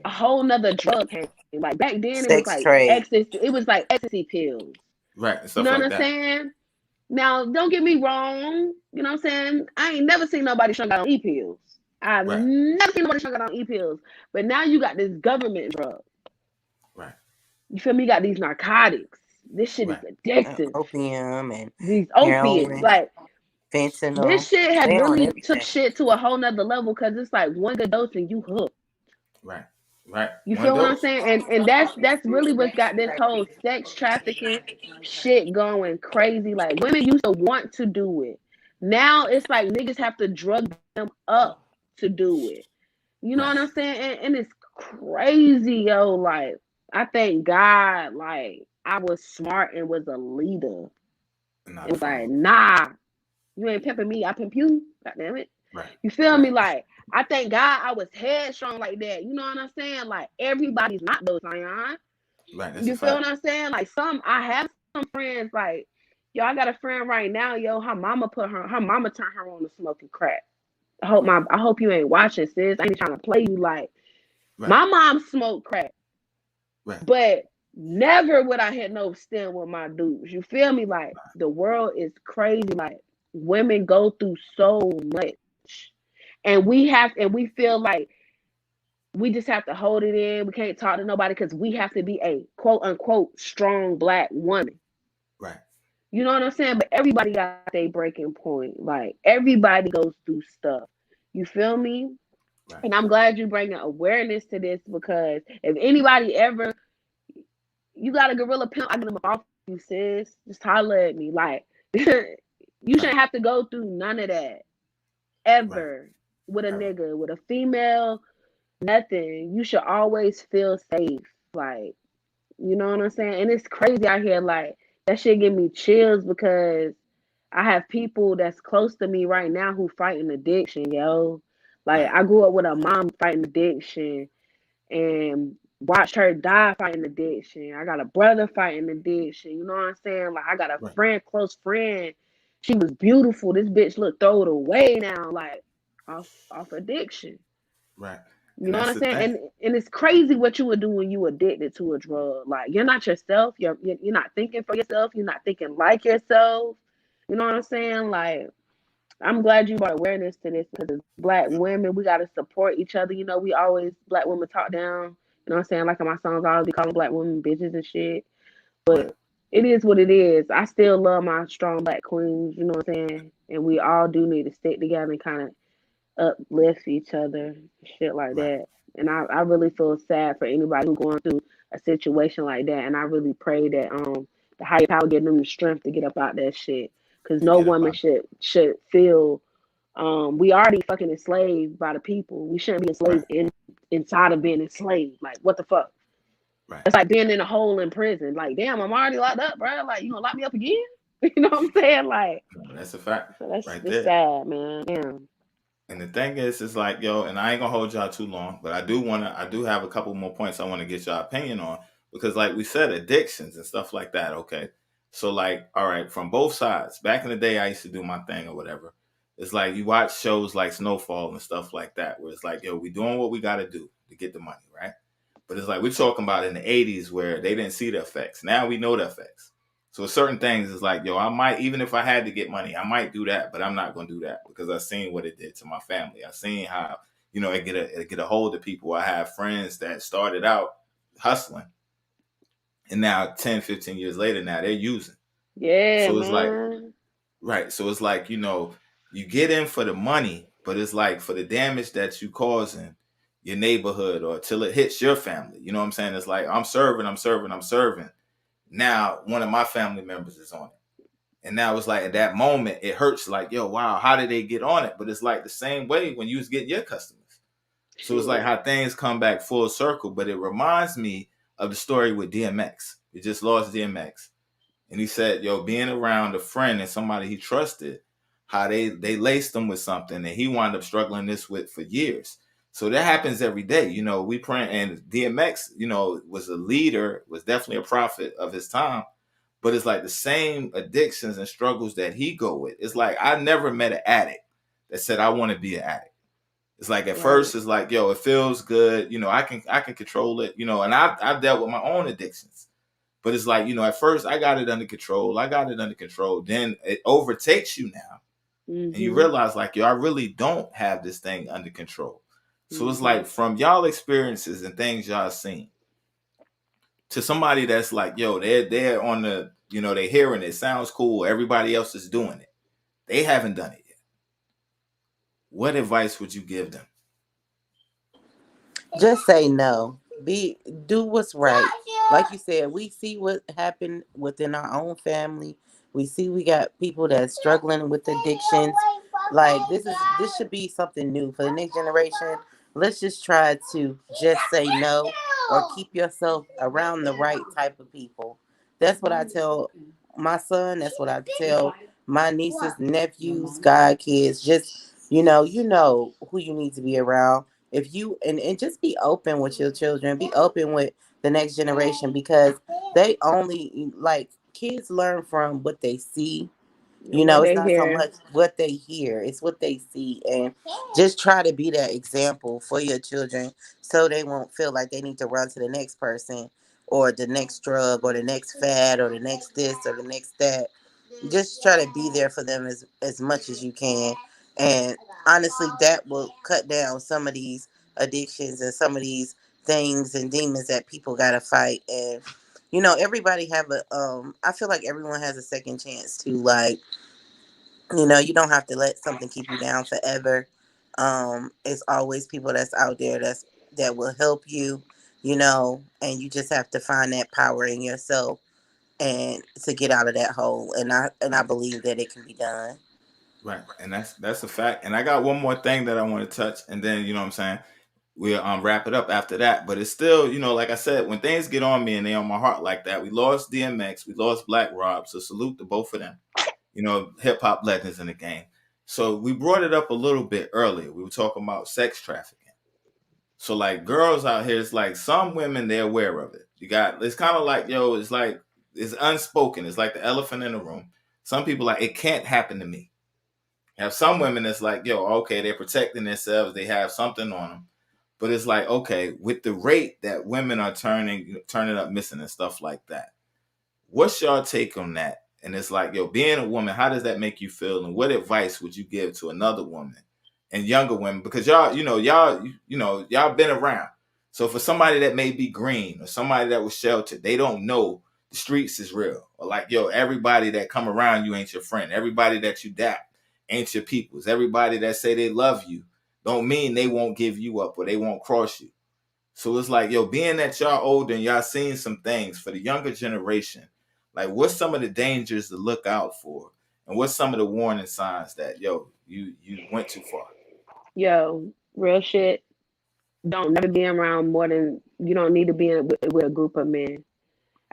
S4: whole nother drug came. Like back then, it was like ecstasy. It was like ecstasy pills.
S3: Right.
S4: You know what I'm saying? Now, don't get me wrong. You know what I'm saying? I ain't never seen nobody strung out on e-pills. I've never seen nobody strung out on e-pills. But now you got this government drug.
S3: Right.
S4: You feel me? You got these narcotics. This shit is addictive.
S5: Opium and
S4: these opiates, like
S5: fentanyl.
S4: This shit has really took shit to a whole nother level, because it's like one good dose and you hooked.
S3: Right.
S4: You feel what I'm saying? And that's really what's got this whole sex trafficking shit going crazy. Like, women used to want to do it. Now it's like niggas have to drug them up to do it. You know what I'm saying? And it's crazy, yo. Like, I thank God, like, I was smart and was a leader. It was like, nah, you ain't pimping me, I pimp you. God damn it.
S3: Right.
S4: You feel me? Like, I thank God I was headstrong like that. You know what I'm saying? Like, everybody's not those, Zion.
S3: Right.
S4: You feel what I'm saying? Like, I have some friends, like, I got a friend right now, her mama turned her on to smoking crack. I hope you ain't watching, sis. I ain't trying to play you. Like, my mom smoked crack.
S3: Right.
S4: But never would I hit no stem with my dudes. You feel me? Like, the world is crazy. Like, women go through so much. And we feel like we just have to hold it in. We can't talk to nobody because we have to be a quote unquote strong Black woman.
S3: Right.
S4: You know what I'm saying? But everybody got their breaking point. Like, everybody goes through stuff. You feel me? Right. And I'm glad you bringing awareness to this, because if anybody ever, you got a gorilla pimp, I get them off you, sis. Just holler at me. Like, you shouldn't have to go through none of that ever with a nigga, with a female, nothing. You should always feel safe. Like, you know what I'm saying? And it's crazy out here. Like, that shit give me chills, because I have people that's close to me right now who fighting addiction, yo. Like, I grew up with a mom fighting addiction and watched her die fighting addiction. I got a brother fighting addiction. You know what I'm saying? Like, I got a friend, close friend. She was beautiful. This bitch look throw it away now, like, off addiction.
S3: Right.
S4: You know what I'm saying? And it's crazy what you would do when you addicted to a drug. Like, you're not yourself. You're not thinking for yourself. You're not thinking like yourself. You know what I'm saying? Like, I'm glad you brought awareness to this, because as Black women, we got to support each other. You know, we always, Black women talk down. You know what I'm saying? Like in my songs, I always be calling Black women bitches and shit. But it is what it is. I still love my strong Black queens. You know what I'm saying? And we all do need to stick together and kind of uplift each other, shit like
S3: Right.
S4: that. And I really feel sad for anybody who's going through a situation like that. And I really pray that the higher power give them the strength to get up out that shit. Cause
S3: To
S4: no
S3: get up
S4: woman
S3: out.
S4: should feel we already fucking enslaved by the people. We shouldn't be
S3: Right.
S4: enslaved inside of being enslaved. Like what the fuck?
S3: Right.
S4: It's like being in a hole in prison. Like damn, I'm already locked up, bro. Like you gonna lock me up again? You know what I'm saying? Like
S3: That's a fact.
S4: so that's
S3: Right
S4: it's
S3: there.
S4: sad, man. Damn.
S3: And the thing is, it's like, yo, and I ain't gonna hold y'all too long, but I do have a couple more points I want to get y'all opinion on because, like we said, addictions and stuff like that. Okay, so like, all right, from both sides. Back in the day, I used to do my thing or whatever. It's like you watch shows like Snowfall and stuff like that, where it's like, yo, we doing what we got to do to get the money, right? But it's like we're talking about in the '80s where they didn't see the effects. Now we know the effects. So certain things is like, yo, I might, even if I had to get money, I might do that, but I'm not gonna do that because I've seen what it did to my family. I've seen how, it get a hold of people. I have friends that started out hustling and now 10, 15 years later, now they're using.
S4: Yeah,
S3: So it's like,
S4: man.
S3: right. So it's like, you get in for the money, but it's like for the damage that you causing your neighborhood or till it hits your family. You know what I'm saying? It's like, I'm serving. Now one of my family members is on it. And now it's like at that moment, it hurts like, yo, wow, how did they get on it? But it's like the same way when you was getting your customers. So it's like how things come back full circle. But it reminds me of the story with DMX. We just lost DMX. And he said, yo, being around a friend and somebody he trusted, how they laced him with something and he wound up struggling this with for years. So that happens every day. We pray, and DMX, was a leader, was definitely a prophet of his time. But it's like the same addictions and struggles that he go with. It's like I never met an addict that said I want to be an addict. It's like at first it's like, yo, it feels good. I can control it. And I've dealt with my own addictions. But it's like, at first I got it under control. Then it overtakes you now. And you realize like, yo, I really don't have this thing under control. So it's like from y'all experiences and things y'all seen to somebody that's like, yo, they're on the, they're hearing it. Sounds cool. Everybody else is doing it. They haven't done it yet. What advice would you give them?
S5: Just say no. Do what's right. Like you said, we see what happened within our own family. We see we got people that's struggling with addictions. Like this should be something new for the next generation. Let's just try to just say no or keep yourself around the right type of people. That's what I tell my son. That's what I tell my nieces, nephews, god kids. Just you know who you need to be around. If you and just be open with your children, be open with the next generation because they only like kids learn from what they see. It's not so much what they hear, it's what they see. And just try to be that example for your children so they won't feel like they need to run to the next person or the next drug or the next fad or the next this or the next that. Just try to be there for them as much as you can. And honestly, that will cut down some of these addictions and some of these things and demons that people gotta fight. And everybody have I feel like everyone has a second chance to like, you don't have to let something keep you down forever. It's always people that's out there that will help you, and you just have to find that power in yourself and to get out of that hole. And I believe that it can be done.
S3: Right. And that's a fact. And I got one more thing that I want to touch, and then what I'm saying, we'll wrap it up after that. But it's still, like I said, when things get on me and they on my heart like that, we lost DMX, we lost Black Rob, so salute to both of them. Hip hop legends in the game. So we brought it up a little bit earlier. We were talking about sex trafficking. So like girls out here, it's like some women, they're aware of it. It's kind of like, yo, it's like, it's unspoken. It's like the elephant in the room. Some people like, it can't happen to me. You have some women that's like, yo, okay, they're protecting themselves. They have something on them. But it's like, okay, with the rate that women are turning up missing and stuff like that, what's your take on that? And it's like, yo, being a woman, how does that make you feel? And what advice would you give to another woman and younger women? Because y'all been around. So for somebody that may be green or somebody that was sheltered, they don't know the streets is real. Or like, yo, everybody that come around you ain't your friend. Everybody that you dap ain't your peoples. Everybody that say they love you don't mean they won't give you up or they won't cross you. So it's like, yo, being that y'all older and y'all seen some things, for the younger generation, like what's some of the dangers to look out for? And what's some of the warning signs that, yo, you went too far?
S4: Yo, real shit. Don't never be around more than you don't need to be with a group of men.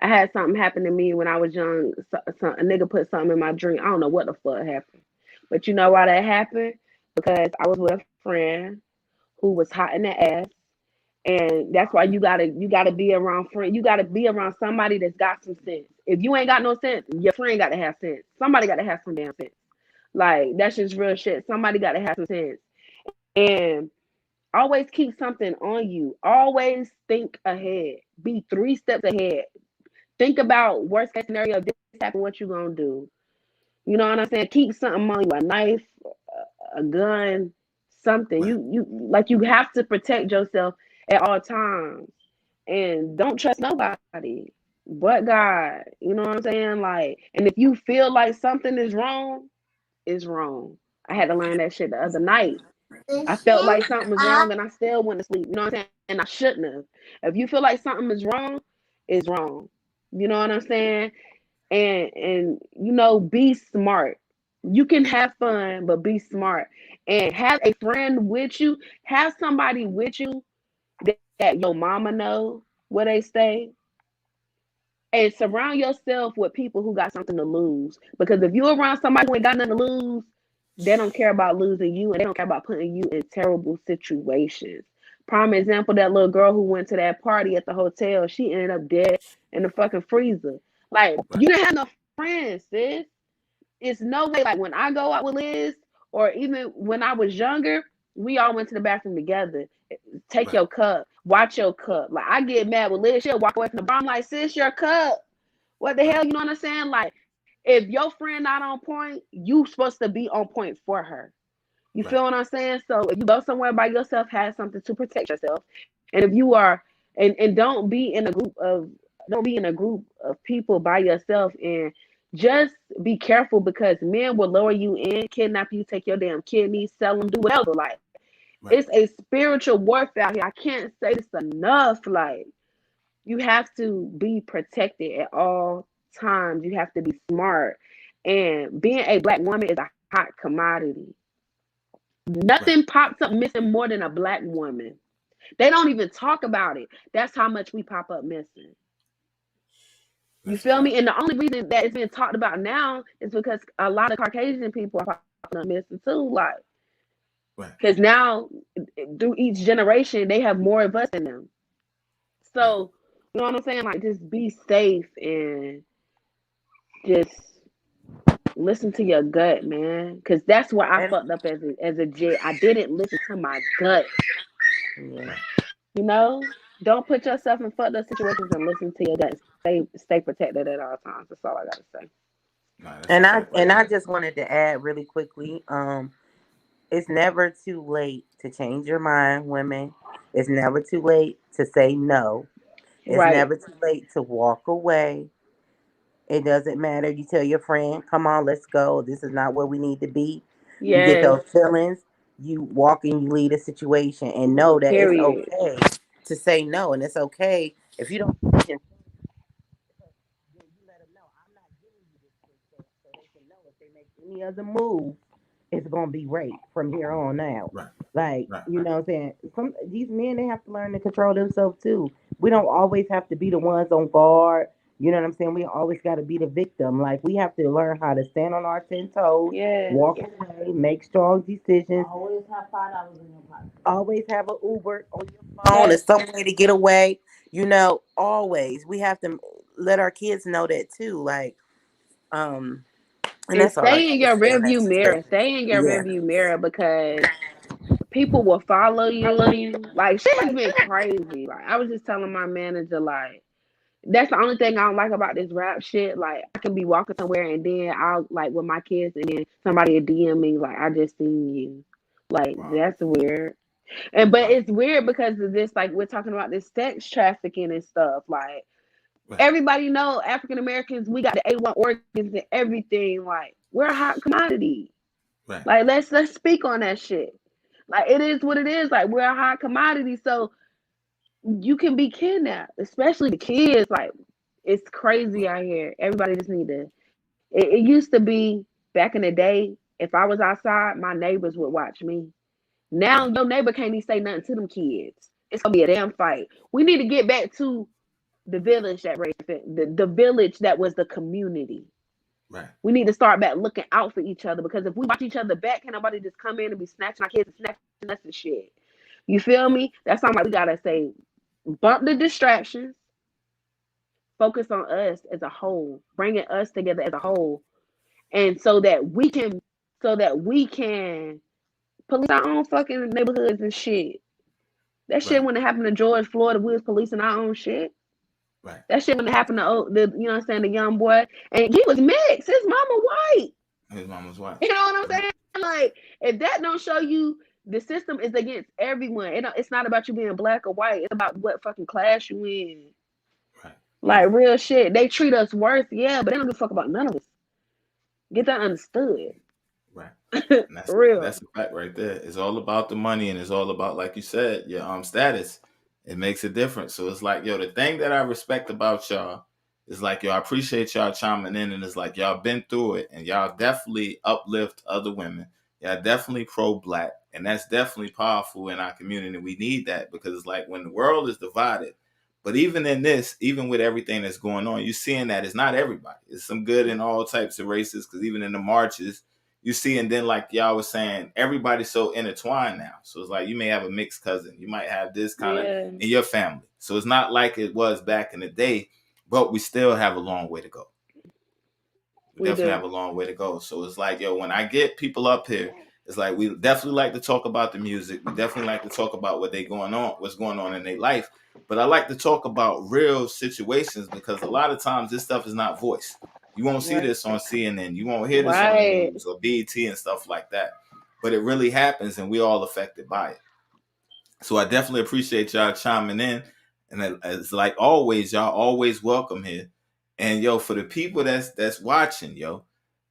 S4: I had something happen to me when I was young. A nigga put something in my drink. I don't know what the fuck happened, but you know why that happened? Because I was with a friend who was hot in the ass, and that's why you gotta be around friend. You gotta be around somebody that's got some sense. If you ain't got no sense, your friend got to have sense. Somebody got to have some damn sense. Like that's just real shit. Somebody got to have some sense, and always keep something on you. Always think ahead. Be 3 steps ahead. Think about worst case scenario. If this happen, what you gonna do? You know what I'm saying? Keep something on you, a knife, a gun, something.
S3: Right.
S4: You have to protect yourself at all times, and don't trust nobody but God. You know what I'm saying? Like, and if you feel like something is wrong, it's wrong. I had to learn that shit the other night. I felt like something was wrong and I still went to sleep. You know what I'm saying? And I shouldn't have. If you feel like something is wrong, it's wrong. You know what I'm saying? And be smart. You can have fun, but be smart. And have a friend with you. Have somebody with you that your mama know where they stay. And surround yourself with people who got something to lose. Because if you're around somebody who ain't got nothing to lose, they don't care about losing you and they don't care about putting you in terrible situations. Prime example, that little girl who went to that party at the hotel, she ended up dead in the fucking freezer. Like,
S3: Right.
S4: you didn't have no friends, sis. It's no way. Like, when I go out with Liz, or even when I was younger, we all went to the bathroom together. Take
S3: Right.
S4: your cup. Watch your cup. Like, I get mad with Liz. She'll walk away from the bar. I'm like, sis, your cup. What the
S3: Right.
S4: hell? You know what I'm saying? Like, if your friend not on point, you supposed to be on point for her. You
S3: Right.
S4: feel what I'm saying? So if you go somewhere by yourself, have something to protect yourself. And if you are, and don't be in a group of people by yourself, and just be careful because men will lower you in, kidnap you, take your damn kidneys, sell them, do whatever. Like,
S3: Right.
S4: it's a spiritual warfare out here. I can't say this enough. Like, you have to be protected at all times. You have to be smart. And being a black woman is a hot commodity.
S3: Right.
S4: Nothing pops up missing more than a black woman. They don't even talk about it. That's how much we pop up missing. You
S3: That's a
S4: feel
S3: fact.
S4: me? And the only reason that it's being talked about now is because a lot of Caucasian people are popping up missing too. Like,
S3: Right.
S4: because now through each generation, they have more of us in them.
S3: Right.
S4: So, you know what I'm saying? Like, just be safe and just listen to your gut, man. Because that's where I
S5: And
S4: fucked up as a jet. I didn't listen to my gut.
S5: yeah.
S3: Right.
S4: You know, don't put yourself in fucked up situations and listen to your gut. Stay protected at all times. That's all I gotta say.
S3: Nah, that's a
S5: And I
S3: fact right
S5: and I
S3: there.
S5: just wanted to add really quickly, it's never too late to change your mind, women. It's never too late to say no. It's
S4: Right.
S5: never too late to walk away. It doesn't matter. You tell your friend, come on, let's go. This is not where we need to be. You get
S4: Yes.
S5: those feelings, you walk and you leave the situation and know that it's
S4: Period.
S5: okay to say no. And it's okay if you don't then you let them know I'm not giving you this consent so they can know if they make any other move, it's gonna be rape from here on out.
S3: Right.
S5: Like,
S3: Right.
S5: you know what I'm saying? Some these men they have to learn to control themselves too. We don't always have to be the ones on guard. You know what I'm saying? We always gotta be the victim. Like we have to learn how to stand on our 10 toes,
S4: Yes.
S5: walk away, make strong decisions. Always have $5 in your pocket. Always have an Uber on your phone
S4: Yes.
S5: and some way to get away. You know, always. We have to let our kids know that too. Like, um, and
S4: And
S5: that's all I
S4: stay in
S5: got to
S4: your
S5: say on that
S4: rearview mirror.
S5: situation.
S4: Stay in your
S5: Yeah.
S4: rearview mirror because people will follow you. Like, shit has been crazy. Like, I was just telling my manager, like, that's the only thing I don't like about this rap shit. Like, I can be walking somewhere and then I'll, like, with my kids, and then somebody will DM me, like, I just seen you. Like,
S3: Wow.
S4: that's weird. But
S3: Wow.
S4: it's weird because of this, like, we're talking about this sex trafficking and stuff. Like,
S3: Right.
S4: everybody know African Americans, we got the A1 organs and everything. Like, we're a hot commodity.
S3: Right.
S4: Like, let's speak on that shit. Like, it is what it is. Like, we're a hot commodity, so you can be kidnapped, especially the kids. Like, it's crazy out here. Everybody just need to. It used to be back in the day. If I was outside, my neighbors would watch me. Now your neighbor can't even say nothing to them kids. It's gonna be a damn fight. We need to get back to the village that raised the village that was the community.
S3: Right.
S4: We need to start back looking out for each other, because if we watch each other back, can nobody just come in and be snatching our kids and snatching us and shit? You feel me? That's something like we gotta say. Bump the distractions. Focus on us as a whole, bringing us together as a whole, and so that we can police our own fucking neighborhoods and shit. That shit wouldn't happen to George Floyd if we was policing our own shit.
S3: Right.
S4: That shit wouldn't happen to the, you know what I'm saying, the young boy. And he was mixed. His mama white.
S3: His mama's white.
S4: You know what I'm saying? Like, if that don't show you the system is against everyone, it's not about you being black or white. It's about what fucking class you in.
S3: Right.
S4: Like, real shit. They treat us worse, yeah, but they don't give a fuck about none of us. Get that understood.
S3: Right.
S4: For real.
S3: That's a fact right there. It's all about the money, and it's all about, like you said, your status. It makes a difference. So it's like, yo, the thing that I respect about y'all is like, yo, I appreciate y'all chiming in, and it's like y'all been through it, and y'all definitely uplift other women. Y'all definitely pro-black, and that's definitely powerful in our community. We need that, because it's like when the world is divided. But even in this, even with everything that's going on, you're seeing that it's not everybody. It's some good in all types of races, because even in the marches, you see, and then like y'all was saying, everybody's so intertwined now. So it's like you may have a mixed cousin. You might have this kind of in your family. So it's not like it was back in the day, but we still have a long way to go. We definitely have a long way to go. So it's like, yo, when I get people up here, it's like we definitely like to talk about the music. We definitely like to talk about what's going on in their life. But I like to talk about real situations, because a lot of times this stuff is not voiced. You won't see this on CNN. You won't hear this on the news or BET and stuff like that. But it really happens, and we all affected by it. So I definitely appreciate y'all chiming in. And it's like always, y'all always welcome here. And yo, for the people that's watching, yo,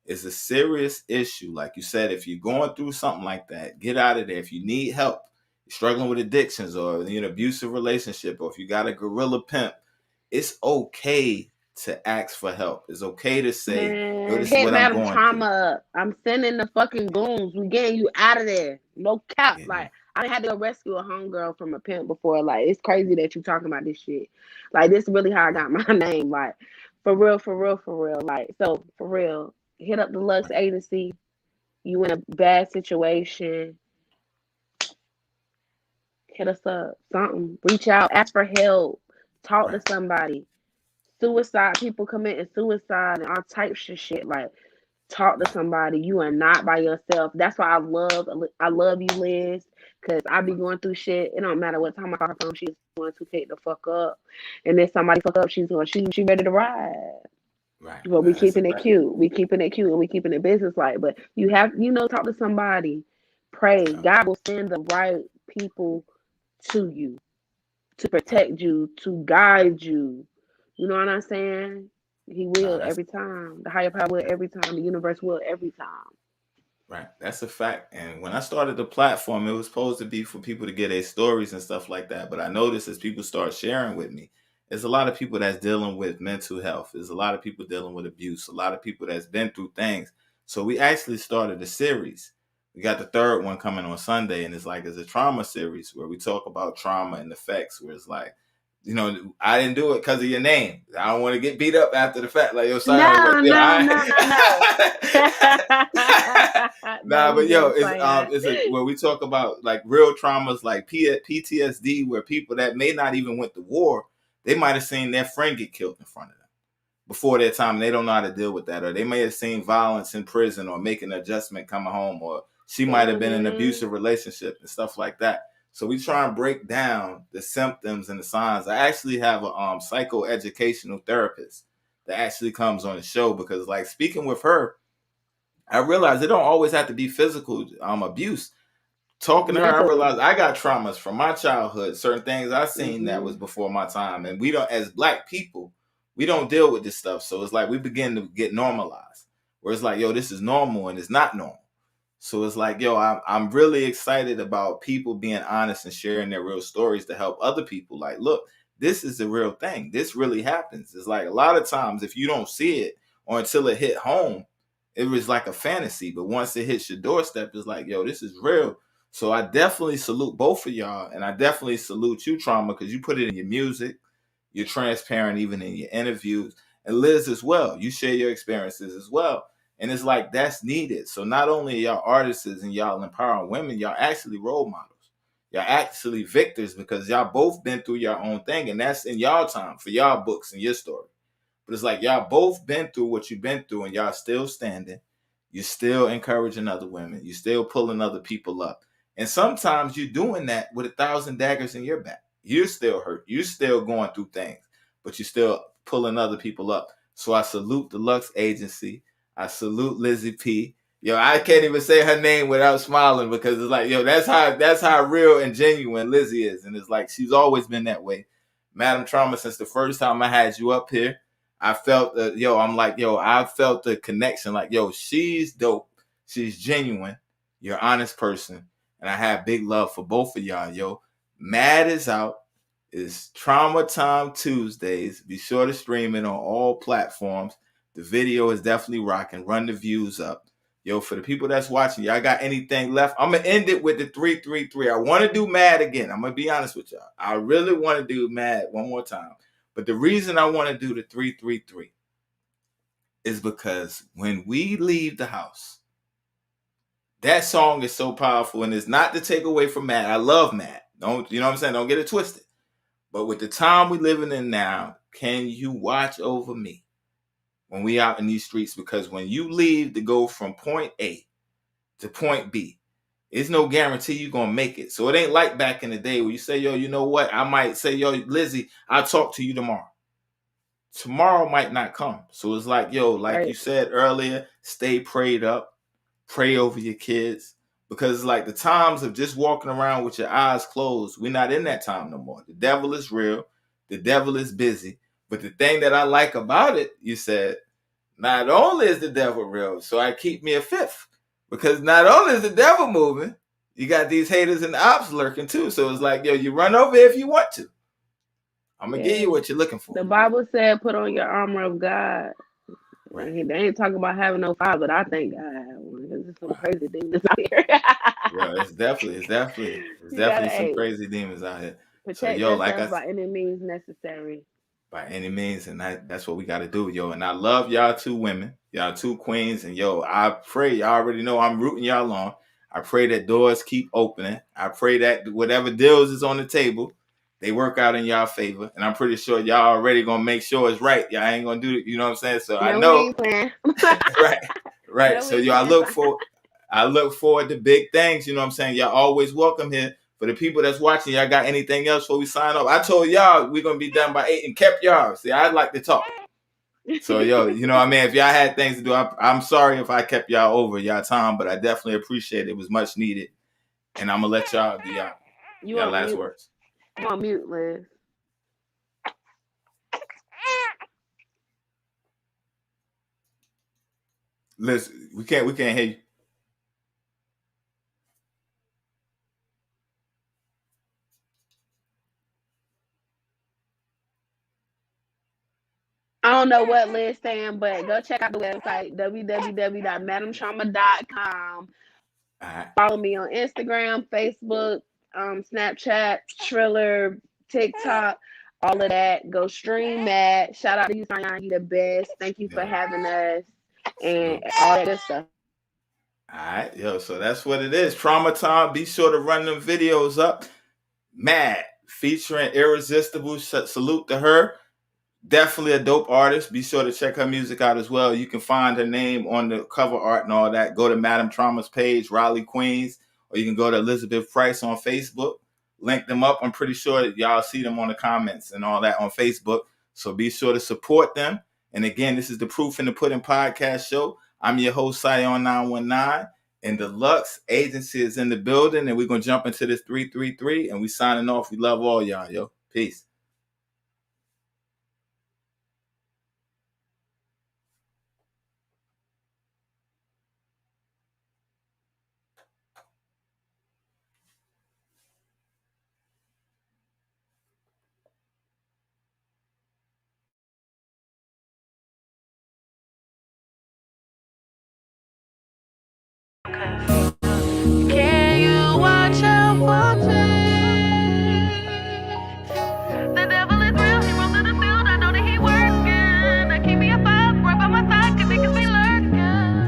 S3: it's a serious issue. Like you said, if you're going through something like that, get out of there. If you need help, you're struggling with addictions or an abusive relationship, or if you got a gorilla pimp, it's okay to ask for help. It's okay to say, yo, this is what I'm going through.
S4: MadamTrauma. I'm sending the fucking goons. We getting you out of there. No cap. Yeah. Like, I had to go rescue a homegirl from a pimp before. Like, it's crazy that you talking about this shit. Like, this is really how I got my name. Like, for real. Like, so, for real, hit up the Lux Agency. You in a bad situation, hit us up. Something. Reach out. Ask for help. Talk to somebody. Suicide, people committing suicide and all types of shit. Like, talk to somebody. You are not by yourself. That's why I love you, Liz, because I be going through shit. It don't matter what time I call her phone, she's going to take the fuck up. And then somebody fuck up, she's ready to ride.
S3: Right.
S4: But we keeping it cute. We keeping it cute, and we keeping it business like. But you have, talk to somebody. Pray. God will send the right people to you to protect you, to guide you. You know what I'm saying? He will every time. The higher power will every time. The universe will every time.
S3: Right. That's a fact. And when I started the platform, it was supposed to be for people to get their stories and stuff like that. But I noticed as people start sharing with me, there's a lot of people that's dealing with mental health. There's a lot of people dealing with abuse. A lot of people that's been through things. So we actually started a series. We got the third one coming on Sunday, and it's a trauma series where we talk about trauma and effects, where it's like, I didn't do it because of your name. I don't want to get beat up after the fact. Like, yo, sorry.
S4: No.
S3: Nah, but yo, it's where we talk about like real traumas, like PTSD, where people that may not even went to war, they might have seen their friend get killed in front of them before their time. They don't know how to deal with that, or they may have seen violence in prison, or making an adjustment coming home, or she might have been in an abusive relationship and stuff like that. So we try and break down the symptoms and the signs. I actually have a psychoeducational therapist that actually comes on the show, because like speaking with her, I realized it don't always have to be physical abuse. Talking to her, I realized I got traumas from my childhood, certain things I seen that was before my time. And we don't, as Black people, we don't deal with this stuff. So it's like we begin to get normalized, where it's like, yo, this is normal and it's not normal. So it's like, yo, I'm really excited about people being honest and sharing their real stories to help other people. Like, look, this is the real thing. This really happens. It's like a lot of times if you don't see it or until it hit home, it was like a fantasy. But once it hits your doorstep, it's like, yo, this is real. So I definitely salute both of y'all. And I definitely salute you, Trauma, because you put it in your music. You're transparent even in your interviews. And Liz as well. You share your experiences as well. And it's like that's needed. So not only are y'all artists and y'all empowering women, y'all actually role models. Y'all actually victors because y'all both been through your own thing. And that's in y'all time for y'all books and your story. But it's like y'all both been through what you've been through and y'all still standing. You're still encouraging other women. You're still pulling other people up. And sometimes you're doing that with 1,000 daggers in your back. You're still hurt. You're still going through things, but you're still pulling other people up. So I salute the Lux Agency. I salute Lizzie P. Yo, I can't even say her name without smiling because it's like, yo, that's how real and genuine Lizzie is. And it's like she's always been that way. Madam Trauma, since the first time I had you up here, I felt I felt the connection. Like, yo, she's dope. She's genuine. You're an honest person. And I have big love for both of y'all, yo. Mad is out. It's Trauma Time Tuesdays. Be sure to stream it on all platforms. The video is definitely rocking. Run the views up. Yo, for the people that's watching, y'all got anything left? I'm going to end it with the 333. I want to do Mad again. I'm going to be honest with y'all. I really want to do Mad one more time. But the reason I want to do the 333 is because when we leave the house, that song is so powerful, and it's not to take away from Mad. I love Mad. Don't, you know what I'm saying? Don't get it twisted. But with the time we living in now, can you watch over me when we out in these streets? Because when you leave to go from point A to point B, it's no guarantee you're going to make it. So it ain't like back in the day where you say, yo, you know what? I might say, yo, Lizzie, I'll talk to you tomorrow. Tomorrow might not come. So it's like, yo, like you said earlier, stay prayed up, pray over your kids. Because like the times of just walking around with your eyes closed, we're not in that time no more. The devil is real. The devil is busy. But the thing that I like about it, you said, not only is the devil real, so I keep me a fifth. Because not only is the devil moving, you got these haters and ops lurking too. So it's like, yo, you run over if you want to. I'm going to give you what you're looking for.
S4: The Bible said, put on your armor of God. Right. They ain't talking about having no fire, but I think God had one. There's some crazy demons out here.
S3: Well, it's definitely some crazy demons out here.
S4: Protect yourself by any means necessary.
S3: By any means, and that's what we got to do, yo. And I love y'all two women, y'all two queens, and yo, I pray y'all already know I'm rooting y'all on. I pray that doors keep opening. I pray that whatever deals is on the table, they work out in y'all favor. And I'm pretty sure y'all already gonna make sure it's right. Y'all ain't gonna do it, you know what I'm saying? So I know, right. No, so yo, I look forward to big things. You know what I'm saying? Y'all always welcome here. For the people that's watching, y'all got anything else before we sign up? I told y'all we're gonna be done by 8 and kept y'all. See, I'd like to talk. So yo, you know what I mean? If y'all had things to do, I'm sorry if I kept y'all over y'all time, but I definitely appreciate it. It was much needed. And I'm gonna let y'all do y'all last words.
S4: You on mute, Liz.
S3: Liz, we can't hear you.
S4: I don't know what Liz saying, but go check out the website, www.MadamTrauma.com. Follow me on Instagram, Facebook, Snapchat, Triller, TikTok, all of that. Go stream that. Shout out to you, Sayan. You the best. Thank you for having us and all that good stuff.
S3: All right, yo, so that's what it is. Trauma Time. Be sure to run them videos up. Mad, featuring Irresistible. Salute to her. Definitely a dope artist. Be sure to check her music out as well. You can find her name on the cover art and all that. Go to Madam Trauma's page, Raleigh, Queens, or you can go to Elizabeth Price on Facebook. Link them up. I'm pretty sure that y'all see them on the comments and all that on Facebook. So be sure to support them. And again, this is the Proof in the Pudding podcast show. I'm your host, Sion 919. And the Lux Agency is in the building. And we're going to jump into this 333. And we signing off. We love all y'all, yo. Peace.
S1: Can you watch out for me? The devil is real, he rolled through the field. I know that he working. Keep me a five right by my side, cause niggas be lurking.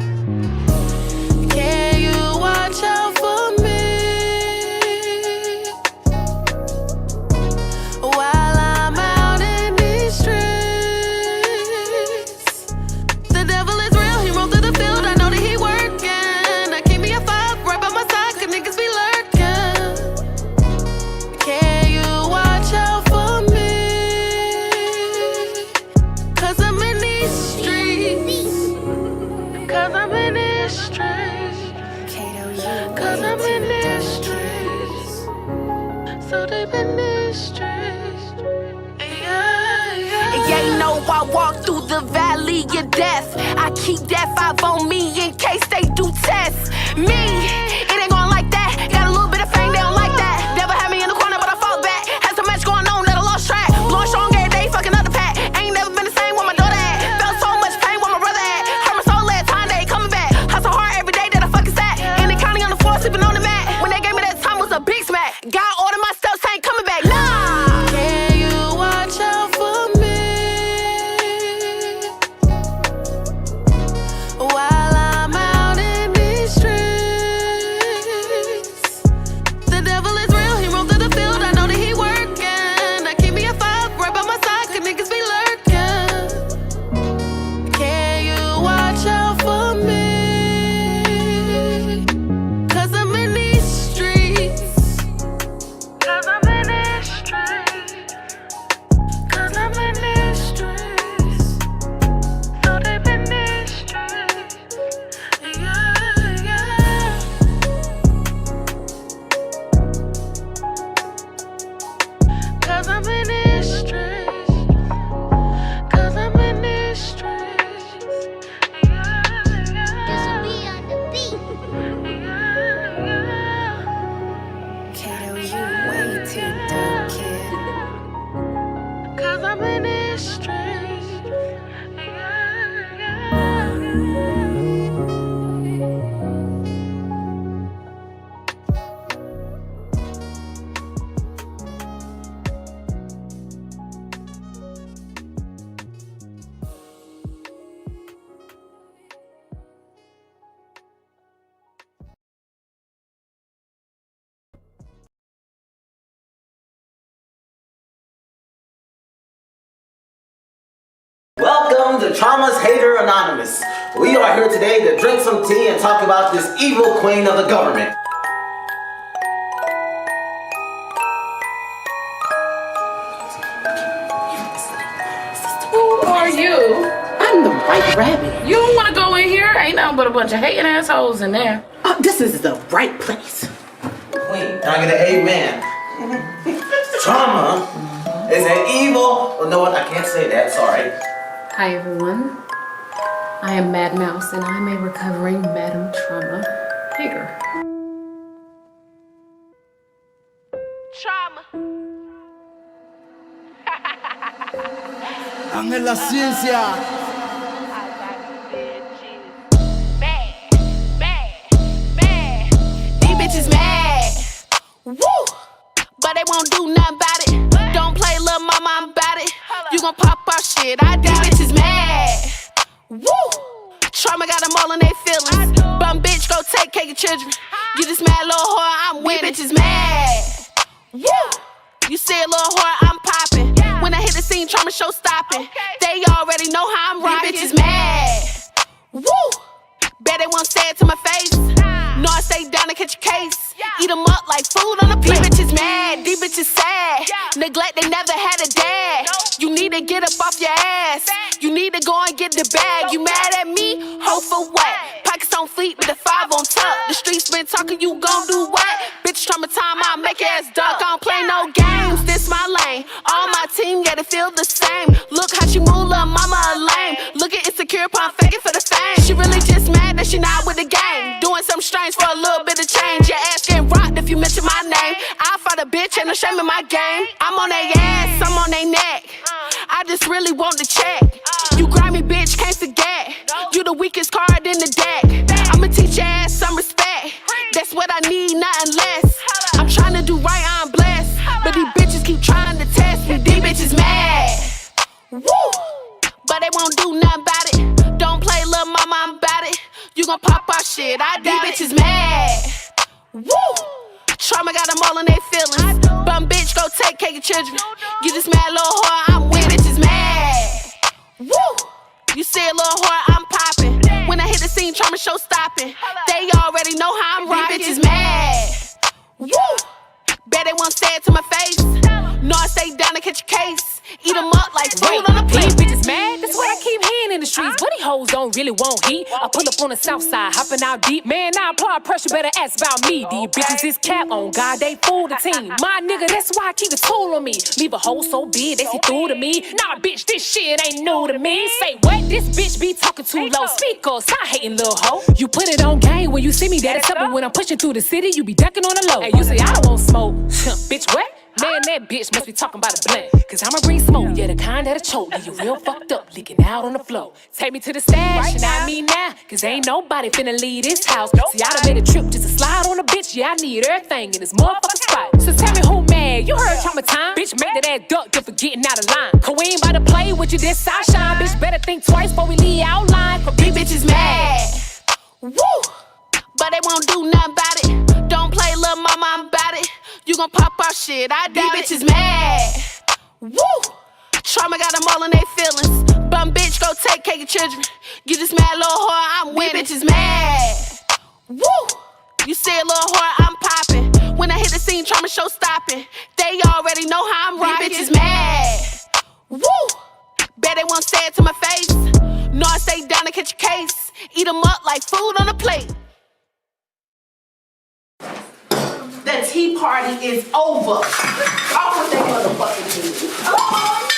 S1: Can you watch out for me while I'm out in these streets? The devil is real, he rolled through the field. I know that he working. Keep me a five right by my side, cause niggas be lurking. Can you watch out for me? Cause I'm in these streets. Cause I'm in these streets. Cause I'm in these streets. So deep in these streets. Yeah, you know I walk through the valley of death. I keep that 5 on me in case they do tests me. It ain't going like that. Got a little bit of fame, they don't like that. Never had me in the corner, but I fought back. Had so much going on that I lost track. Blowing strong every day, fucking up the pack. Ain't never been the same with my daughter at. Felt so much pain with my brother at. Hurt my soul last time, they ain't coming back. Hustle hard every day that I fucking sat. And they counting on the floor, sleeping on the mat. When they gave me that time, it was a big smack. God ordered my steps, ain't coming back. Nah. Can you watch out for me while I'm out in these streets? The devil is real, he rolled through the field. I know that he working. Keep me a five right by my side, cause niggas be lurking. Can you watch out for me? Cause I'm in these streets. Cause I'm in these streets. Cause I'm in these streets. So deep in these streets. Yeah, yeah. Cause I'm in these streets. Cause I'm in these streets. Yeah, yeah. This'll be on the beat. Yeah, yeah. Kato, you way too dope, kid. Cause I'm in these streets. Yeah, yeah.
S2: Welcome to Trauma's Hater Anonymous. We are here today to drink some tea and talk about this evil queen of the government.
S10: Who are you? I'm the white rabbit. You don't want to go in here? Ain't nothing but a bunch of hating assholes in there. This is the right place.
S2: Queen, can I get an amen? Trauma is an evil... Oh, no, what? I can't say that, sorry.
S7: Hi everyone, I am Mad Mouse and I'm a recovering MadamTrauma hater.
S1: Trauma.
S11: Ángel la ciencia.
S1: These bitches mad. Woo! But they won't do nothing about it. Don't play little mama, I'm about it. You gon' pop our shit. These bitches mad. Woo! Trauma got them all in their feelings. Bum bitch, go take care of your children. You this mad little whore, I'm winning. These bitches mad. Woo! You see a little whore, I'm popping. When I hit the scene, Trauma show stopping. They already know how I'm rocking. These bitches mad. Woo! Bet they won't say it to my face. No, I stay down and catch a case. Eat them up like food on a plate. These bitches mad, these bitches sad. Neglect, they never had a dad. You need to get up off your ass. You need to go and get the bag. You mad at me? Ho for what? Pockets on fleet with the 5 on top. The streets been talking, you gon' do what? Bitch, Trauma time, I'll make your ass duck. I don't play no games, this my lane. All my team, yeah, they feel the same. Look how she move, little mama a lame. Look at insecure, pump faking for the fame. She really just mad that she not with the game. Doing something strange for a little bit of change. Your ass getting rocked if you mention my name. I fight a bitch, ain't no shame in my game. I'm on their ass, I'm on their neck. I just really want to check. You grimy bitch, can't forget. You the weakest card in the deck. I'ma teach your ass some respect. what I need, nothing less. I'm trying to do right, I'm blessed. But these bitches keep trying to test me. These bitches mad. Woo! But they won't do nothing about it. Don't play, little mama, I'm about it. You gon' pop our shit, I doubt it. These bitches mad. Woo! Trauma got them all in their feelings. Bum bitch, go take care of your children. Get this mad little whore, I'm with it. Bitches mad. Woo! You see a little whore, I'm popping. When I hit the scene, trauma show stopping. They already know how I'm rocking. These bitches mad. Woo! Bet they won't say it to my face. No, I stay down to catch a case. Eat them up like food on a plate.
S8: These bitches mad, that's what I keep hearing in the streets. But these hoes don't really want heat. I pull up on the south side, hopping out deep. Man, I apply pressure, better ask about me. These bitches is cap on God, they fool the team. My nigga, that's why I keep the tool on me. Leave a hole so big, they see through to me. Nah, bitch, this shit ain't new to me. Say what? This bitch be talking too low. Speakers, I hating little hoe. You put it on game when you see me, that is up. But when I'm pushing through the city, you be ducking on the low. Hey, you say I don't want smoke. Bitch, what? Man, that bitch must be talking about a blunt. Cause I'ma bring smoke, yeah, the kind that'll choke. Leave you real fucked up, leaking out on the floor. Take me to the stash, and I mean now. Cause ain't nobody finna leave this house. See, I done made a trip just to slide on a bitch. Yeah, I need everything in this motherfucking spot. So tell me who mad, you heard trauma time. Bitch, make that ass duck just for getting out of line. Cause we ain't about to play with you, this I shine. Bitch, better think twice before we leave outline. Cause these bitches mad.
S1: Woo! But they won't do nothing about it. Don't play, little mama, I'm about it. You gon' pop our shit, I doubt it. These bitches mad. Woo! Trauma got them all in their feelings. Bum bitch, go take care of your children. Get this mad little whore, I'm with it. Bitches mad. Woo! You see a little whore, I'm popping. When I hit the scene, trauma show stopping. They already know how I'm rocking. These bitches mad. Woo! Bet they won't say it to my face. No, I stay down to catch a case. Eat them up like food on a plate. The tea party is over. Off with that motherfucking tea.